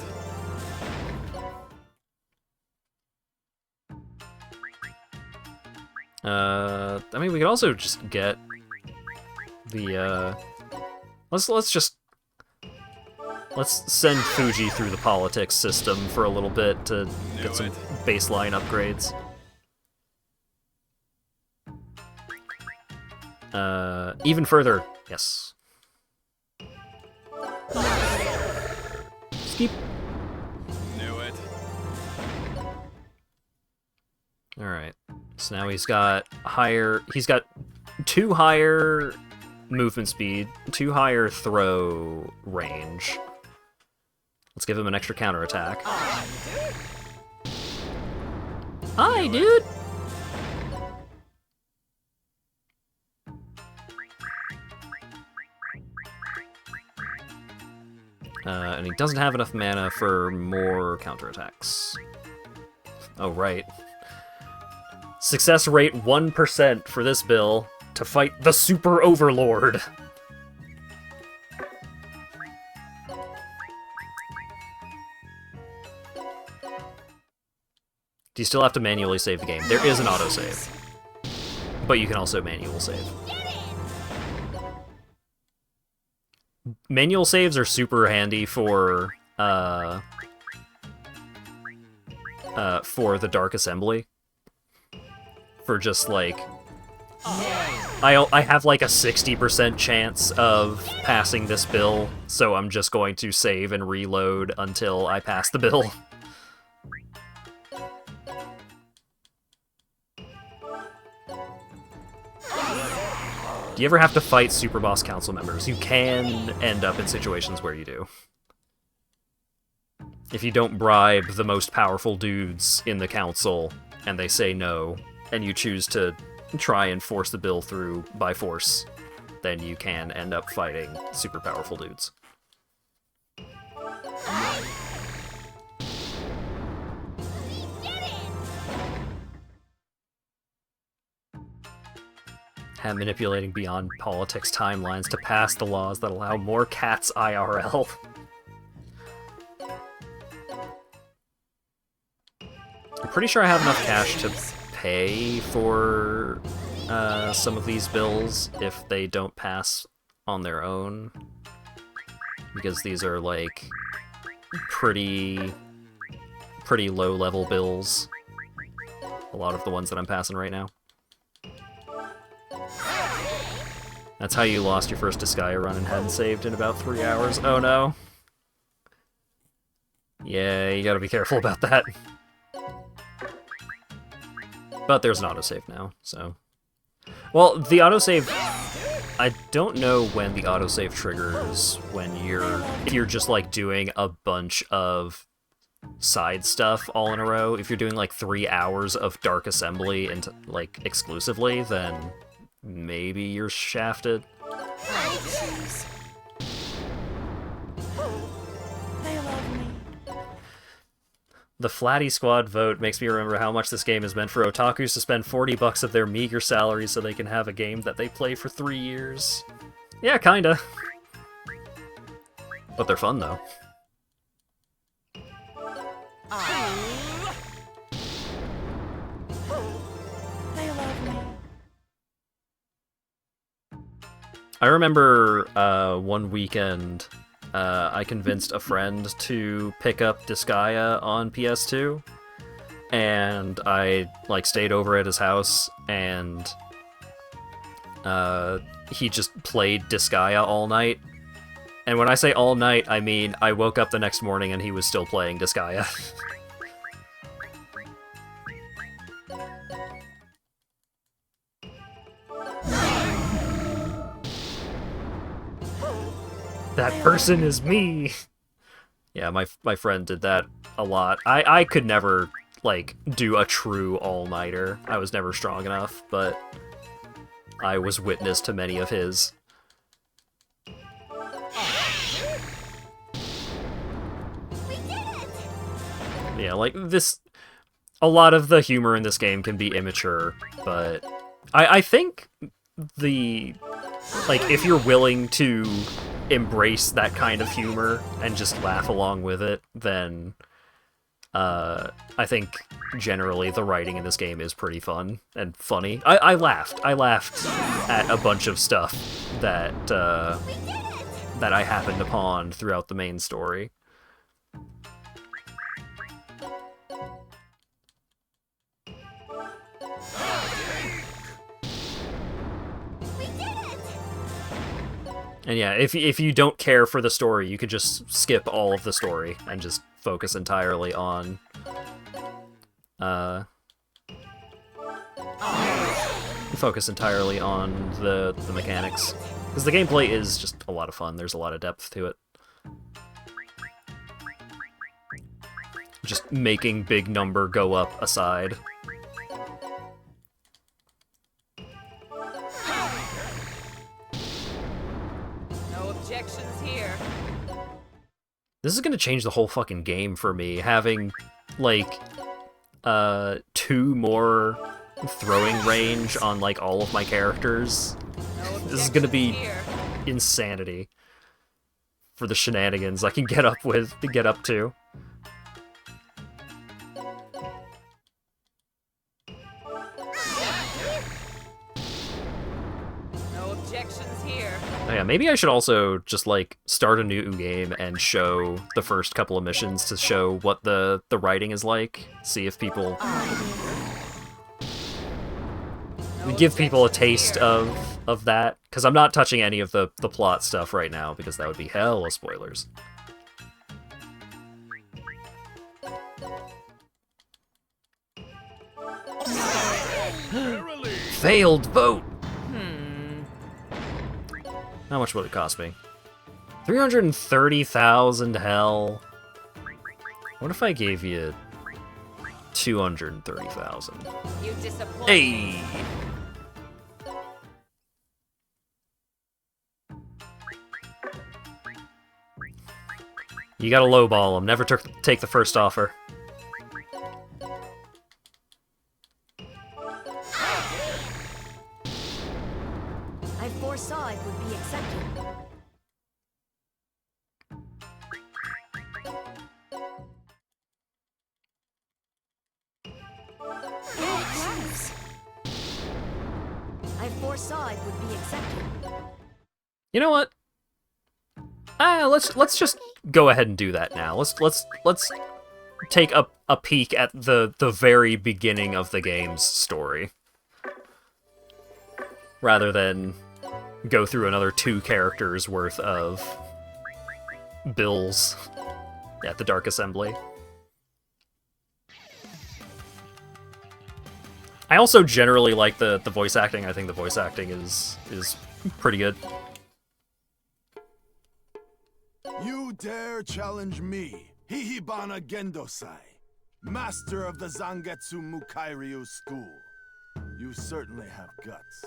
I mean, we could also just get the, let's just Let's send Fuji through the politics system for a little bit to get some baseline upgrades. Even further. Yes. Skip. Knew it. Alright. So now he's got 2 higher movement speed, 2 higher throw range. Let's give him an extra counterattack. Hi, dude! And he doesn't have enough mana for more counterattacks. Oh, right. Success rate 1% for this bill to fight the Super Overlord. Do you still have to manually save the game? There is an autosave. But you can also manual save. Manual saves are super handy for the Dark Assembly. For just like... I have like a 60% chance of passing this bill, so I'm just going to save and reload until I pass the bill. Do you ever have to fight Super Boss Council members? You can end up in situations where you do. If you don't bribe the most powerful dudes in the council, and they say no, and you choose to try and force the bill through by force, then you can end up fighting super powerful dudes. Manipulating beyond politics timelines to pass the laws that allow more cats IRL. I'm pretty sure I have enough cash to pay for some of these bills if they don't pass on their own. Because these are, like, pretty low-level bills. A lot of the ones that I'm passing right now. That's how you lost your first Disgaea run and hadn't saved in about 3 hours. Oh no. Yeah, you gotta be careful about that. But there's an autosave now, so... Well, the autosave... I don't know when the autosave triggers when if you're just, like, doing a bunch of side stuff all in a row. If you're doing, like, 3 hours of Dark Assembly and, like, exclusively, then... maybe you're shafted. I choose. They love me. The Flatty Squad vote makes me remember how much this game has meant for otakus to spend $40 of their meager salary so they can have a game that they play for 3 years. Yeah, kinda. But they're fun, though. They love me. I remember one weekend I convinced a friend to pick up Disgaea on PS2, and I like stayed over at his house, and he just played Disgaea all night. And when I say all night, I mean I woke up the next morning and he was still playing Disgaea. That person is me! Yeah, my friend did that a lot. I could never, like, do a true all-nighter. I was never strong enough, but I was witness to many of his. Yeah, like, a lot of the humor in this game can be immature, but I think if you're willing to embrace that kind of humor and just laugh along with it, then I think generally the writing in this game is pretty fun and funny. I laughed at a bunch of stuff that that I happened upon throughout the main story. And yeah, if you don't care for the story, you could just skip all of the story and just focus entirely on the mechanics. Because the gameplay is just a lot of fun. There's a lot of depth to it. Just making big number go up aside. Objections here. This is gonna change the whole fucking game for me, having, like, 2 more throwing range on, like, all of my characters. This is gonna be insanity for the shenanigans I can get up to. No objections here. Oh yeah, maybe I should also just, like, start a new game and show the first couple of missions to show what the writing is like. See if people... give people a taste of that. Because I'm not touching any of the plot stuff right now, because that would be hella spoilers. Failed vote! How much would it cost me? 330,000 hell. What if I gave you 230,000? You disappoint. Hey! You gotta lowball him. Never take the first offer. I foresaw it would be accepted. I foresaw it would be accepted. You know what? Let's just go ahead and do that now. Let's take a peek at the very beginning of the game's story, rather than go through another 2 characters worth of bills at the Dark Assembly. I also generally like the voice acting. I think the voice acting is pretty good. You dare challenge me, Hihibana Gendosai, master of the Zangetsu Mukairyu school. You certainly have guts.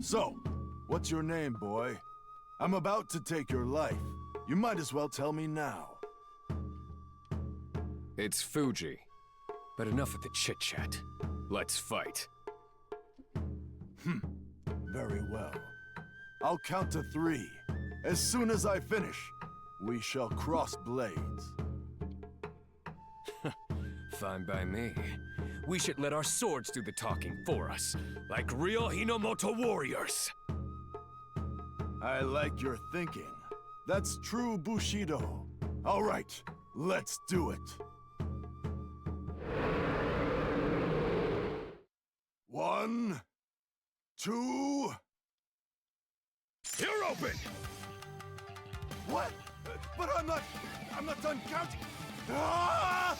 So, what's your name, boy? I'm about to take your life. You might as well tell me now. It's Fuji. But enough of the chit-chat. Let's fight. Very well. I'll count to 3. As soon as I finish, we shall cross blades. Fine by me. We should let our swords do the talking for us, like real Hinomoto warriors. I like your thinking. That's true Bushido. All right, let's do it. 1, 2... You're open! What? But I'm not done counting. Ah!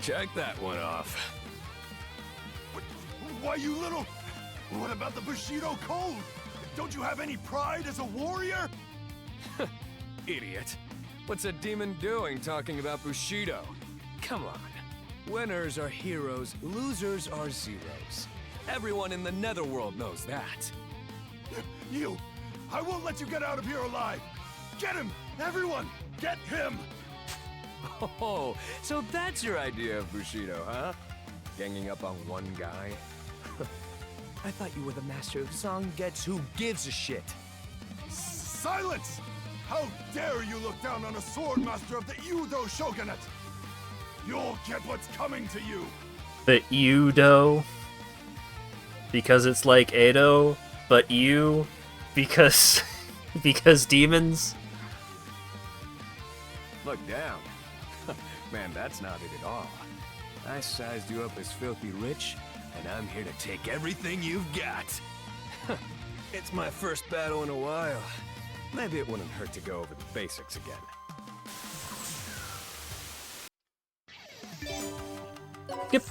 Check that one off. Why, you little... What about the Bushido Code? Don't you have any pride as a warrior? Idiot. What's a demon doing talking about Bushido? Come on. Winners are heroes, losers are zeros. Everyone in the Netherworld knows that. You! I won't let you get out of here alive! Get him! Everyone! Get him! Oh, so that's your idea of Bushido, huh? Ganging up on one guy? I thought you were the master of Zangetsu. Who gives a shit? Silence! How dare you look down on a sword master of the Udo Shogunate! You'll get what's coming to you! The Udo? because it's like Edo, but you, because because demons. Look down. Man, that's not it at all. I sized you up as filthy rich, and I'm here to take everything you've got. It's my first battle in a while. Maybe it wouldn't hurt to go over the basics again. Yep.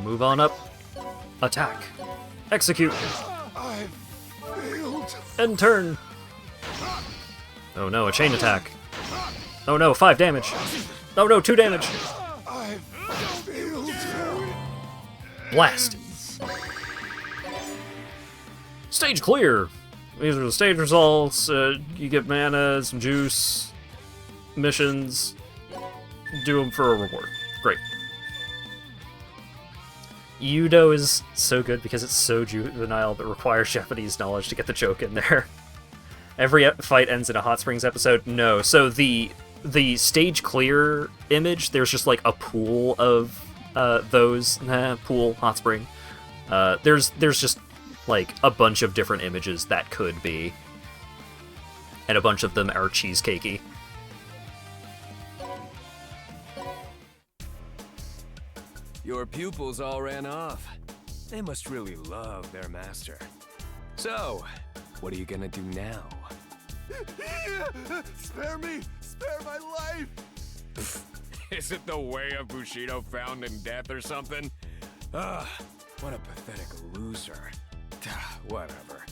Move on up. Attack. Execute. I failed. End turn. Oh no, a chain attack. Oh no, 5 damage. Oh no, 2 damage. I failed. Blast. Stage clear. These are the stage results. You get mana, some juice, missions. Do them for a reward. Great. Yudo is so good because it's so juvenile but requires Japanese knowledge to get the joke in there. Every fight ends in a Hot Springs episode? No. So the stage clear image, there's just like a pool of those. Pool, hot spring. There's just like a bunch of different images that could be. And a bunch of them are cheesecakey. Your pupils all ran off. They must really love their master. So, what are you gonna do now? Spare me! Spare my life! Is it the way of Bushido found in death or something? Ugh, what a pathetic loser. Whatever.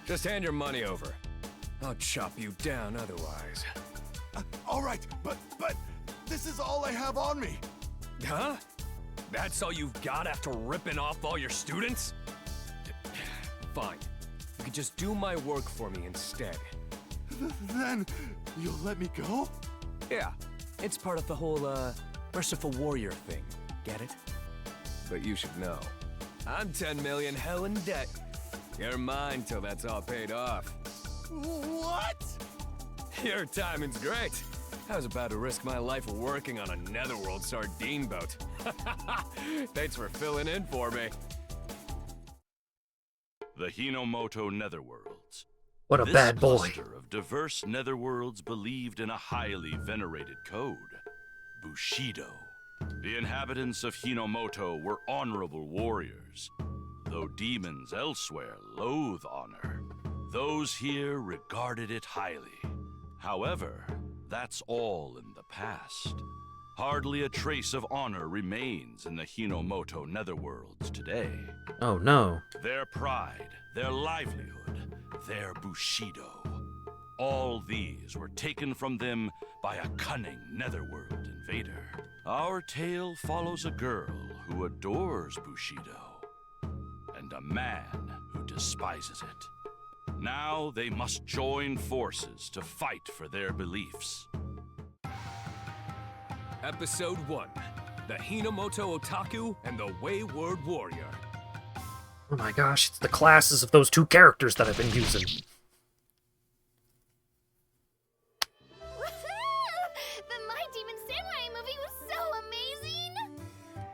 Just hand your money over. I'll chop you down otherwise. All right, but this is all I have on me. Huh? That's all you've got after ripping off all your students? Fine. You could just do my work for me instead. Then you'll let me go? Yeah, it's part of the whole, merciful warrior thing. Get it? But you should know, I'm 10 million hell in debt. You're mine till that's all paid off. What? Your timing's great. I was about to risk my life working on a netherworld sardine boat. Thanks for filling in for me. The Hinomoto Netherworlds. What a bad boy. This cluster of diverse netherworlds believed in a highly venerated code, Bushido. The inhabitants of Hinomoto were honorable warriors. Though demons elsewhere loathe honor, those here regarded it highly. However, that's all in the past. Hardly a trace of honor remains in the Hinomoto netherworlds today. Oh no. Their pride, their livelihood, their Bushido. All these were taken from them by a cunning netherworld invader. Our tale follows a girl who adores Bushido, and a man who despises it. Now they must join forces to fight for their beliefs. Episode 1. The Hinomoto Otaku and the Wayward Warrior. Oh my gosh, it's the classes of those 2 characters that I've been using. The My Demon Samurai movie was so amazing!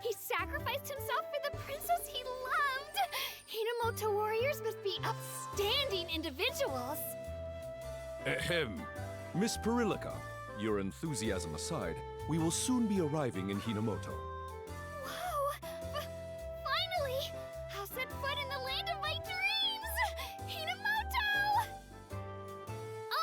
He sacrificed himself for the princess he loved! Hinomoto warriors must be upstanding individuals! Ahem. Miss Perilica, your enthusiasm aside, we will soon be arriving in Hinomoto. Whoa! Finally! I'll set foot in the land of my dreams! Hinomoto!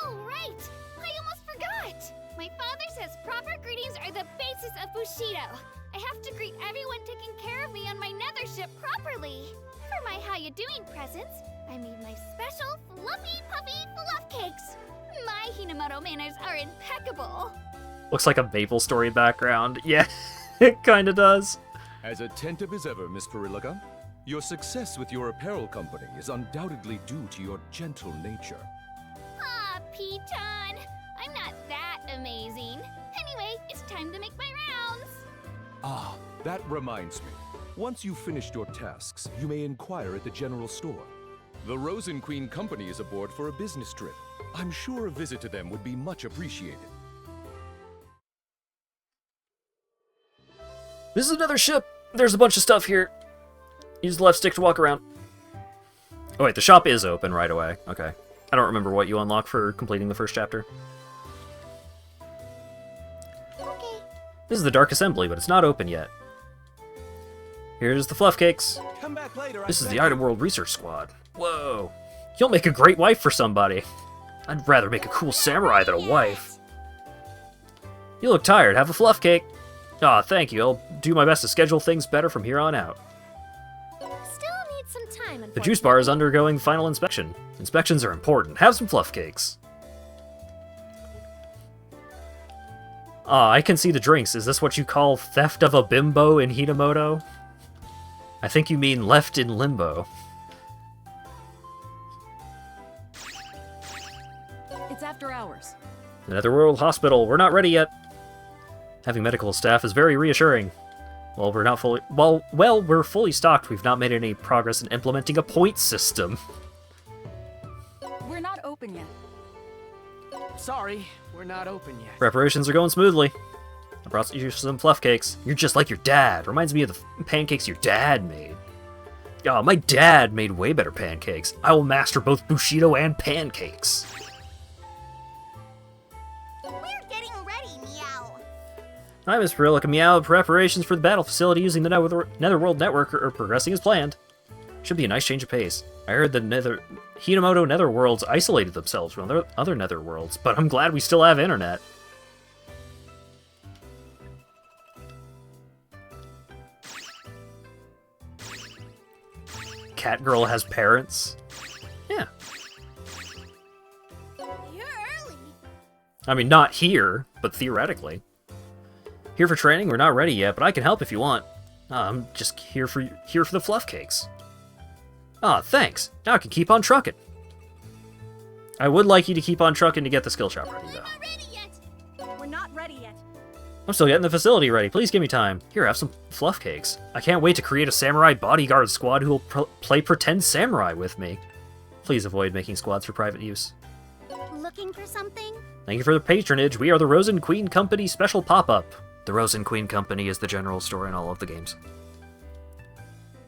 Oh, right! I almost forgot! My father says proper greetings are the basis of Bushido. I have to greet everyone taking care of me on my nether ship properly. For my how you doing presents, I made my special fluffy puffy fluff cakes. My Hinomoto manners are impeccable. Looks like a Maple Story background. Yeah, it kinda does. As attentive as ever, Miss Perilica. Your success with your apparel company is undoubtedly due to your gentle nature. Ah, Piton! I'm not that amazing. Anyway, it's time to make my rounds. Ah, that reminds me. Once you've finished your tasks, you may inquire at the general store. The Rosen Queen Company is aboard for a business trip. I'm sure a visit to them would be much appreciated. This is another ship. There's a bunch of stuff here. Use the left stick to walk around. Oh wait, the shop is open right away. Okay. I don't remember what you unlock for completing the first chapter. Okay. This is the Dark Assembly, but it's not open yet. Here's the fluff cakes. Come back later. This is the Item World Research Squad. Whoa. You'll make a great wife for somebody. I'd rather make a cool samurai than a wife. You look tired. Have a fluff cake. Aw, thank you. I'll do my best to schedule things better from here on out. Still need some time. The juice bar is undergoing final inspection. Inspections are important. Have some fluff cakes. Ah, I can see the drinks. Is this what you call theft of a bimbo in Hinamoto? I think you mean left in limbo. It's after hours. The Netherworld Hospital. We're not ready yet. Having medical staff is very reassuring. While we're fully stocked, we've not made any progress in implementing a point system. We're not open yet. Sorry, we're not open yet. Preparations are going smoothly. I brought you some fluff cakes. You're just like your dad. Reminds me of the pancakes your dad made. Oh, my dad made way better pancakes. I will master both Bushido and pancakes. We're getting ready, Meow. Hi, Miss Perillica Meow. Preparations for the battle facility using the Netherworld network are progressing as planned. Should be a nice change of pace. I heard the Hinamoto Netherworlds isolated themselves from other Netherworlds, but I'm glad we still have internet. Catgirl has parents? Yeah. You're early. I mean, not here, but theoretically. Here for training? We're not ready yet, but I can help if you want. I'm just here for the fluff cakes. Ah, thanks. Now I can keep on trucking. I would like you to keep on trucking to get the skill shop ready, though. We're not ready yet. We're not ready yet. I'm still getting the facility ready. Please give me time. Here, have some fluff cakes. I can't wait to create a samurai bodyguard squad who will play pretend samurai with me. Please avoid making squads for private use. Looking for something? Thank you for the patronage. We are the Rosen Queen Company special pop-up. The Rosen Queen Company is the general store in all of the games.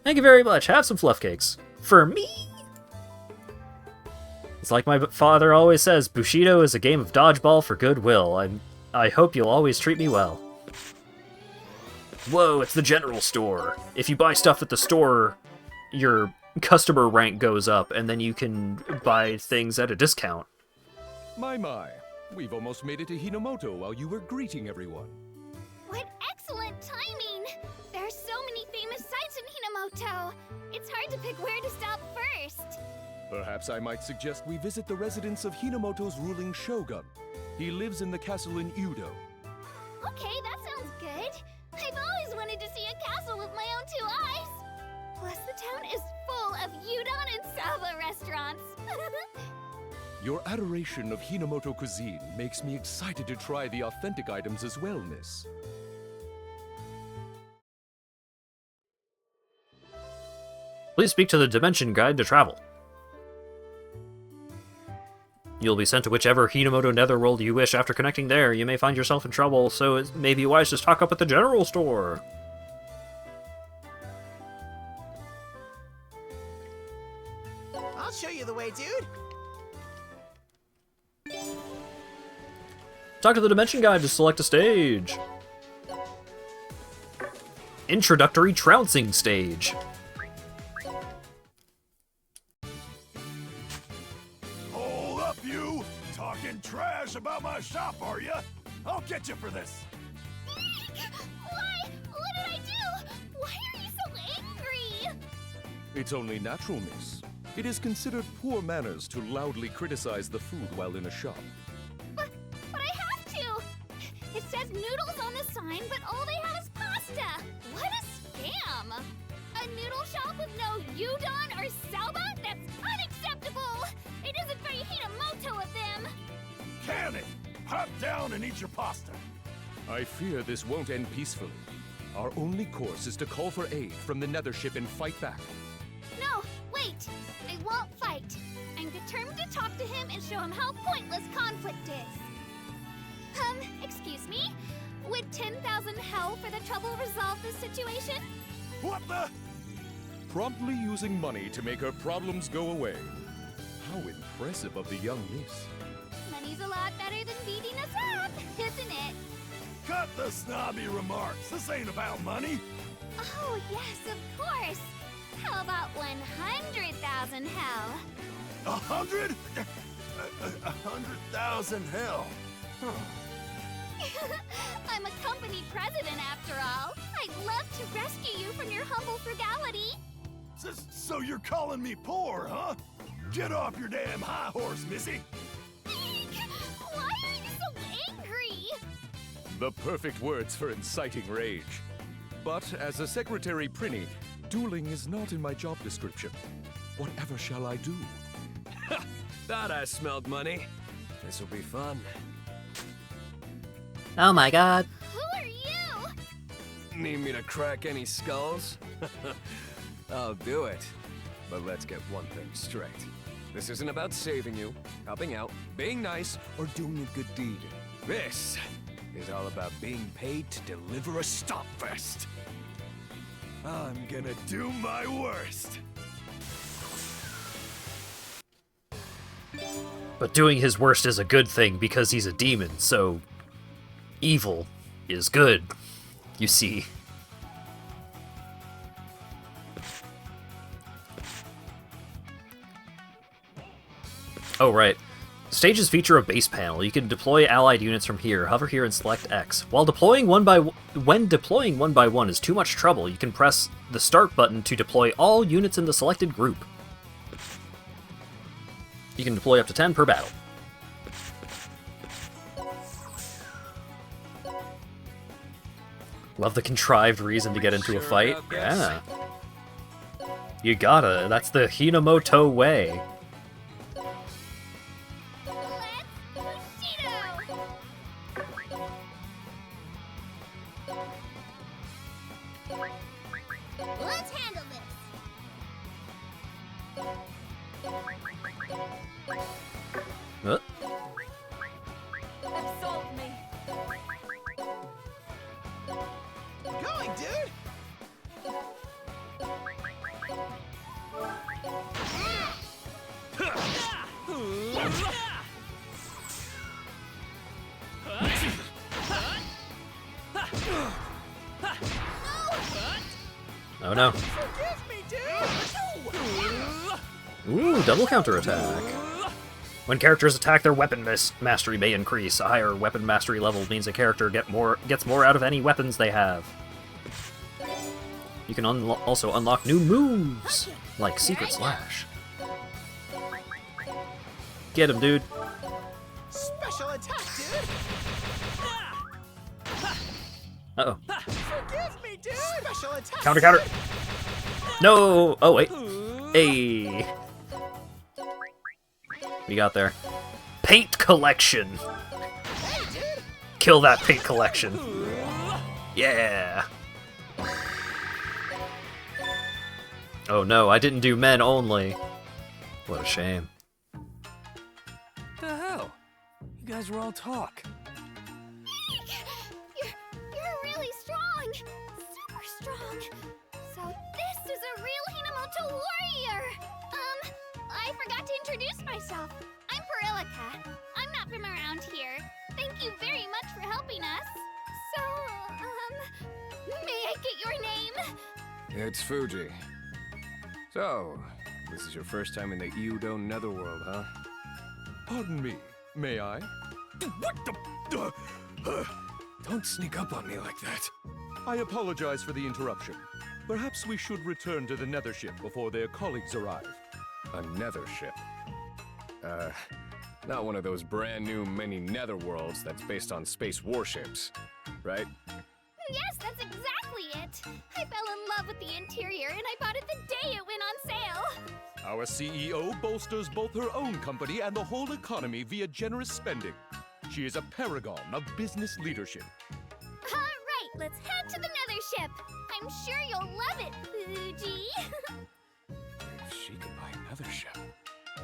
Thank you very much. Have some fluff cakes. For me? It's like my father always says, Bushido is a game of dodgeball for goodwill. I hope you'll always treat me well. Whoa, it's the general store. If you buy stuff at the store, your customer rank goes up, and then you can buy things at a discount. My. We've almost made it to Hinamoto while you were greeting everyone. What excellent timing! There are so many famous sites in Hinamoto. It's hard to pick where to stop first. Perhaps I might suggest we visit the residence of Hinamoto's ruling shogun. He lives in the castle in Udo. Okay, that sounds good. I've always wanted to see a castle with my own 2 eyes. Plus, the town is full of udon and saba restaurants. Your adoration of Hinamoto cuisine makes me excited to try the authentic items as well, miss. Please speak to the Dimension Guide to travel. You'll be sent to whichever Hinamoto Netherworld you wish. After connecting there, you may find yourself in trouble, so it may be wise to stock up at the general store. I'll show you the way, dude. Talk to the Dimension Guide to select a stage. Introductory Trouncing Stage. Hold up, you! Talking trash about my shop, are ya? I'll get you for this! Why? What did I do? Why are you so angry? It's only natural, miss. It is considered poor manners to loudly criticize the food while in a shop. But I have to! It says noodles on the sign, but all they have is pasta! What a scam! A noodle shop with no udon or soba? That's unacceptable! It isn't very Hinamoto of them! Can it? Hop down and eat your pasta! I fear this won't end peacefully. Our only course is to call for aid from the Nethership and fight back. No, wait! I won't fight. I'm determined to talk to him and show him how pointless conflict is. Excuse me? Would 10,000 hell for the trouble resolve this situation? What the? Promptly using money to make her problems go away. How impressive of the young miss. Money's a lot better than beating us up, isn't it? Cut the snobby remarks. This ain't about money. Oh, yes, of course. How about 100,000 hell? 100? 100,000 hell. I'm a company president after all. I'd love to rescue you from your humble frugality. So you're calling me poor, huh? Get off your damn high horse, Missy. Why are you so angry? The perfect words for inciting rage. But as a Secretary Prinny, dueling is not in my job description. Whatever shall I do? Thought I smelled money. This'll be fun. Oh my god. Who are you? Need me to crack any skulls? I'll do it. But let's get one thing straight. This isn't about saving you, helping out, being nice, or doing a good deed. This is all about being paid to deliver a stopfest. I'm gonna do my worst. But doing his worst is a good thing because he's a demon, so evil is good, you see. Oh, right. Stages feature a base panel. You can deploy allied units from here. Hover here and select X. When deploying one by one is too much trouble, you can press the Start button to deploy all units in the selected group. You can deploy up to 10 per battle. Love the contrived reason to get into a fight. Yeah. You gotta. That's the Hinamoto way. Let's handle this. Absolve me. Going, dude! Oh no. Forgive me, dude! Ooh, double counterattack. When characters attack, their weapon mastery may increase. A higher weapon mastery level means a character gets more out of any weapons they have. You can also unlock new moves, like Secret Slash. Get him, dude. Special attack, dude! Uh-oh. Forgive me, dude! Special attack! Counter, counter! No! Oh, wait. Hey! We got there. Paint collection! Kill that paint collection. Yeah! Oh no, I didn't do men only. What a shame. The hell? You guys were all talk. You're really strong. Super strong. So this is a real Hinamoto warrior. I forgot to introduce myself. I'm Perillica. I'm not from around here. Thank you very much for helping us. So, may I get your name? It's Fuji. So, this is your first time in the Udo Netherworld, huh? Pardon me, may I? What the? Don't sneak up on me like that. I apologize for the interruption. Perhaps we should return to the Nethership before their colleagues arrive. A Nethership? Not one of those brand new mini Netherworlds that's based on space warships, right? Yes, that's exactly it. I fell in love with the interior and I bought it the day it went on sale. Our CEO bolsters both her own company and the whole economy via generous spending. She is a paragon of business leadership. All right, let's head to the Nethership. I'm sure you'll love it, Fuji. If she can buy another ship,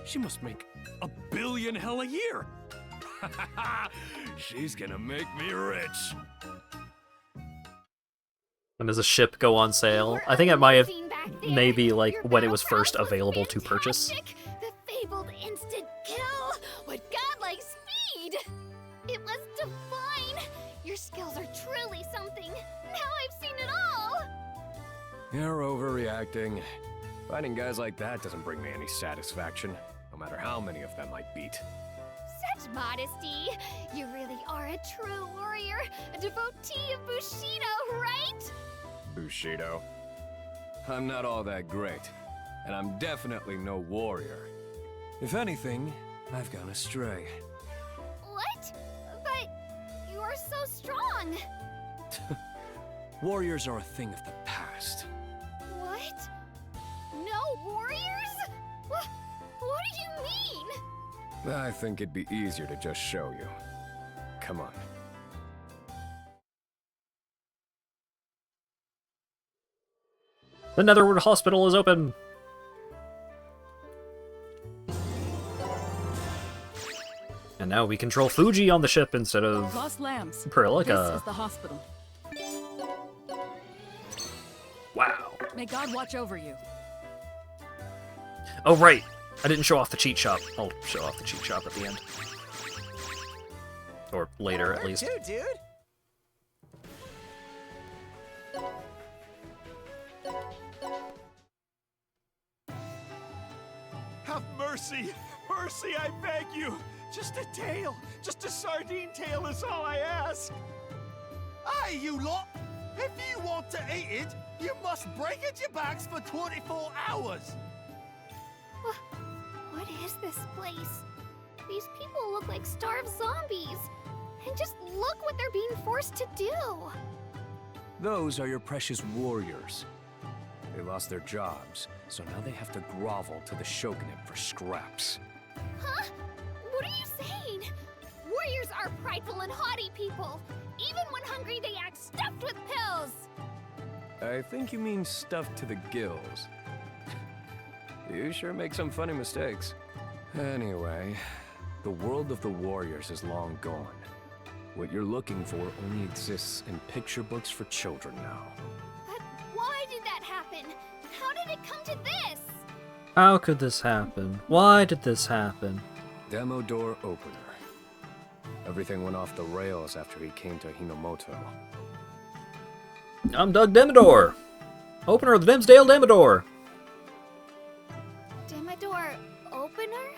she must make $1 billion hell a year. She's gonna make me rich. When does a ship go on sale? I think it might have maybe like when it was first available to purchase. The fabled instant kill! What godlike speed! It was divine! Your skills are truly something. Now I've seen it all! You're overreacting. Fighting guys like that doesn't bring me any satisfaction, no matter how many of them I beat. Such modesty! You really are a true warrior, a devotee of Bushido, right? Bushido? I'm not all that great, and I'm definitely no warrior. If anything, I've gone astray. What? But you're so strong! Warriors are a thing of the past. What? No warriors? What do you mean? I think it'd be easier to just show you. Come on. The Netherworld Hospital is open! And now we control Fuji on the ship instead of Lost lambs. Perilica. This is the hospital. Wow. May God watch over you. Oh, right. I didn't show off the cheat shop. I'll show off the cheat shop at the end. Or later, at least. Too, dude. Have mercy! Mercy, I beg you! Just a tail! Just a sardine tail is all I ask! Aye, you lot! If you want to eat it, you must break at your backs for 24 hours! What is this place? These people look like starved zombies. And just look what they're being forced to do. Those are your precious warriors. They lost their jobs, so now they have to grovel to the shogunate for scraps. Huh? What are you saying? Warriors are prideful and haughty people. Even when hungry, they act stuffed with pills. I think you mean stuffed to the gills. You sure make some funny mistakes. Anyway, the world of the warriors is long gone. What you're looking for only exists in picture books for children now. But why did that happen? How did it come to this? How could this happen? Why did this happen? Demo door opener. Everything went off the rails after he came to Hinomoto. I'm Doug Demodor, opener of the Dimsdale Demodor. Demodor opener?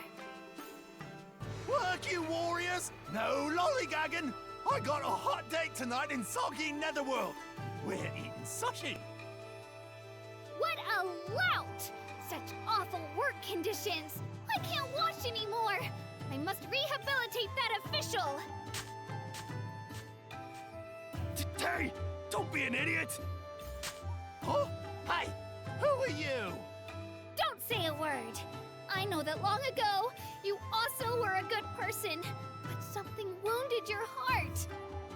Work, you warriors! No lollygagging! I got a hot date tonight in soggy Netherworld! We're eating sushi! What a lout! Such awful work conditions! I can't wash anymore! I must rehabilitate that official! Hey! Don't be an idiot! Huh? Hey! Who are you? Don't say a word! I know that long ago, you also were a good person, but something wounded your heart.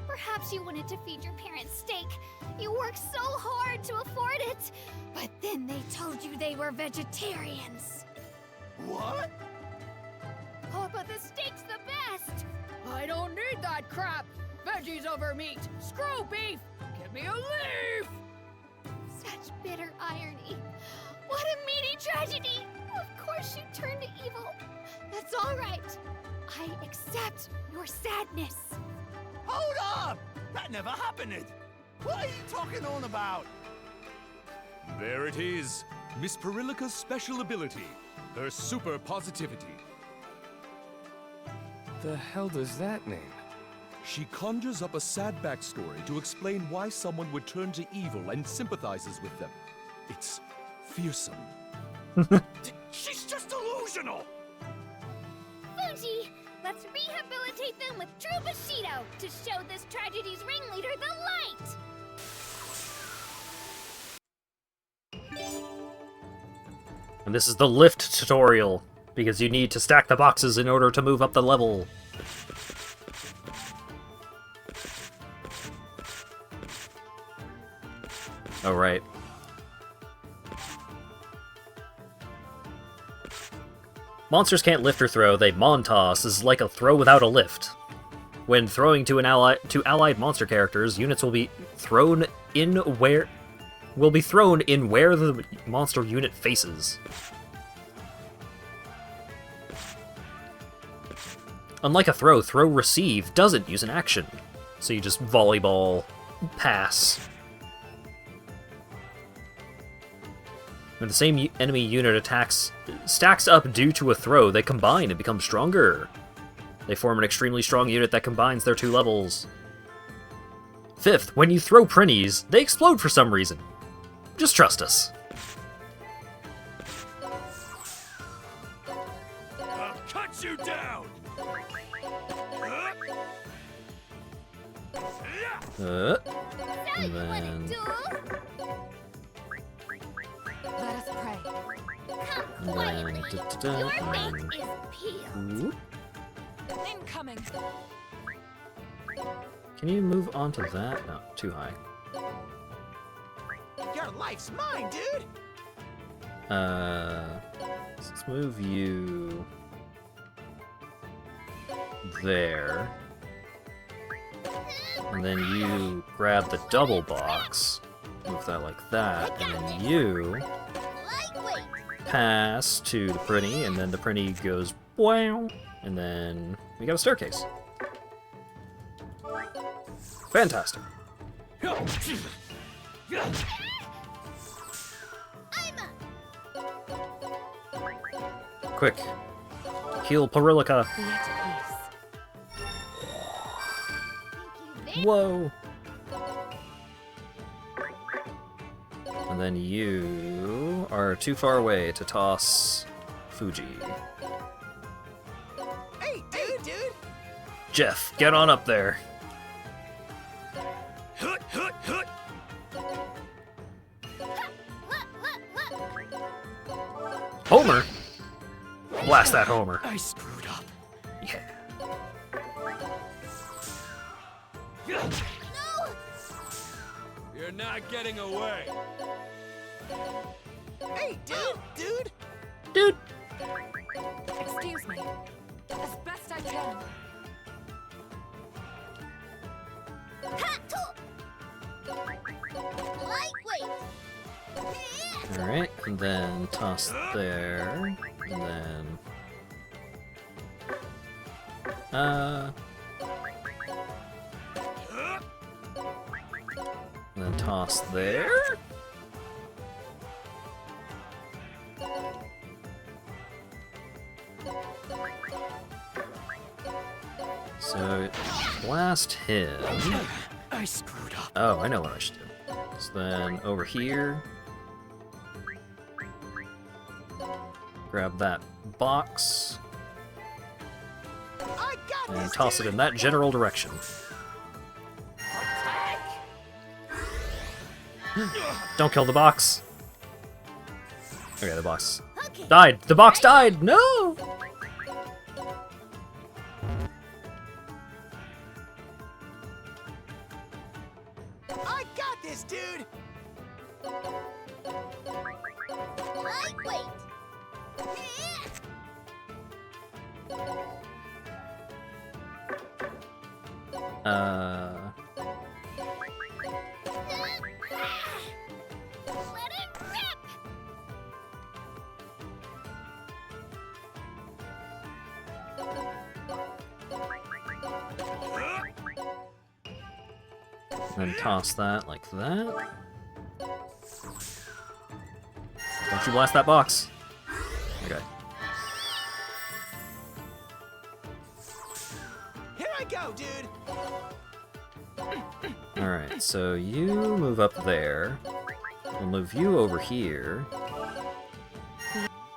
Perhaps you wanted to feed your parents steak. You worked so hard to afford it, but then they told you they were vegetarians. What? Oh, but the steak's the best! I don't need that crap. Veggies over meat. Screw beef. Give me a leaf. Such bitter irony. What a meaty tragedy! Of course you turned to evil. That's all right. I accept your sadness. Hold up! That never happened! What are you talking on about? There it is. Miss Perilica's special ability. Her super positivity. The hell does that mean? She conjures up a sad backstory to explain why someone would turn to evil and sympathizes with them. It's fearsome. She's just delusional! Fuji, let's rehabilitate them with true Bushido to show this tragedy's ringleader the light! And this is the lift tutorial, because you need to stack the boxes in order to move up the level. Oh, right. Monsters can't lift or throw, they Montoss is like a throw without a lift. When throwing to allied monster characters, units will be thrown will be thrown in where the monster unit faces. Unlike a throw receive doesn't use an action. So you just volleyball pass. When the same enemy unit stacks up due to a throw, they combine and become stronger. They form an extremely strong unit that combines their 2 levels. 5th, when you throw Prinnies, they explode for some reason. Just trust us. I'll cut you down! And then... Let us pray. And then... and then... Incoming. Can you move onto that? No, too high. Your life's mine, dude! Let's move you... there. And then you grab the double box, move that like that, and then you pass to the Prinny, and then the Prinny goes wow, and then we got a staircase. Fantastic. Quick, heal Perillica. Whoa! And then you are too far away to toss Fuji. Hey, dude! Jeff, get on up there. Homer? Blast that Homer. I screwed up. Yeah. You're not getting away. Hey, dude! Dude! Excuse me. As best I can. Alright, and then toss there, and then... and then toss there? So, blast him. I screwed up. Oh, I know what I should do. So then, over here... grab that box, and toss it in that general direction. Don't kill the box. Okay, the box died. The box died! No! I got this, dude! Lightweight. Let it rip. And toss that like that. Don't you blast that box. Okay. Here I go, dude! Alright, so you move up there. We'll move you over here.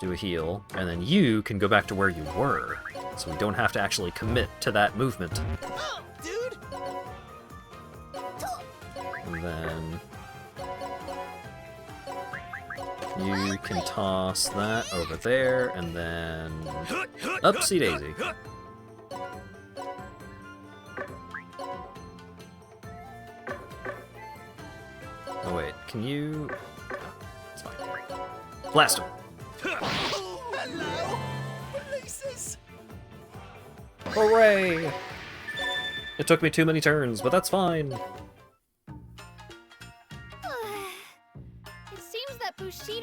Do a heal, and then you can go back to where you were. So we don't have to actually commit to that movement. Oh, dude! And then... you can toss that over there, and then... upsy daisy. Oh wait, can you... it's fine. Blast him! Hello! Releases! Hooray! It took me too many turns, but that's fine.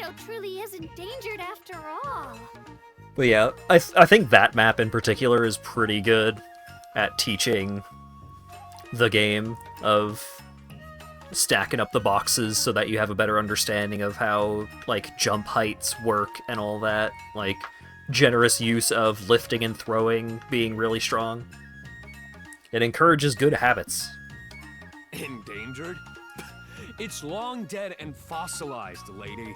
Bushido truly is endangered after all. But yeah, I think that map in particular is pretty good at teaching the game of stacking up the boxes so that you have a better understanding of how, like, jump heights work and all that. Like, generous use of lifting and throwing being really strong. It encourages good habits. Endangered? It's long dead and fossilized, lady.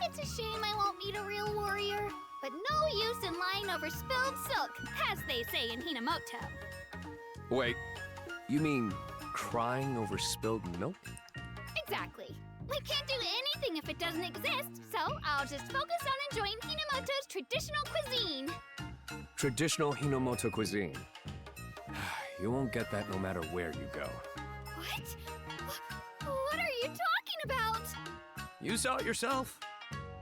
It's a shame I won't meet a real warrior, but no use in lying over spilled silk, as they say in Hinamoto. Wait, you mean crying over spilled milk? Exactly. We can't do anything if it doesn't exist, so I'll just focus on enjoying Hinamoto's traditional cuisine. Traditional Hinomoto cuisine. You won't get that no matter where you go. What? What are you talking about? You saw it yourself.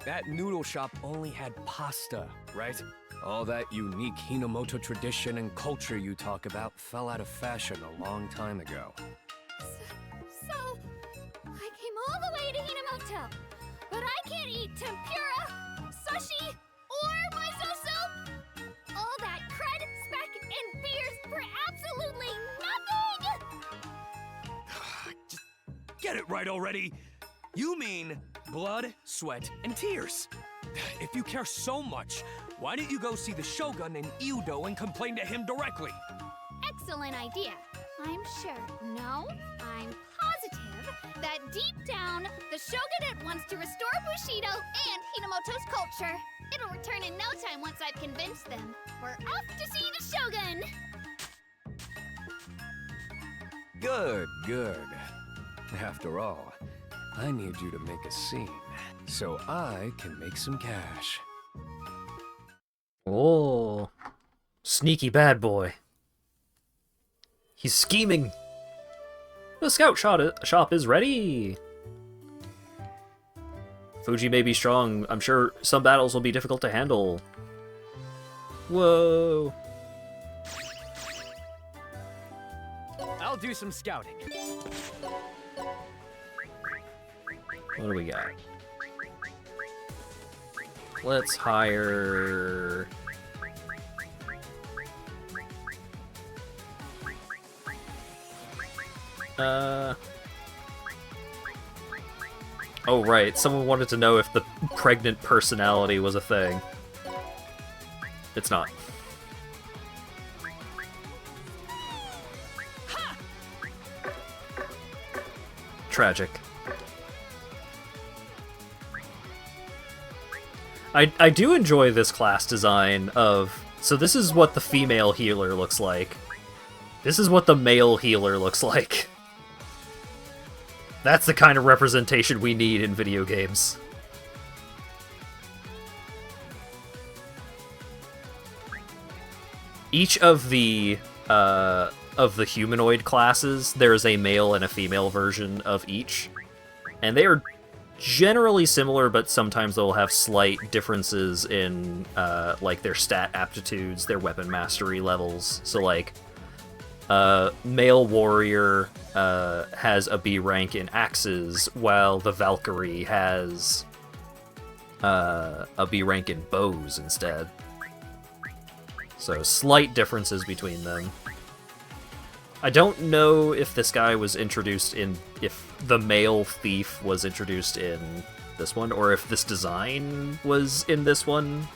That noodle shop only had pasta, right? All that unique Hinomoto tradition and culture you talk about fell out of fashion a long time ago. So, I came all the way to Hinamoto, but I can't eat tempura, sushi, or miso soup? All that cred, spec, and beers for absolutely nothing? Just get it right already. You mean blood, sweat, and tears. If you care so much, why don't you go see the Shogun in Iudo and complain to him directly? Excellent idea. I'm sure, no, I'm positive that deep down, the Shogunate wants to restore Bushido and Hinamoto's culture. It'll return in no time once I've convinced them. We're off to see the Shogun! Good, good. After all, I need you to make a scene, so I can make some cash. Oh, sneaky bad boy. He's scheming. The scout shop is ready. Fuji may be strong. I'm sure some battles will be difficult to handle. Whoa. I'll do some scouting. What do we got? Let's hire... Oh, right. Someone wanted to know if the pregnant personality was a thing. It's not. Tragic. I do enjoy this class design of... So this is what the female healer looks like. This is what the male healer looks like. That's the kind of representation we need in video games. Each of the humanoid classes, there is a male and a female version of each. And they are generally similar, but sometimes they'll have slight differences in, like, their stat aptitudes, their weapon mastery levels. So, like, male warrior has a B rank in axes, while the Valkyrie has a B rank in bows instead. So, slight differences between them. I don't know if this guy was introduced in... if the male thief was introduced in this one, or if this design was in this one.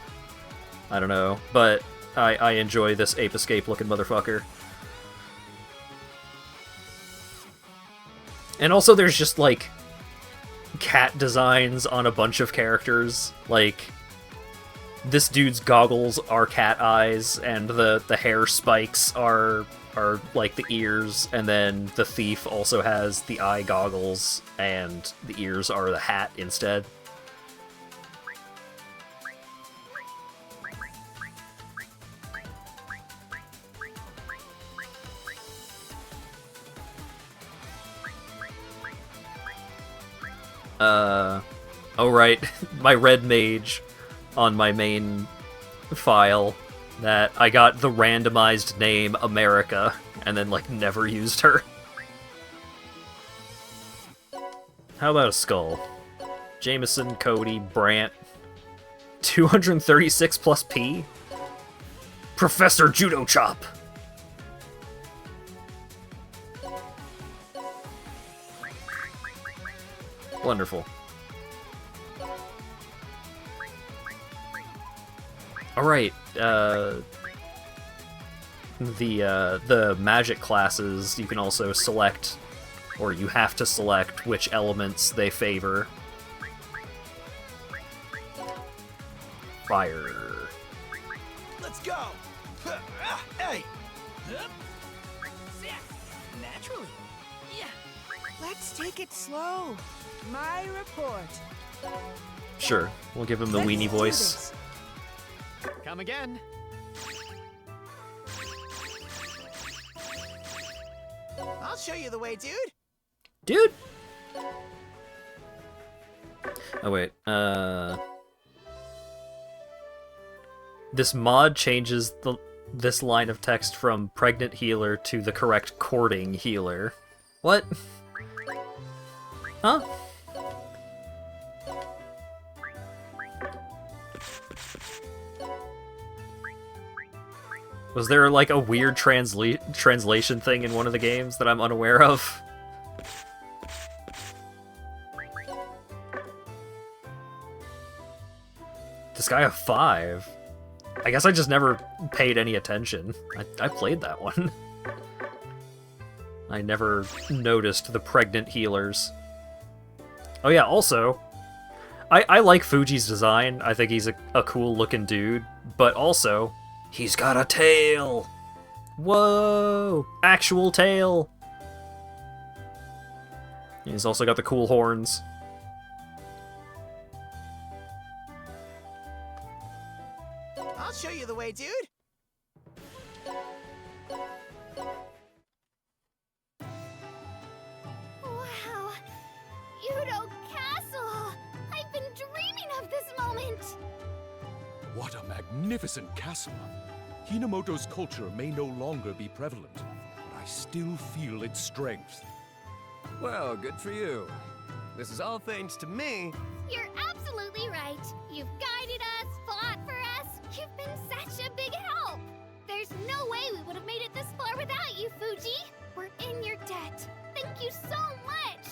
I don't know, but I enjoy this Ape Escape looking motherfucker. And also there's just, like, cat designs on a bunch of characters. Like, this dude's goggles are cat eyes, and the hair spikes are like the ears, and then the thief also has the eye goggles, and the ears are the hat instead. Oh right, my red mage on my main file, that I got the randomized name America, and then, like, never used her. How about a skull? Jameson, Cody, Brant. 236 plus P? Professor Judo Chop! Wonderful. Alright, the magic classes, you can also select, or you have to select which elements they favor. Fire. Let's go! Hey! Naturally. Yeah. Let's take it slow. My report. Sure, we'll give him the weenie voice. Come again. I'll show you the way, dude. Dude! Oh wait, this mod changes this line of text from pregnant healer to the correct courting healer. What? Huh? Was there like a weird translation thing in one of the games that I'm unaware of? Disgaea 5? I guess I just never paid any attention. I played that one. I never noticed the pregnant healers. Oh yeah, also, I like Fuji's design. I think he's a cool looking dude, but also, he's got a tail! Whoa! Actual tail! He's also got the cool horns. I'll show you the way, dude. Wow. Udo Castle! I've been dreaming of this moment! What a magnificent castle! Hinamoto's culture may no longer be prevalent, but I still feel its strength. Well, good for you. This is all thanks to me. You're absolutely right. You've guided us, fought for us. You've been such a big help. There's no way we would have made it this far without you, Fuji. We're in your debt. Thank you so much.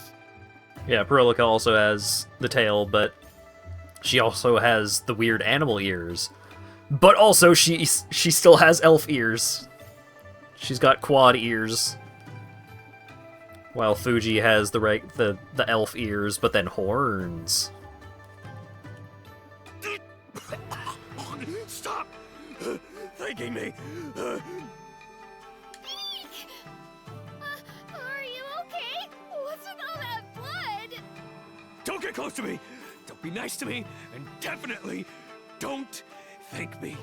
Yeah, Perilica also has the tail, but she also has the weird animal ears. But also, she still has elf ears. She's got quad ears. While Fuji has the elf ears, but then horns. Stop thanking me. Are you okay? What's with all that blood? Don't get close to me. Don't be nice to me, and definitely don't thank me.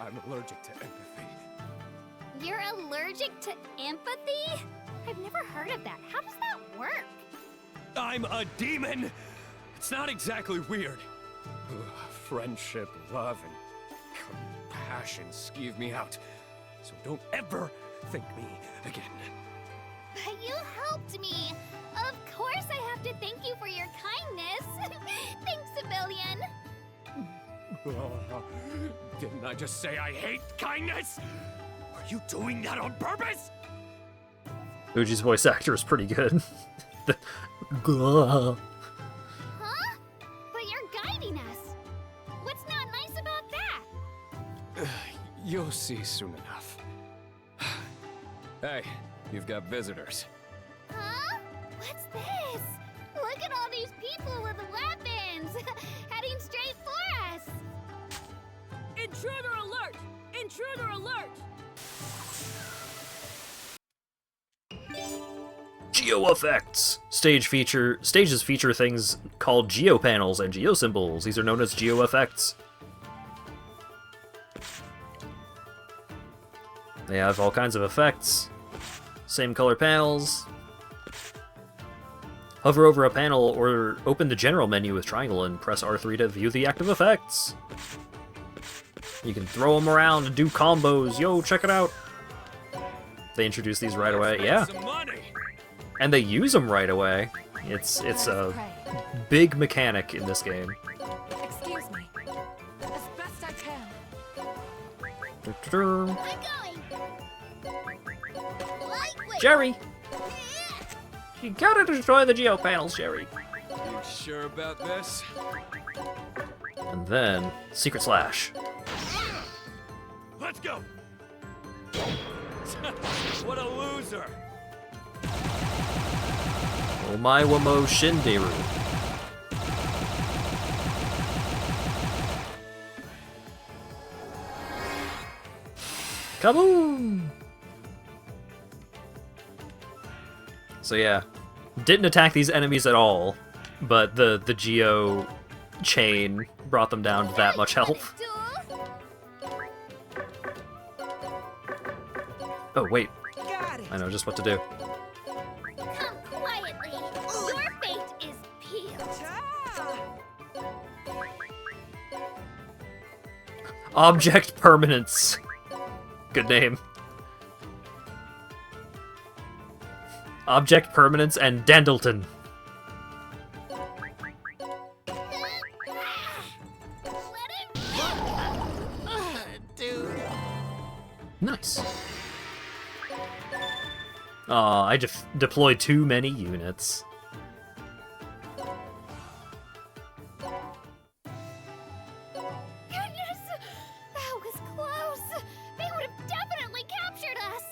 I'm allergic to empathy. You're allergic to empathy? I've never heard of that. How does that work? I'm a demon. It's not exactly weird. Friendship, love, and compassion skeeve me out. So don't ever thank me again. But you helped me. Of course I have to thank you for your kindness. Thanks a billion. Didn't I just say I hate kindness? Are you doing that on purpose? Fuji's voice actor is pretty good. Huh? But you're guiding us. What's not nice about that? You'll see soon enough. Hey, you've got visitors. Huh? What's this? Look at all these people with weapons! Heading straight for us! Intruder alert! Intruder alert! Geo effects! Stages feature things called geopanels and geosymbols. These are known as geo effects. They have all kinds of effects. Same color panels. Hover over a panel or open the general menu with triangle and press R3 to view the active effects. You can throw them around and do combos. Yo, check it out. They introduce these right away. Yeah. And they use them right away. It's a big mechanic in this game. Excuse me. As best I can. I'm going. Jerry! You gotta destroy the geo panels, Jerry. You sure about this? And then, Secret Slash. Let's go! What a loser! Omaiwamo Shinderu. Kaboom! So yeah, didn't attack these enemies at all, but the Geo chain brought them down to that much health. Oh wait, I know just what to do. Come quietly. Your fate is peeled. Object Permanence. Good name. Object Permanence and Dandleton. Nice. Aw, I deployed too many units. Goodness! That was close! They would have definitely captured us!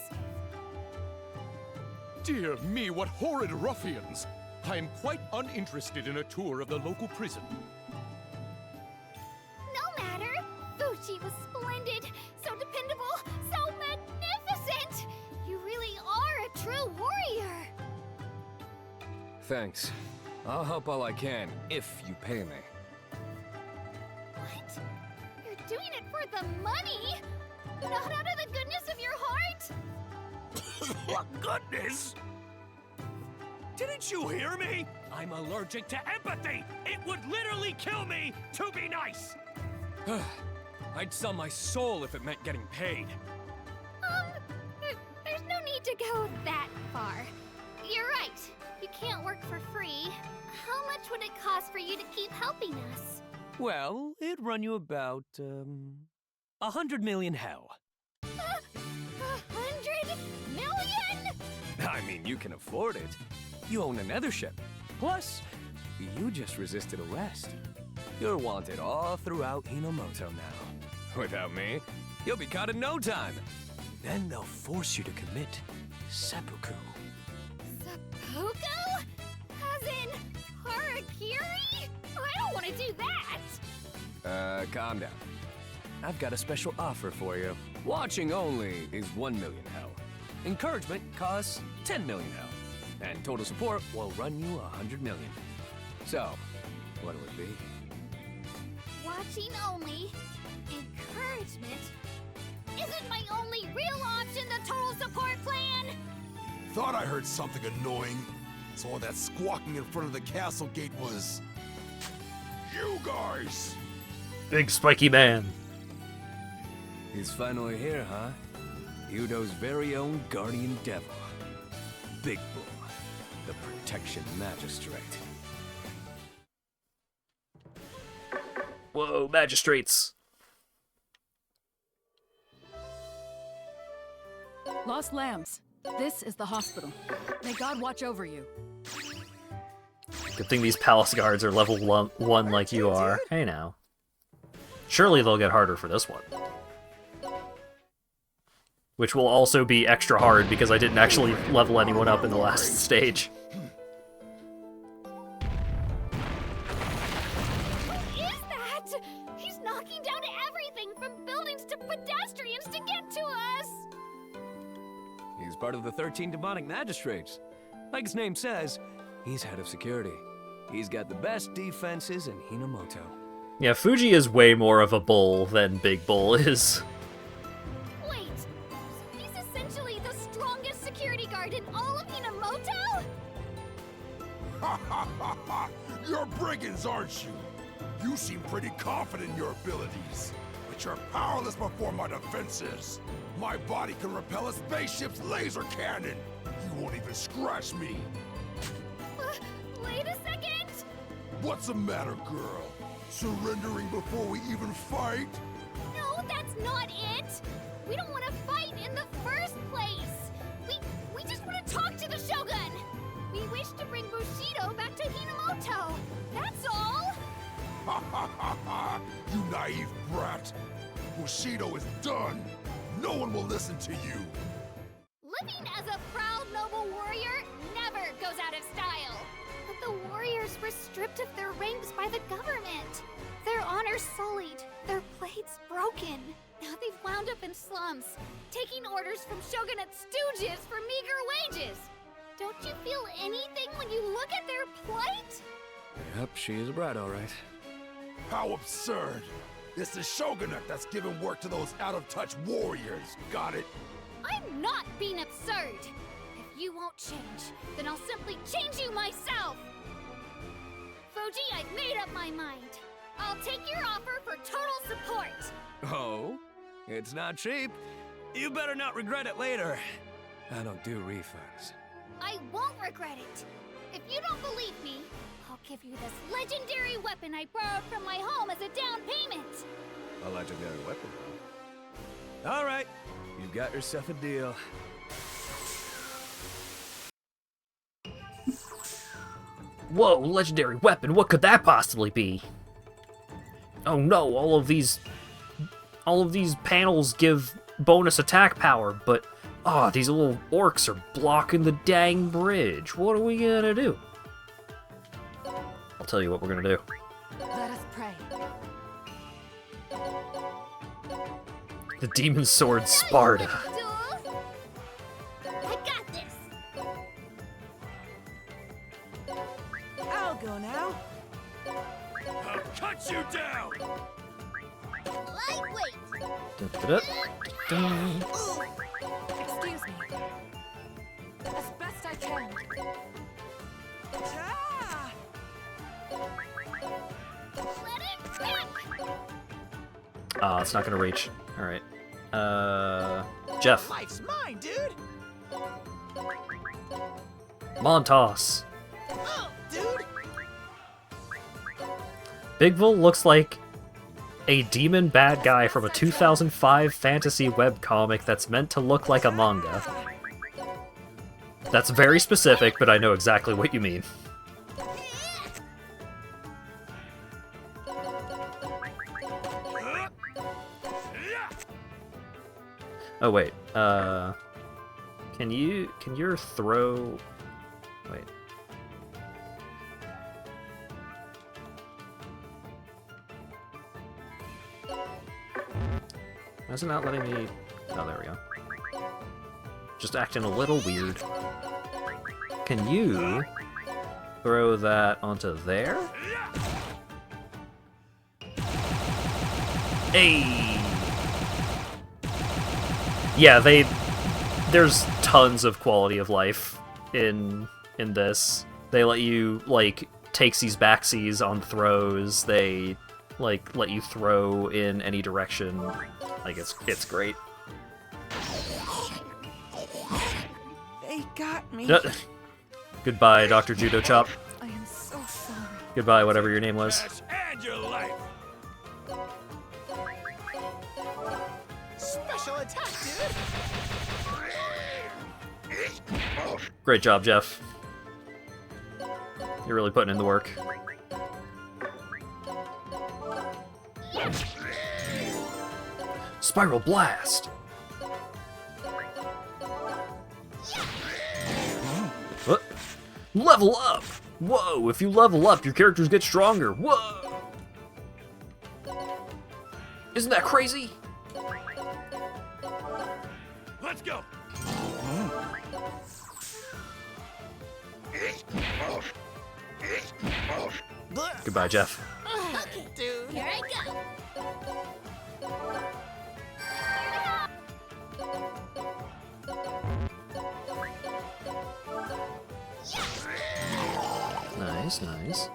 Dear me, what horrid ruffians! I am quite uninterested in a tour of the local prison. No matter! Fuji was splendid! So dependable! So magnificent! You really are a true warrior! Thanks. I'll help all I can, if you pay me. What? You're doing it for the money? Not out of the goodness of your heart? What goodness? Didn't you hear me? I'm allergic to empathy. It would literally kill me to be nice. I'd sell my soul if it meant getting paid. There's no need to go that far. You're right. You can't work for free. How much would it cost for you to keep helping us? Well, it'd run you about, 100 million hell. 100 million? I mean, you can afford it. You own another ship. Plus, you just resisted arrest. You're wanted all throughout Hinomoto now. Without me, you'll be caught in no time. Then they'll force you to commit seppuku. Seppuku? As in harakiri? I don't want to do that! Calm down. I've got a special offer for you. Watching only is 1 million hell. Encouragement costs 10 million hell. And total support will run you 100 million. So, what will it be? Watching only, encouragement, isn't my only real option the total support plan? Thought I heard something annoying. So all that squawking in front of the castle gate was... you guys! Big spiky man. He's finally here, huh? Yudo's very own guardian devil. Big Bull, the protection magistrate. Whoa, magistrates. Lost lambs. This is the hospital. May God watch over you. Good thing these palace guards are level 1 like you are. Hey now. Surely they'll get harder for this one. Which will also be extra hard because I didn't actually level anyone up in the last stage. What is that? He's knocking down everything from buildings to pedestrians to get to us! He's part of the 13 demonic magistrates. Like his name says, he's head of security. He's got the best defenses in Hinomoto. Yeah, Fuji is way more of a bull than Big Bull is. Wait, so he's essentially the strongest security guard in all of Hinomoto? Ha ha ha ha! You're brigands, aren't you? You seem pretty confident in your abilities, but you're powerless before my defenses. My body can repel a spaceship's laser cannon. You won't even scratch me. Wait a second! What's the matter, girl? Surrendering before we even fight? No, that's not it! We don't want to fight in the first place! We just want to talk to the Shogun! We wish to bring Bushido back to Hinamoto! That's all! Ha ha ha ha! You naive brat! Bushido is done! No one will listen to you! Living as a proud noble warrior never goes out of style! But the warriors were stripped of their ranks by the government. Their honor sullied, their blades broken. Now they've wound up in slums, taking orders from shogunate stooges for meager wages. Don't you feel anything when you look at their plight? Yep, she is a brat, all right. How absurd! It's the shogunate that's giving work to those out-of-touch warriors, got it? I'm not being absurd! If you won't change, then I'll simply change you myself! Fuji, I've made up my mind. I'll take your offer for total support! Oh? It's not cheap. You better not regret it later. I don't do refunds. I won't regret it. If you don't believe me, I'll give you this legendary weapon I borrowed from my home as a down payment. A legendary weapon. All right, you got yourself a deal. Whoa, legendary weapon, what could that possibly be? Oh no, all of these panels give bonus attack power, but these little orcs are blocking the dang bridge. What are we gonna do? I'll tell you what we're gonna do. Let us pray. The Demon Sword Sparta. I got this. I'll go now. I'll cut you down! Lightweight. Excuse me. As best I can. Let it rip. It's not gonna reach. Alright. Jeff. Life's mine, dude! Montos. Oh, dude! Bigville looks like a demon bad guy from a 2005 fantasy webcomic that's meant to look like a manga. That's very specific, but I know exactly what you mean. Oh wait, can your throw... Wait. Why is it not letting me... Oh, there we go. Just acting a little weird. Can you throw that onto there? Hey! Yeah, there's tons of quality of life in this. They let you, like, takesies backsies on throws. They, like, let you throw in any direction. Like, it's great. They got me. Goodbye, Dr. Judo Chop. I am so sorry. Goodbye, whatever your name was. And your life! Special attack, dude! Great job, Jeff. You're really putting in the work. Spiral Blast! What? Level up! Whoa, if you level up, your characters get stronger. Whoa! Isn't that crazy? Let's go! Goodbye, Jeff. Okay, dude. Here I go. Nice, nice.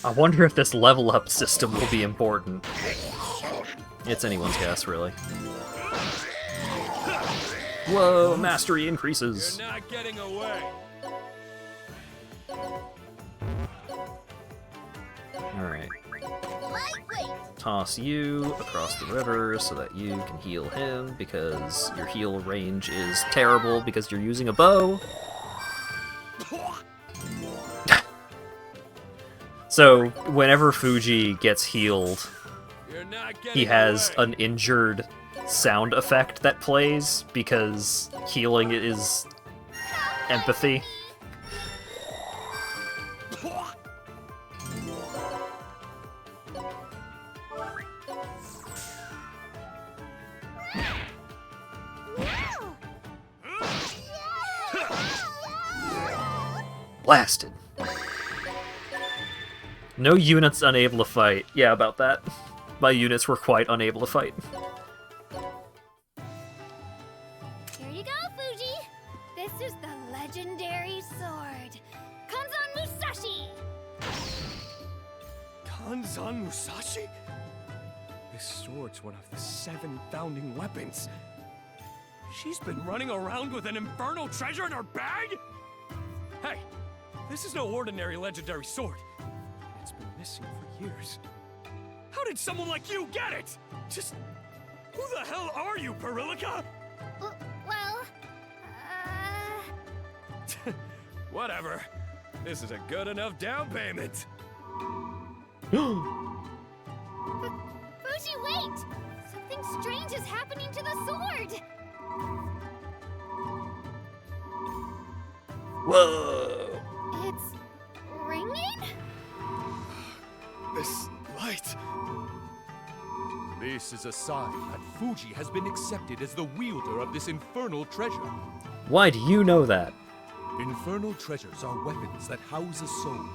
I wonder if this level up system will be important. It's anyone's guess, really. Whoa, mastery increases. You're not getting away. Alright. Lightweight. Toss you across the river so that you can heal him, because your heal range is terrible because you're using a bow. So, whenever Fuji gets healed, he has an injured sound effect that plays, because healing is empathy. Blasted. No units unable to fight. Yeah, about that. My units were quite unable to fight. Here you go, Fuji. This is the legendary sword, Kanzan Musashi. Kanzan Musashi? This sword's one of the 7 founding weapons. She's been running around with an infernal treasure in her bag? Hey, this is no ordinary legendary sword. It's been missing for years. How did someone like you get it? Just... who the hell are you, Perillica? Well, Whatever. This is a good enough down payment. Fuji, wait! Something strange is happening to the sword! Whoa! It's ringing? This light... This is a sign that Fuji has been accepted as the wielder of this infernal treasure. Why do you know that? Infernal treasures are weapons that house a soul.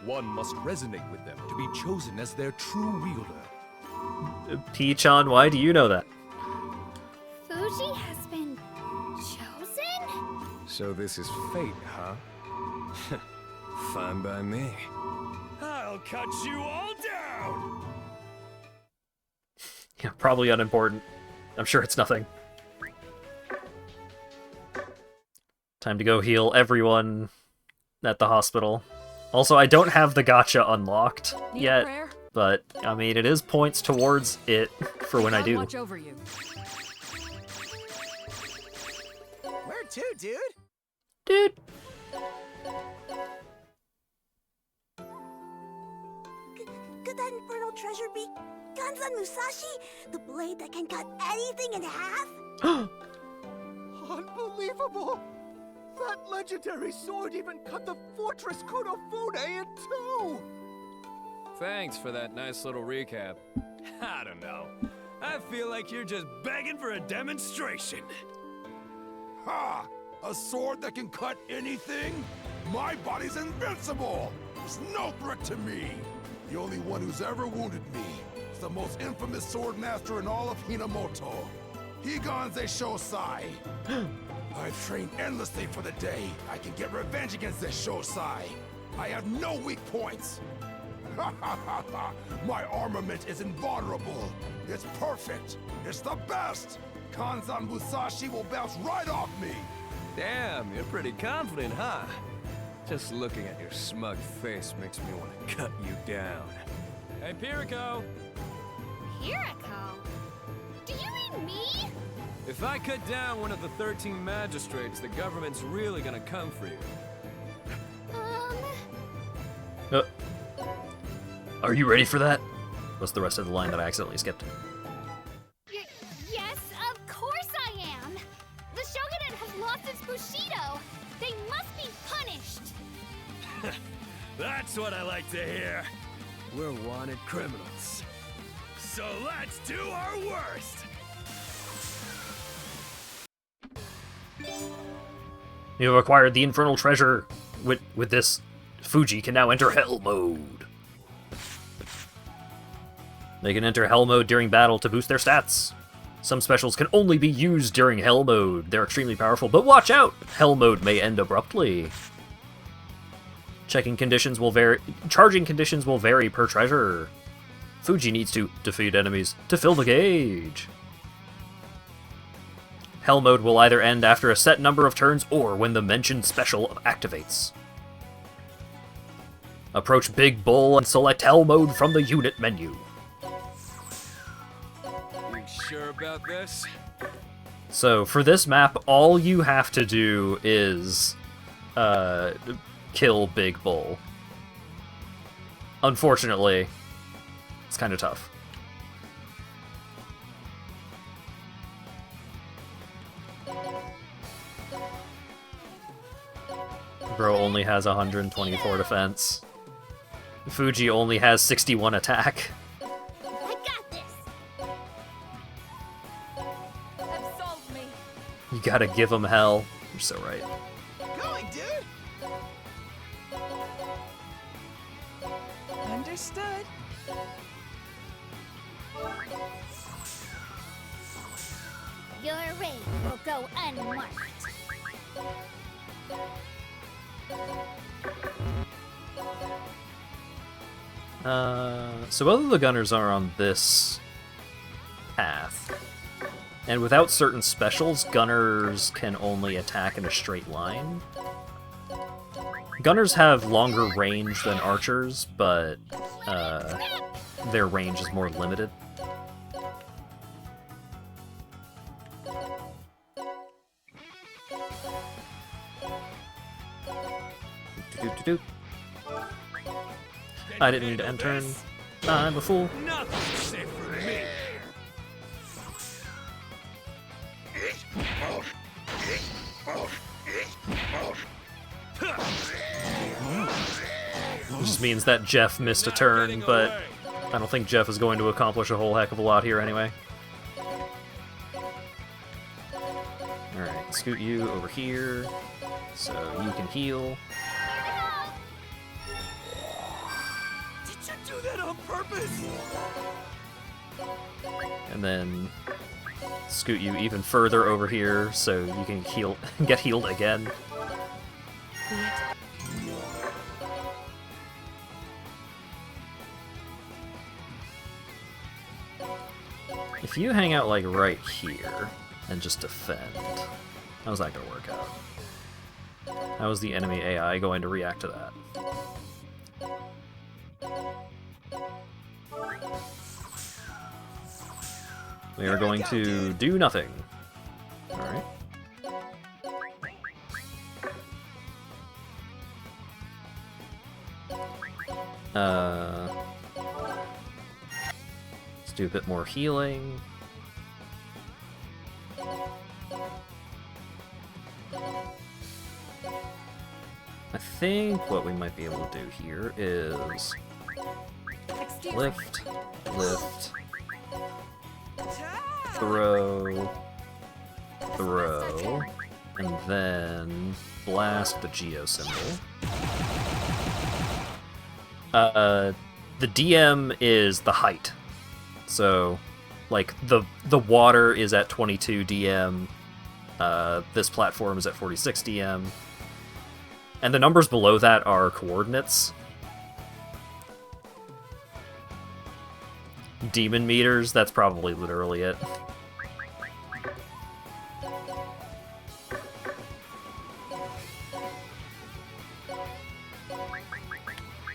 One must resonate with them to be chosen as their true wielder. P-chan, why do you know that? Fuji has been chosen? So this is fate, huh? Fine by me. I'll cut you all down! Yeah, probably unimportant. I'm sure it's nothing. Time to go heal everyone at the hospital. Also, I don't have the gacha unlocked yet, but, I mean, it is points towards it for when I do. Watch over you. Where to, dude? Dude! Could that infernal treasure be Kanzan Musashi? The blade that can cut anything in half? Unbelievable! That legendary sword even cut the Fortress Kunofune in two! Thanks for that nice little recap. I don't know. I feel like you're just begging for a demonstration. Ha! A sword that can cut anything? My body's invincible! It's no threat to me! The only one who's ever wounded me is the most infamous sword master in all of Hinamoto, Higanze Shosai. I've trained endlessly for the day I can get revenge against this Shosai. I have no weak points. My armament is invulnerable. It's perfect. It's the best. Kanzan Musashi will bounce right off me. Damn, you're pretty confident, huh? Just looking at your smug face makes me want to cut you down. Hey, Piriko! Piriko? Do you mean me? If I cut down one of the 13 magistrates, the government's really gonna come for you. Are you ready for that? What's the rest of the line that I accidentally skipped? Yes, of course I am! The Shogunate has lost its Bushido! They must be punished! That's what I like to hear. We're wanted criminals. So let's do our worst! You have acquired the infernal treasure. With this, Fuji can now enter Hell mode. They can enter Hell mode during battle to boost their stats. Some specials can only be used during Hell mode. They're extremely powerful, but watch out! Hell mode may end abruptly. Charging conditions will vary per treasure. Fuji needs to defeat enemies to fill the gauge. Hell mode will either end after a set number of turns or when the mentioned special activates. Approach Big Bull and select Hell mode from the unit menu. You sure about this? So for this map, all you have to do is kill Big Bull. Unfortunately, it's kind of tough. Bro only has 124 defense. Fuji only has 61 attack. I got this. Absolve me. You gotta give him hell. You're so right. Going, dude. Understood. Your raid will go unmarked. So both of the gunners are on this path. And without certain specials, gunners can only attack in a straight line. Gunners have longer range than archers, but their range is more limited. Do-do-do-do. I didn't mean to end turn. I'm a fool. Nothing's safe for me. Which just means that Jeff missed a turn, but I don't think Jeff is going to accomplish a whole heck of a lot here anyway. Alright, scoot you over here, so you can heal. Did you do that on purpose? And then scoot you even further over here, so you can heal, get healed again. If you hang out like right here and just defend, how's that gonna work out? How is the enemy AI going to react to that? We are going to do nothing. Alright. Let's do a bit more healing. I think what we might be able to do here is lift, lift, throw, throw, and then blast the geo symbol. The DM is the height. So, like, the water is at 22 DM, this platform is at 46 DM, and the numbers below that are coordinates. Demon meters, that's probably literally it.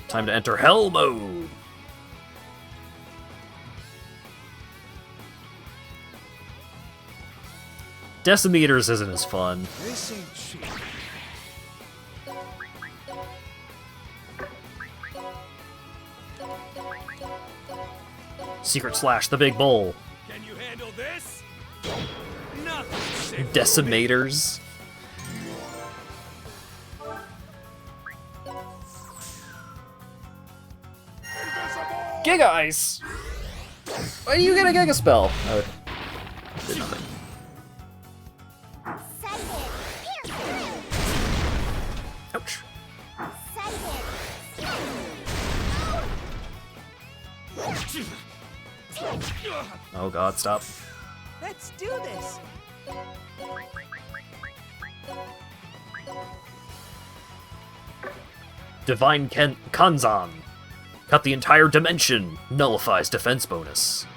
Time to enter Hell mode! Decimeters isn't as fun. This ain't cheap. Secret Slash the Big Bull. Can you handle this? Nothing's safe. Decimators. Giga Ice! Why do you get a Giga Spell? Oh, did nothing. Ouch. Oh god, stop. Let's do this. Divine Kanzan. Cut the entire dimension. Nullifies defense bonus.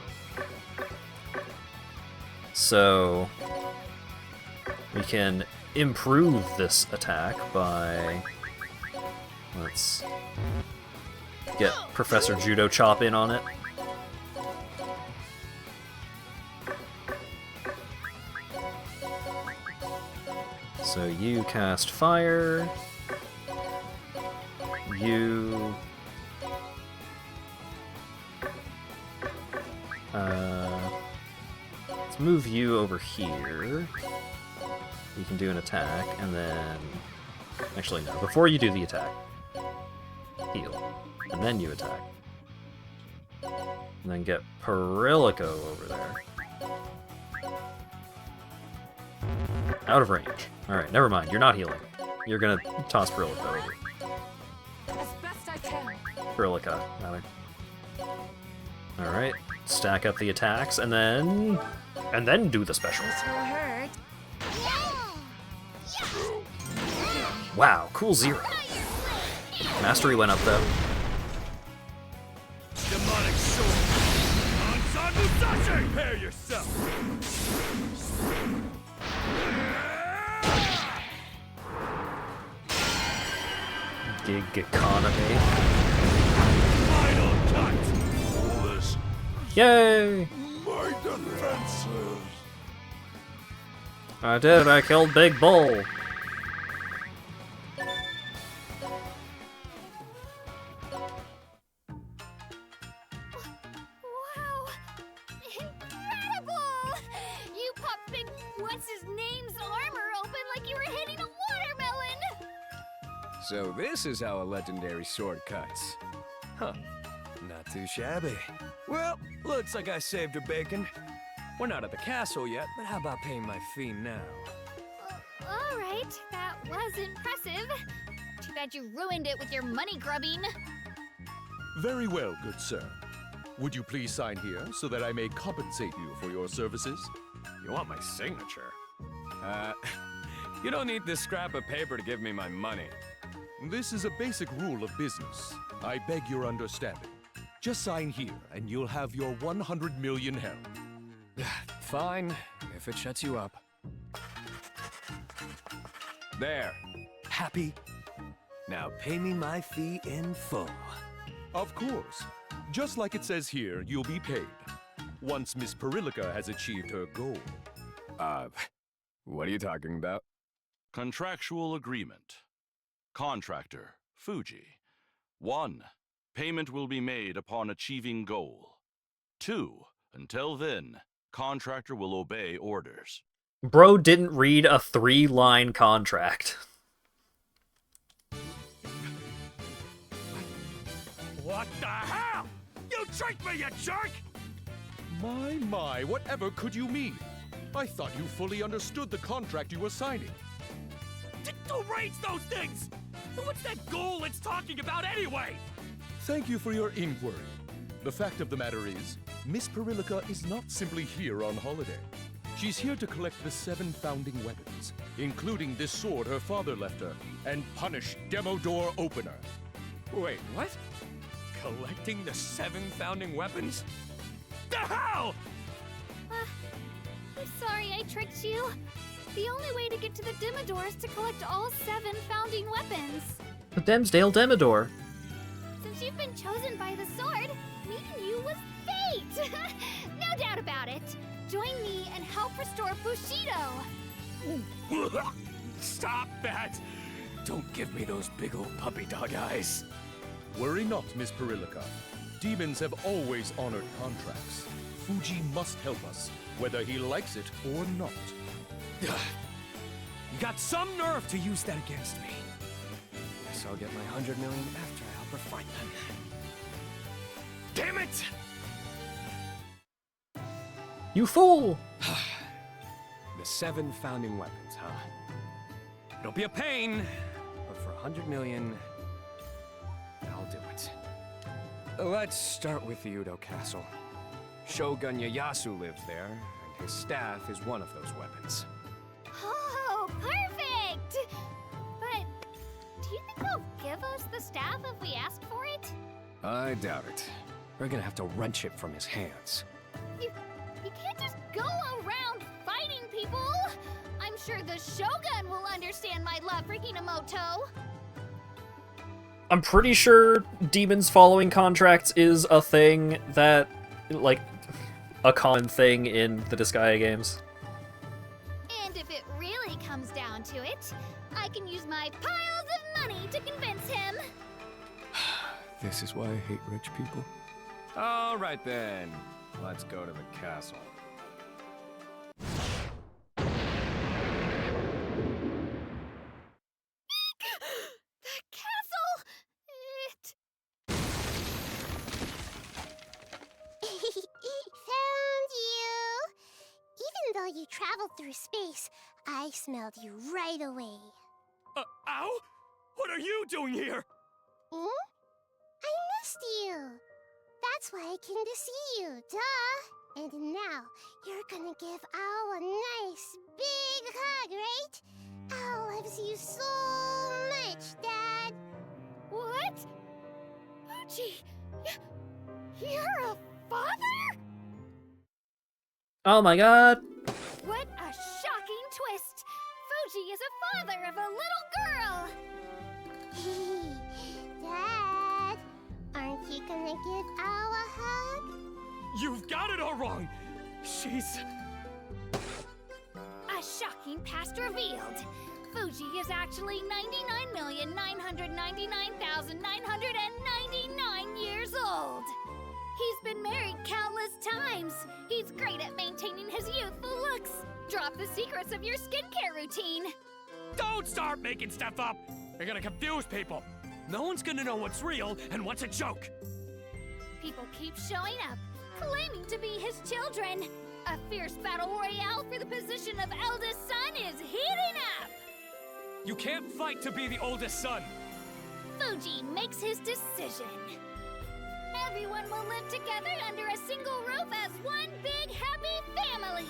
So we can improve this attack by... Let's get Professor Judo Chop in on it. So you cast fire. You... let's move you over here. You can do an attack, and then... Actually, no. Before you do the attack, heal. And then you attack. And then get Perillico over there. Out of range. Alright, never mind. You're not healing. You're gonna toss Perillico over. As best I can. Perillica, rather. Alright. Stack up the attacks, and then... And then do the special. This will hurt. Wow, cool 0. Mastery went up, though. Demonic sword! Hansan Musashi! Prepare yourself! Gig economy. Final cut! This Yay! my defenses. I did, I killed Big Bull. Wow! Incredible! You popped Big What's-His-Name's armor open like you were hitting a watermelon! So this is how a legendary sword cuts. Huh. Not too shabby. Well, looks like I saved her bacon. We're not at the castle yet, but how about paying my fee now? Alright, that was impressive. Too bad you ruined it with your money grubbing. Very well, good sir. Would you please sign here so that I may compensate you for your services? You want my signature? You don't need this scrap of paper to give me my money. This is a basic rule of business. I beg your understanding. Just sign here, and you'll have your 100 million held. Fine, if it shuts you up. There. Happy? Now pay me my fee in full. Of course. Just like it says here, you'll be paid. Once Miss Perillica has achieved her goal. What are you talking about? Contractual agreement. Contractor, Fuji. 1. Payment will be made upon achieving goal. 2. Until then, contractor will obey orders. Bro didn't read a 3-line contract. What the hell? You tricked me, you jerk! My, whatever could you mean? I thought you fully understood the contract you were signing. Who reads those things? What's that goal it's talking about anyway? Thank you for your inquiry. The fact of the matter is, Miss Perillica is not simply here on holiday. She's here to collect the 7 founding weapons, including this sword her father left her, and punish Demo Door Opener. Wait, what? Collecting the 7 founding weapons? The hell? I'm sorry I tricked you. The only way to get to the Dimmador is to collect all 7 founding weapons. The Demsdale Demodor. Since you've been chosen by the sword, meeting you was fate! No doubt about it. Join me and help restore Bushido. Stop that! Don't give me those big old puppy dog eyes. Worry not, Miss Perillica. Demons have always honored contracts. Fuji must help us, whether he likes it or not. You got some nerve to use that against me. Guess I'll get my 100 million after I help her find them. Damn it! You fool! The 7 founding weapons, huh? It'll be a pain, but for 100 million, I'll do it. Let's start with the Udo Castle. Shogun Ieyasu lives there, and his staff is one of those weapons. Oh, perfect! But do you think You'll give us the staff if we ask for it? I doubt it. We're gonna have to wrench it from his hands. You can't just go around fighting people! I'm sure the Shogun will understand my love for Hinamoto. I'm pretty sure demons following contracts is a thing that, like, a common thing in the Disgaea games. And if it really comes down to it, I can use my piles of money to convince him. This is why I hate rich people. All right then, let's go to the castle. The castle! Found you! Even though you traveled through space, I smelled you right away. Ow? What are you doing here? Hmm? I missed you. That's why I came to see you, duh. And now, you're gonna give Al a nice, big hug, right? Al loves you so much, Dad. What? Fuji, you're a father? Oh my god! What a shocking twist! Fuji is a father of a little girl! Dad, aren't you gonna give Al a hug? You've got it all wrong! She's... A shocking past revealed! Fuji is actually 99,999,999 years old! He's been married countless times! He's great at maintaining his youthful looks! Drop the secrets of your skincare routine! Don't start making stuff up! You're gonna confuse people! No one's gonna know what's real and what's a joke! People keep showing up, claiming to be his children! A fierce battle royale for the position of eldest son is heating up! You can't fight to be the oldest son! Fuji makes his decision. Everyone will live together under a single roof as one big happy family!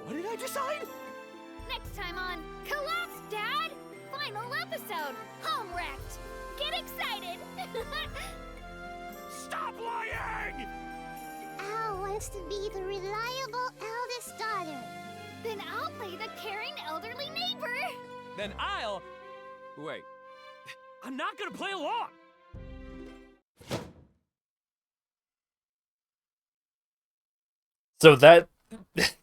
What did I decide? Next time on Collapse, Dad! Final episode, Home Wrecked! Get excited! Stop lying! Al wants to be the reliable eldest daughter. Then I'll play the caring elderly neighbor! Then I'll... Wait. I'm not gonna play along! So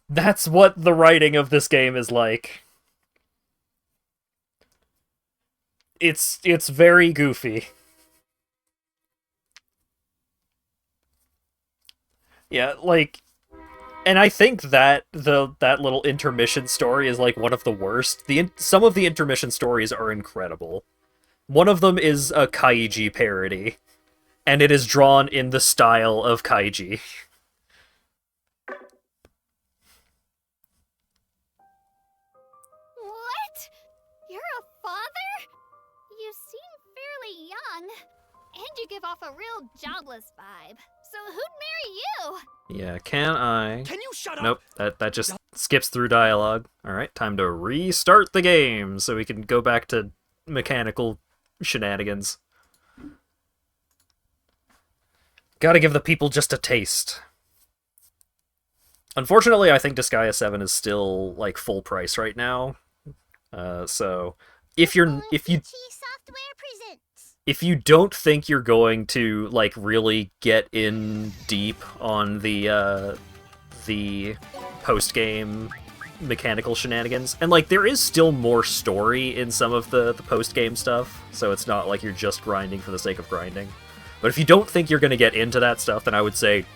that's what the writing of this game is like. It's very goofy. Yeah, like, and I think that that little intermission story is like one of the worst. Some of the intermission stories are incredible. One of them is a Kaiji parody, and it is drawn in the style of Kaiji. What? You're a father? You seem fairly young, and you give off a real jobless vibe. So who'd marry you? Yeah, can I? Can you shut up? Nope, that just skips through dialogue. Alright, time to restart the game so we can go back to mechanical shenanigans. Gotta give the people just a taste. Unfortunately, I think Disgaea 7 is still, like, full price right now. So, if you don't think you're going to, like, really get in deep on the post-game mechanical shenanigans, and, like, there is still more story in some of the post-game stuff, so it's not like you're just grinding for the sake of grinding. But if you don't think you're going to get into that stuff, then I would say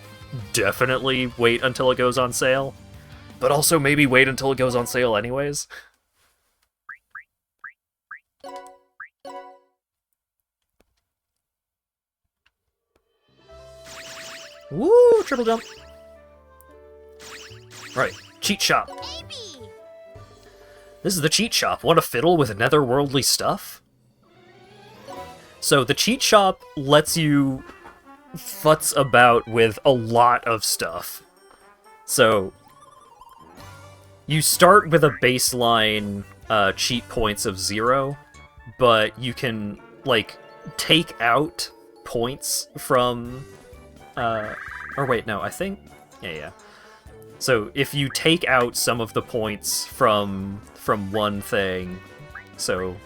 definitely wait until it goes on sale. But also maybe wait until it goes on sale anyways. Woo! Triple jump! Right, cheat shop. This is the cheat shop. Want to fiddle with netherworldly stuff? So the cheat shop lets you futz about with a lot of stuff. So you start with a baseline cheat points of 0, but you can, like, take out points from, or wait, no, I think, yeah. So if you take out some of the points from one thing, so,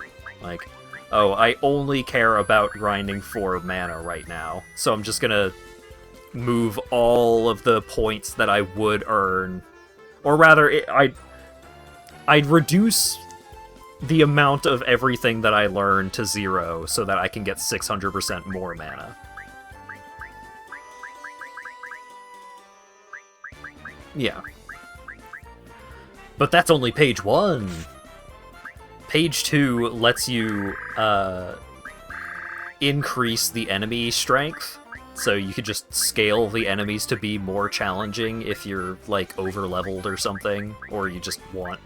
like, oh, I only care about grinding for mana right now, so I'm just gonna move all of the points that I would earn, or rather, I'd reduce the amount of everything that I learn to 0 so that I can get 600% more mana. Yeah. But that's only page 1! Page 2 lets you, increase the enemy strength, so you could just scale the enemies to be more challenging if you're, like, over-leveled or something, or you just want...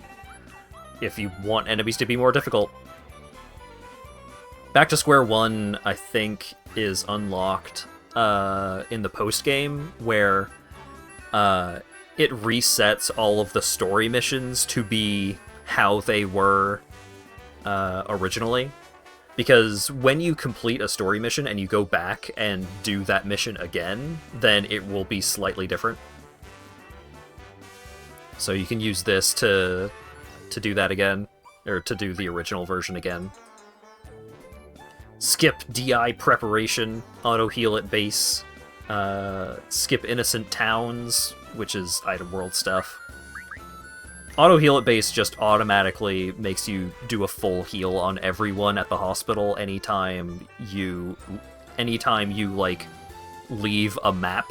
if you want enemies to be more difficult. Back to Square 1, I think, is unlocked, in the post-game, where, it resets all of the story missions to be how they were originally. Because when you complete a story mission and you go back and do that mission again, then it will be slightly different. So you can use this to do that again, or to do the original version again. Skip DI preparation, auto-heal at base, skip innocent towns, which is item world stuff. Auto-heal at base just automatically makes you do a full heal on everyone at the hospital anytime you, like, leave a map.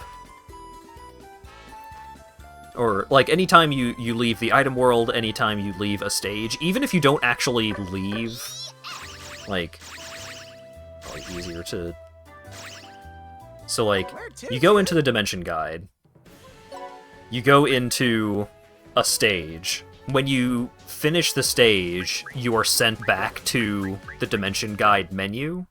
Or, like, anytime you leave the item world, anytime you leave a stage, even if you don't actually leave, like, probably easier to... So, like, you go into the Dimension Guide, you go into a stage. When you finish the stage, you are sent back to the Dimension Guide menu.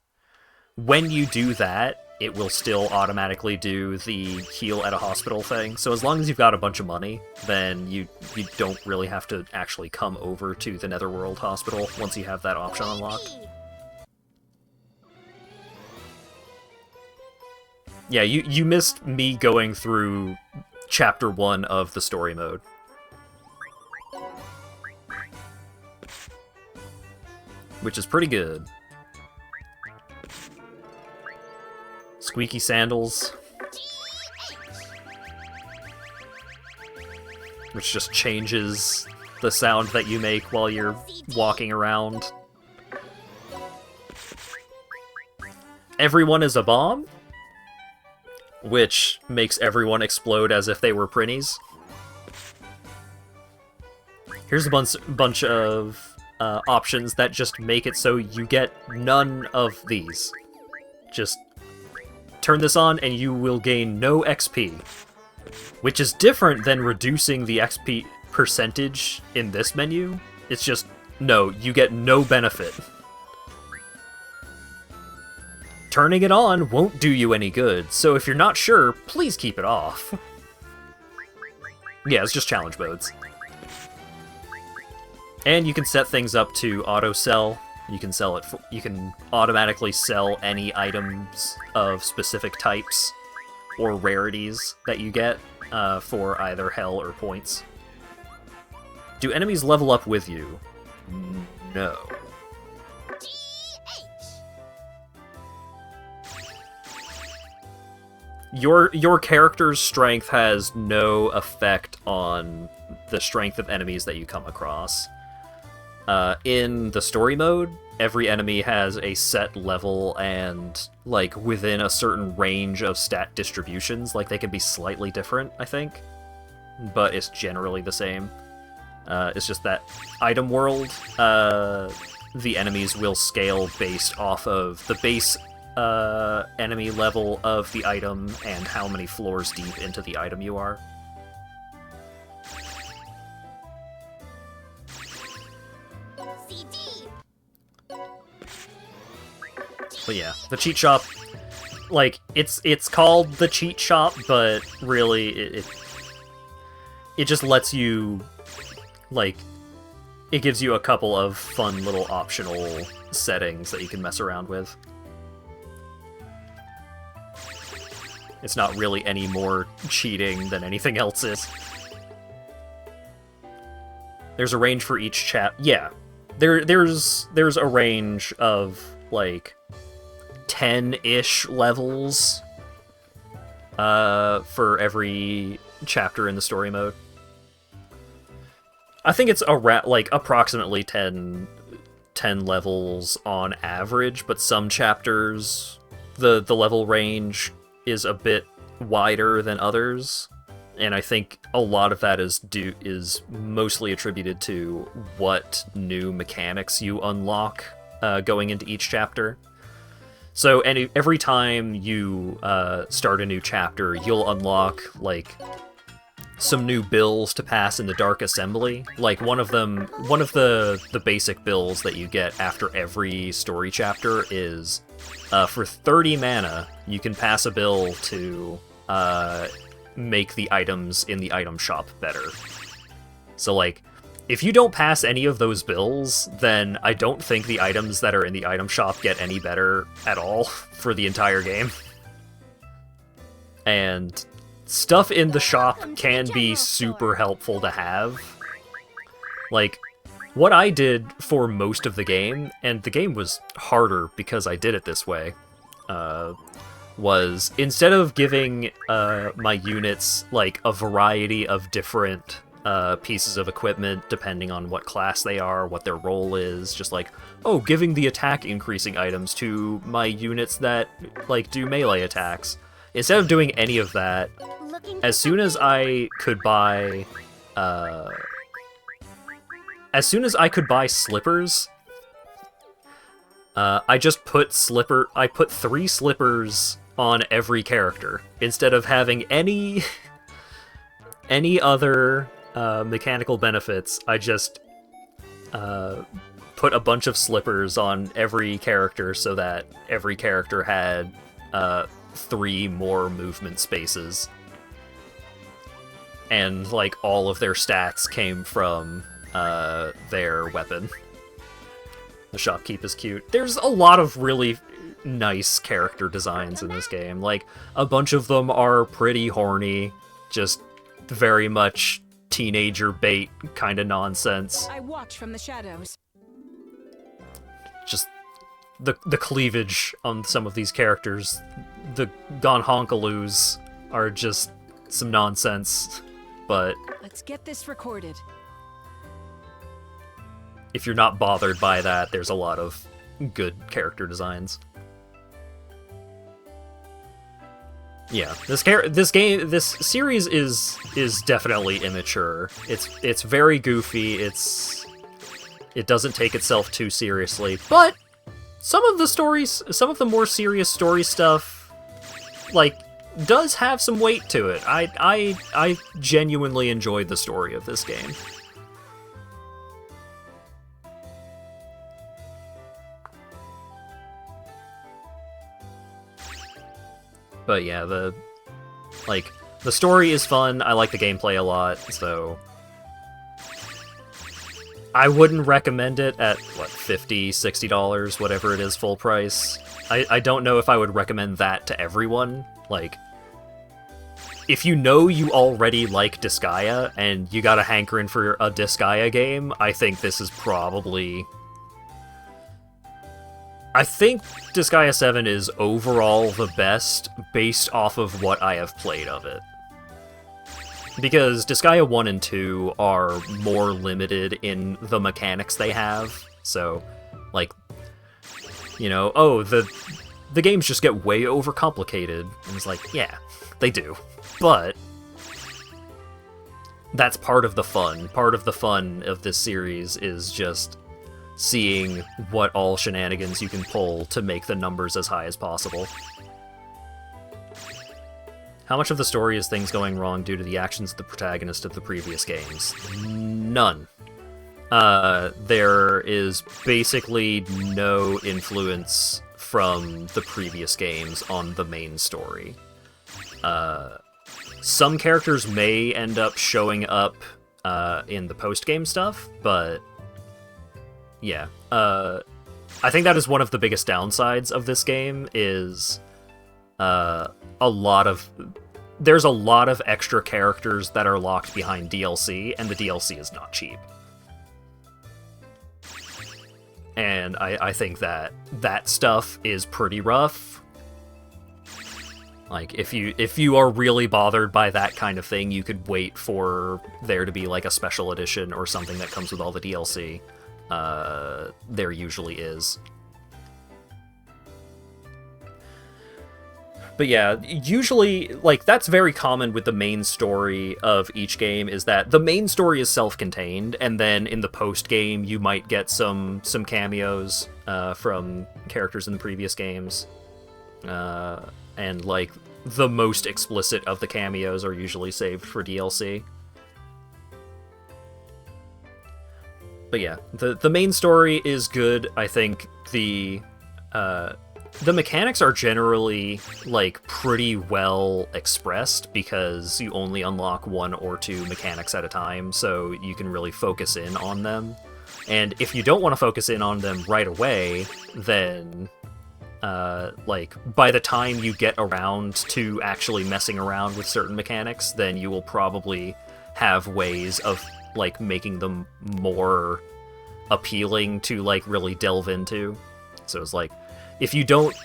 When you do that, it will still automatically do the heal at a hospital thing. So as long as you've got a bunch of money, then you don't really have to actually come over to the Netherworld Hospital once you have that option unlocked. Yeah, you missed me going through Chapter 1 of the story mode. Which is pretty good. Squeaky sandals. Which just changes the sound that you make while you're walking around. Everyone is a bomb, which makes everyone explode as if they were prinnies. Here's a bunch of options that just make it so you get none of these. Just turn this on and you will gain no XP, which is different than reducing the XP percentage in this menu. It's just, no, you get no benefit. Turning it on won't do you any good, so if you're not sure, please keep it off. Yeah, it's just challenge modes. And you can set things up to auto-sell. You can sell it. You can automatically sell any items of specific types or rarities that you get for either hell or points. Do enemies level up with you? No. Your character's strength has no effect on the strength of enemies that you come across. In the story mode, every enemy has a set level and, like, within a certain range of stat distributions. Like, they can be slightly different, I think, but it's generally the same. It's just that item world, the enemies will scale based off of the base enemy level of the item and how many floors deep into the item you are. But yeah, the cheat shop, like, it's called the cheat shop, but really it just lets you, like, it gives you a couple of fun little optional settings that you can mess around with. It's not really any more cheating than anything else is. There's a range for each yeah. There's a range of, like, 10-ish levels for every chapter in the story mode. I think it's like approximately 10 levels on average, but some chapters the level range is a bit wider than others, and I think a lot of that is mostly attributed to what new mechanics you unlock going into each chapter. So every time you start a new chapter, you'll unlock, like, some new bills to pass in the Dark Assembly. Like, one of the basic bills that you get after every story chapter is, for 30 mana, you can pass a bill to make the items in the item shop better. So, like, if you don't pass any of those bills, then I don't think the items that are in the item shop get any better at all for the entire game. And stuff in the shop can be super helpful to have. Like, what I did for most of the game, and the game was harder because I did it this way, was instead of giving my units, like, a variety of different pieces of equipment depending on what class they are, what their role is, just like, oh, giving the attack increasing items to my units that, like, do melee attacks. Instead of doing any of that, as soon as I could buy slippers, I just put 3 slippers on every character instead of having any other mechanical benefits. I just put a bunch of slippers on every character so that every character had 3 more movement spaces. And, like, all of their stats came from their weapon. The shopkeep is cute. There's a lot of really nice character designs in this game. Like, a bunch of them are pretty horny, just very much teenager bait kind of nonsense. I watch from the shadows. Just the cleavage on some of these characters, the gonhonkaloos are just some nonsense, but let's get this recorded. If you're not bothered by that, there's a lot of good character designs. Yeah, this series is definitely immature. It's very goofy. It doesn't take itself too seriously, but some of the more serious story stuff, like, does have some weight to it. I genuinely enjoyed the story of this game. But yeah, the story is fun. I like the gameplay a lot, so I wouldn't recommend it at, what, $50, $60, whatever it is, full price. I don't know if I would recommend that to everyone. Like, if you know you already like Disgaea, and you got a hankering for a Disgaea game, I think this is probably... I think Disgaea 7 is overall the best, based off of what I have played of it. Because Disgaea 1 and 2 are more limited in the mechanics they have, so, like, you know, oh, the games just get way overcomplicated, and it's like, yeah, they do. But that's part of the fun. Part of the fun of this series is just seeing what all shenanigans you can pull to make the numbers as high as possible. How much of the story is things going wrong due to the actions of the protagonist of the previous games? None. There is basically no influence from the previous games on the main story. Some characters may end up showing up in the post-game stuff, but yeah. I think that is one of the biggest downsides of this game is there's a lot of extra characters that are locked behind DLC, and the DLC is not cheap. And I think that stuff is pretty rough. Like, if you are really bothered by that kind of thing, you could wait for there to be, like, a special edition or something that comes with all the DLC. There usually is. But yeah, usually, like, that's very common with the main story of each game, is that the main story is self-contained, and then in the post-game you might get some cameos from characters in the previous games. And, like, the most explicit of the cameos are usually saved for DLC. But yeah, the main story is good. I think the mechanics are generally, like, pretty well expressed because you only unlock 1 or 2 mechanics at a time, so you can really focus in on them. And if you don't want to focus in on them right away, then, like, by the time you get around to actually messing around with certain mechanics, then you will probably have ways of, like, making them more appealing to, like, really delve into. So it's like, if you don't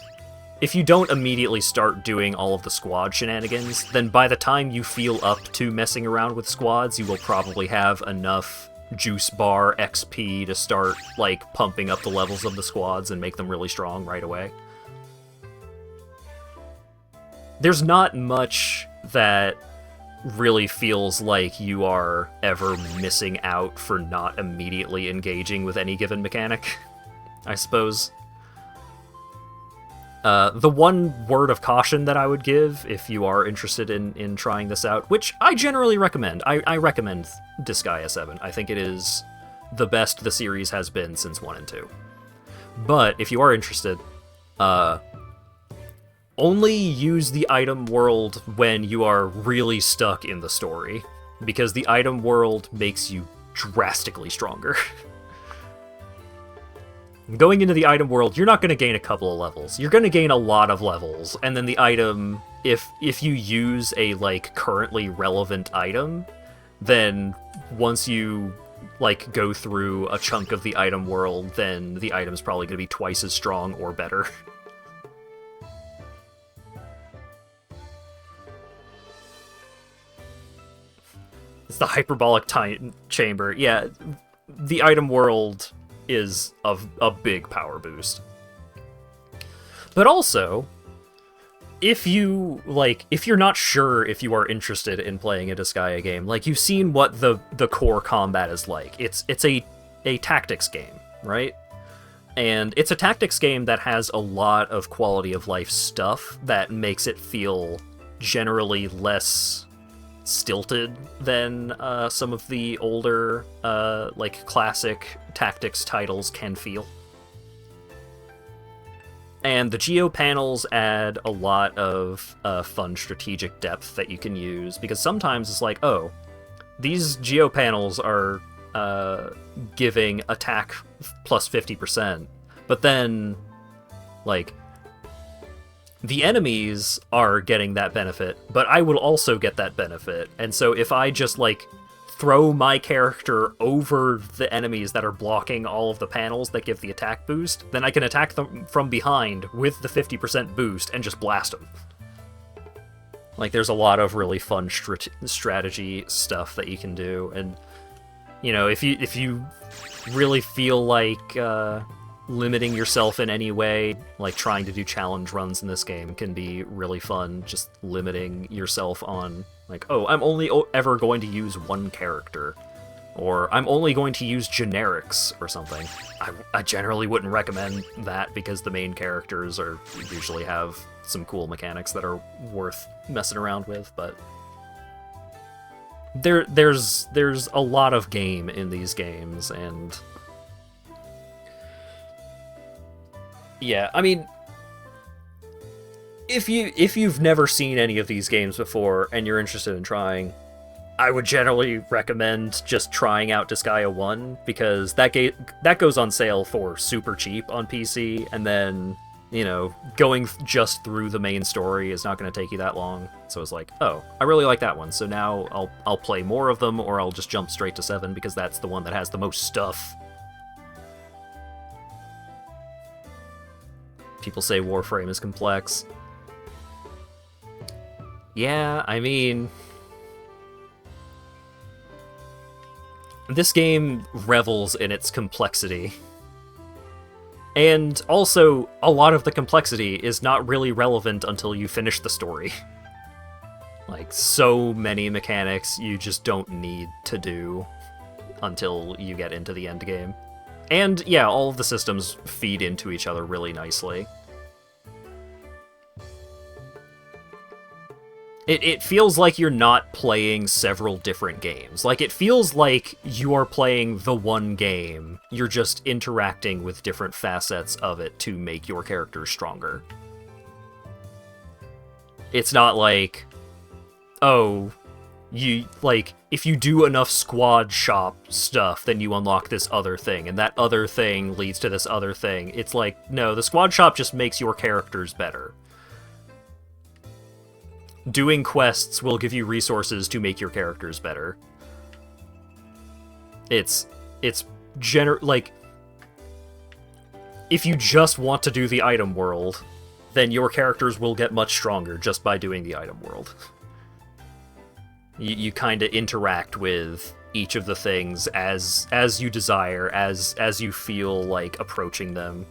immediately start doing all of the squad shenanigans, then by the time you feel up to messing around with squads, you will probably have enough juice bar XP to start, like, pumping up the levels of the squads and make them really strong right away. There's not much that really feels like you are ever missing out for not immediately engaging with any given mechanic, I suppose. The one word of caution that I would give if you are interested in trying this out, which I generally recommend. I recommend Disgaea 7. I think it is the best the series has been since 1 and 2. But if you are interested, only use the item world when you are really stuck in the story, because the item world makes you drastically stronger. Going into the item world, you're not going to gain a couple of levels. You're going to gain a lot of levels, and then the item, if you use a, like, currently relevant item, then once you, like, go through a chunk of the item world, then the item's probably going to be twice as strong or better. It's the hyperbolic time chamber. Yeah, the item world is a big power boost. But also, if you're not sure if you are interested in playing a Disgaea game, like, you've seen what the core combat is like. It's a tactics game, right? And it's a tactics game that has a lot of quality of life stuff that makes it feel generally less stilted than some of the older, like, classic tactics titles can feel. And the geo panels add a lot of fun strategic depth that you can use, because sometimes it's like, oh, these geo panels are giving attack plus 50%, but then, like, the enemies are getting that benefit, but I will also get that benefit. And so if I just, like, throw my character over the enemies that are blocking all of the panels that give the attack boost, then I can attack them from behind with the 50% boost and just blast them. Like, there's a lot of really fun strategy stuff that you can do, and, you know, if you really feel like limiting yourself in any way, like trying to do challenge runs in this game can be really fun, just limiting yourself on, like, oh, I'm only ever going to use one character, or I'm only going to use generics or something. I generally wouldn't recommend that, because the main characters usually have some cool mechanics that are worth messing around with, but there's a lot of game in these games, and yeah, I mean, if you've never seen any of these games before and you're interested in trying, I would generally recommend just trying out Disgaea 1, because that goes on sale for super cheap on PC, and then, you know, going just through the main story is not going to take you that long. So it's like, oh, I really like that one, so now I'll play more of them, or I'll just jump straight to 7, because that's the one that has the most stuff. People say Warframe is complex. Yeah, I mean... this game revels in its complexity. And also, a lot of the complexity is not really relevant until you finish the story. Like, so many mechanics you just don't need to do until you get into the end game. And, yeah, all of the systems feed into each other really nicely. It feels like you're not playing several different games. Like, it feels like you are playing the one game. You're just interacting with different facets of it to make your character stronger. It's not like, oh, if you do enough squad shop stuff, then you unlock this other thing, and that other thing leads to this other thing. It's like, no, the squad shop just makes your characters better. Doing quests will give you resources to make your characters better. It's like, if you just want to do the item world, then your characters will get much stronger just by doing the item world. You kind of interact with each of the things as you desire, as you feel like approaching them.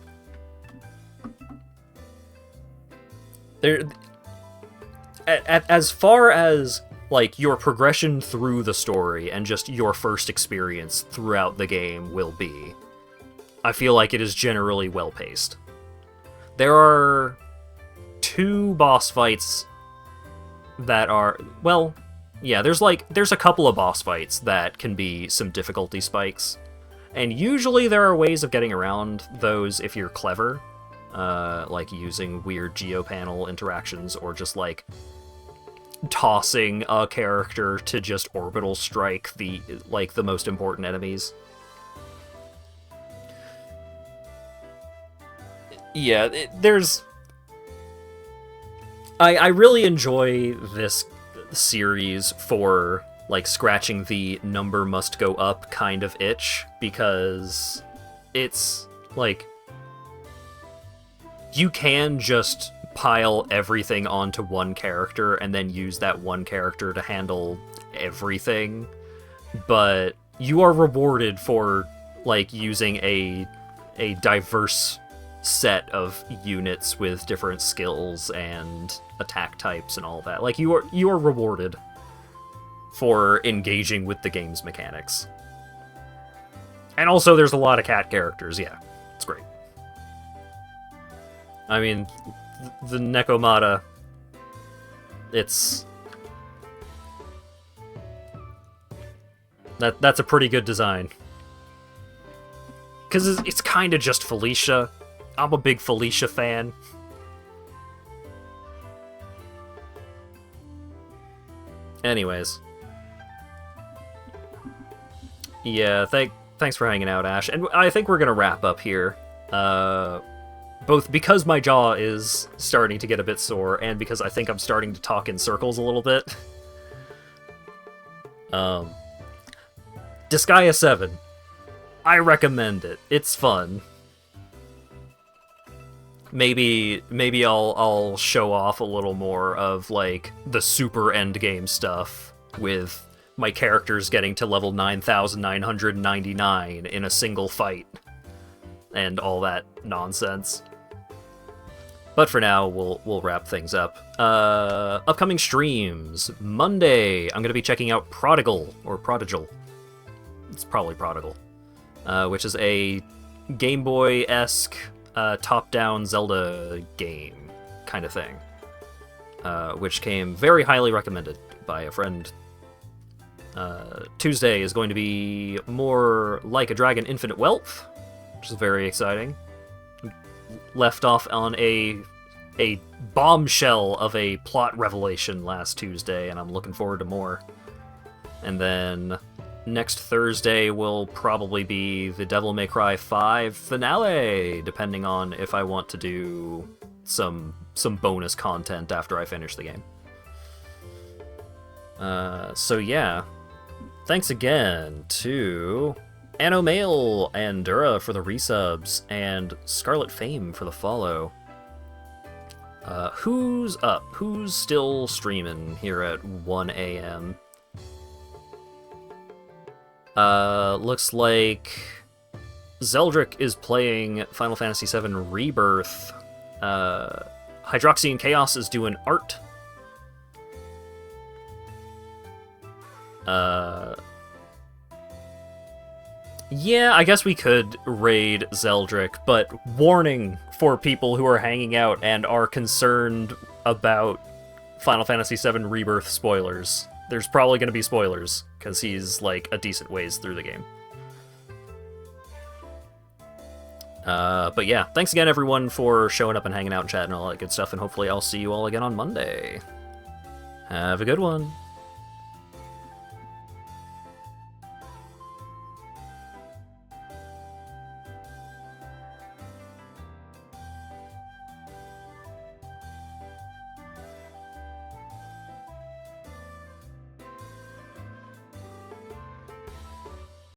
As far as, like, your progression through the story and just your first experience throughout the game will be, I feel like it is generally well-paced. There are 2 boss fights that are, well, yeah, there's a couple of boss fights that can be some difficulty spikes, and usually there are ways of getting around those if you're clever, like using weird geopanel interactions, or just, like, tossing a character to just orbital strike the most important enemies. Yeah, I really enjoy this series for, like, scratching the number must go up kind of itch, because it's, like, you can just pile everything onto one character and then use that one character to handle everything, but you are rewarded for, like, using a diverse set of units with different skills and attack types and all that. Like, you are rewarded for engaging with the game's mechanics. And also there's a lot of cat characters, yeah. It's great. I mean, the Nekomata, that's a pretty good design. Because it's kind of just Felicia. I'm a big Felicia fan. Anyways. Yeah, thanks for hanging out, Ash. And I think we're gonna wrap up here. Both because my jaw is starting to get a bit sore, and because I think I'm starting to talk in circles a little bit. Disgaea 7. I recommend it. It's fun. Maybe I'll show off a little more of, like, the super endgame stuff, with my characters getting to level 9,999 in a single fight, and all that nonsense. But for now, we'll wrap things up. Upcoming streams. Monday, I'm going to be checking out Prodigal, or Prodigal. It's probably Prodigal. Which is a Game Boy-esque top-down Zelda game kind of thing. Which came very highly recommended by a friend. Tuesday is going to be more Like a Dragon Infinite Wealth, which is very exciting. Left off on a bombshell of a plot revelation last Tuesday, and I'm looking forward to more. And then next Thursday will probably be the Devil May Cry 5 finale, depending on if I want to do some bonus content after I finish the game. So yeah, thanks again to Anomail and Dura for the resubs, and Scarlet Fame for the follow. Who's up? Who's still streaming here at 1 a.m.? Looks like Zeldrick is playing Final Fantasy VII Rebirth. Hydroxy and Chaos is doing art. Yeah, I guess we could raid Zeldrick, but warning for people who are hanging out and are concerned about Final Fantasy VII Rebirth spoilers. There's probably going to be spoilers, because he's, like, a decent ways through the game. But yeah, thanks again, everyone, for showing up and hanging out and chatting and all that good stuff, and hopefully I'll see you all again on Monday. Have a good one.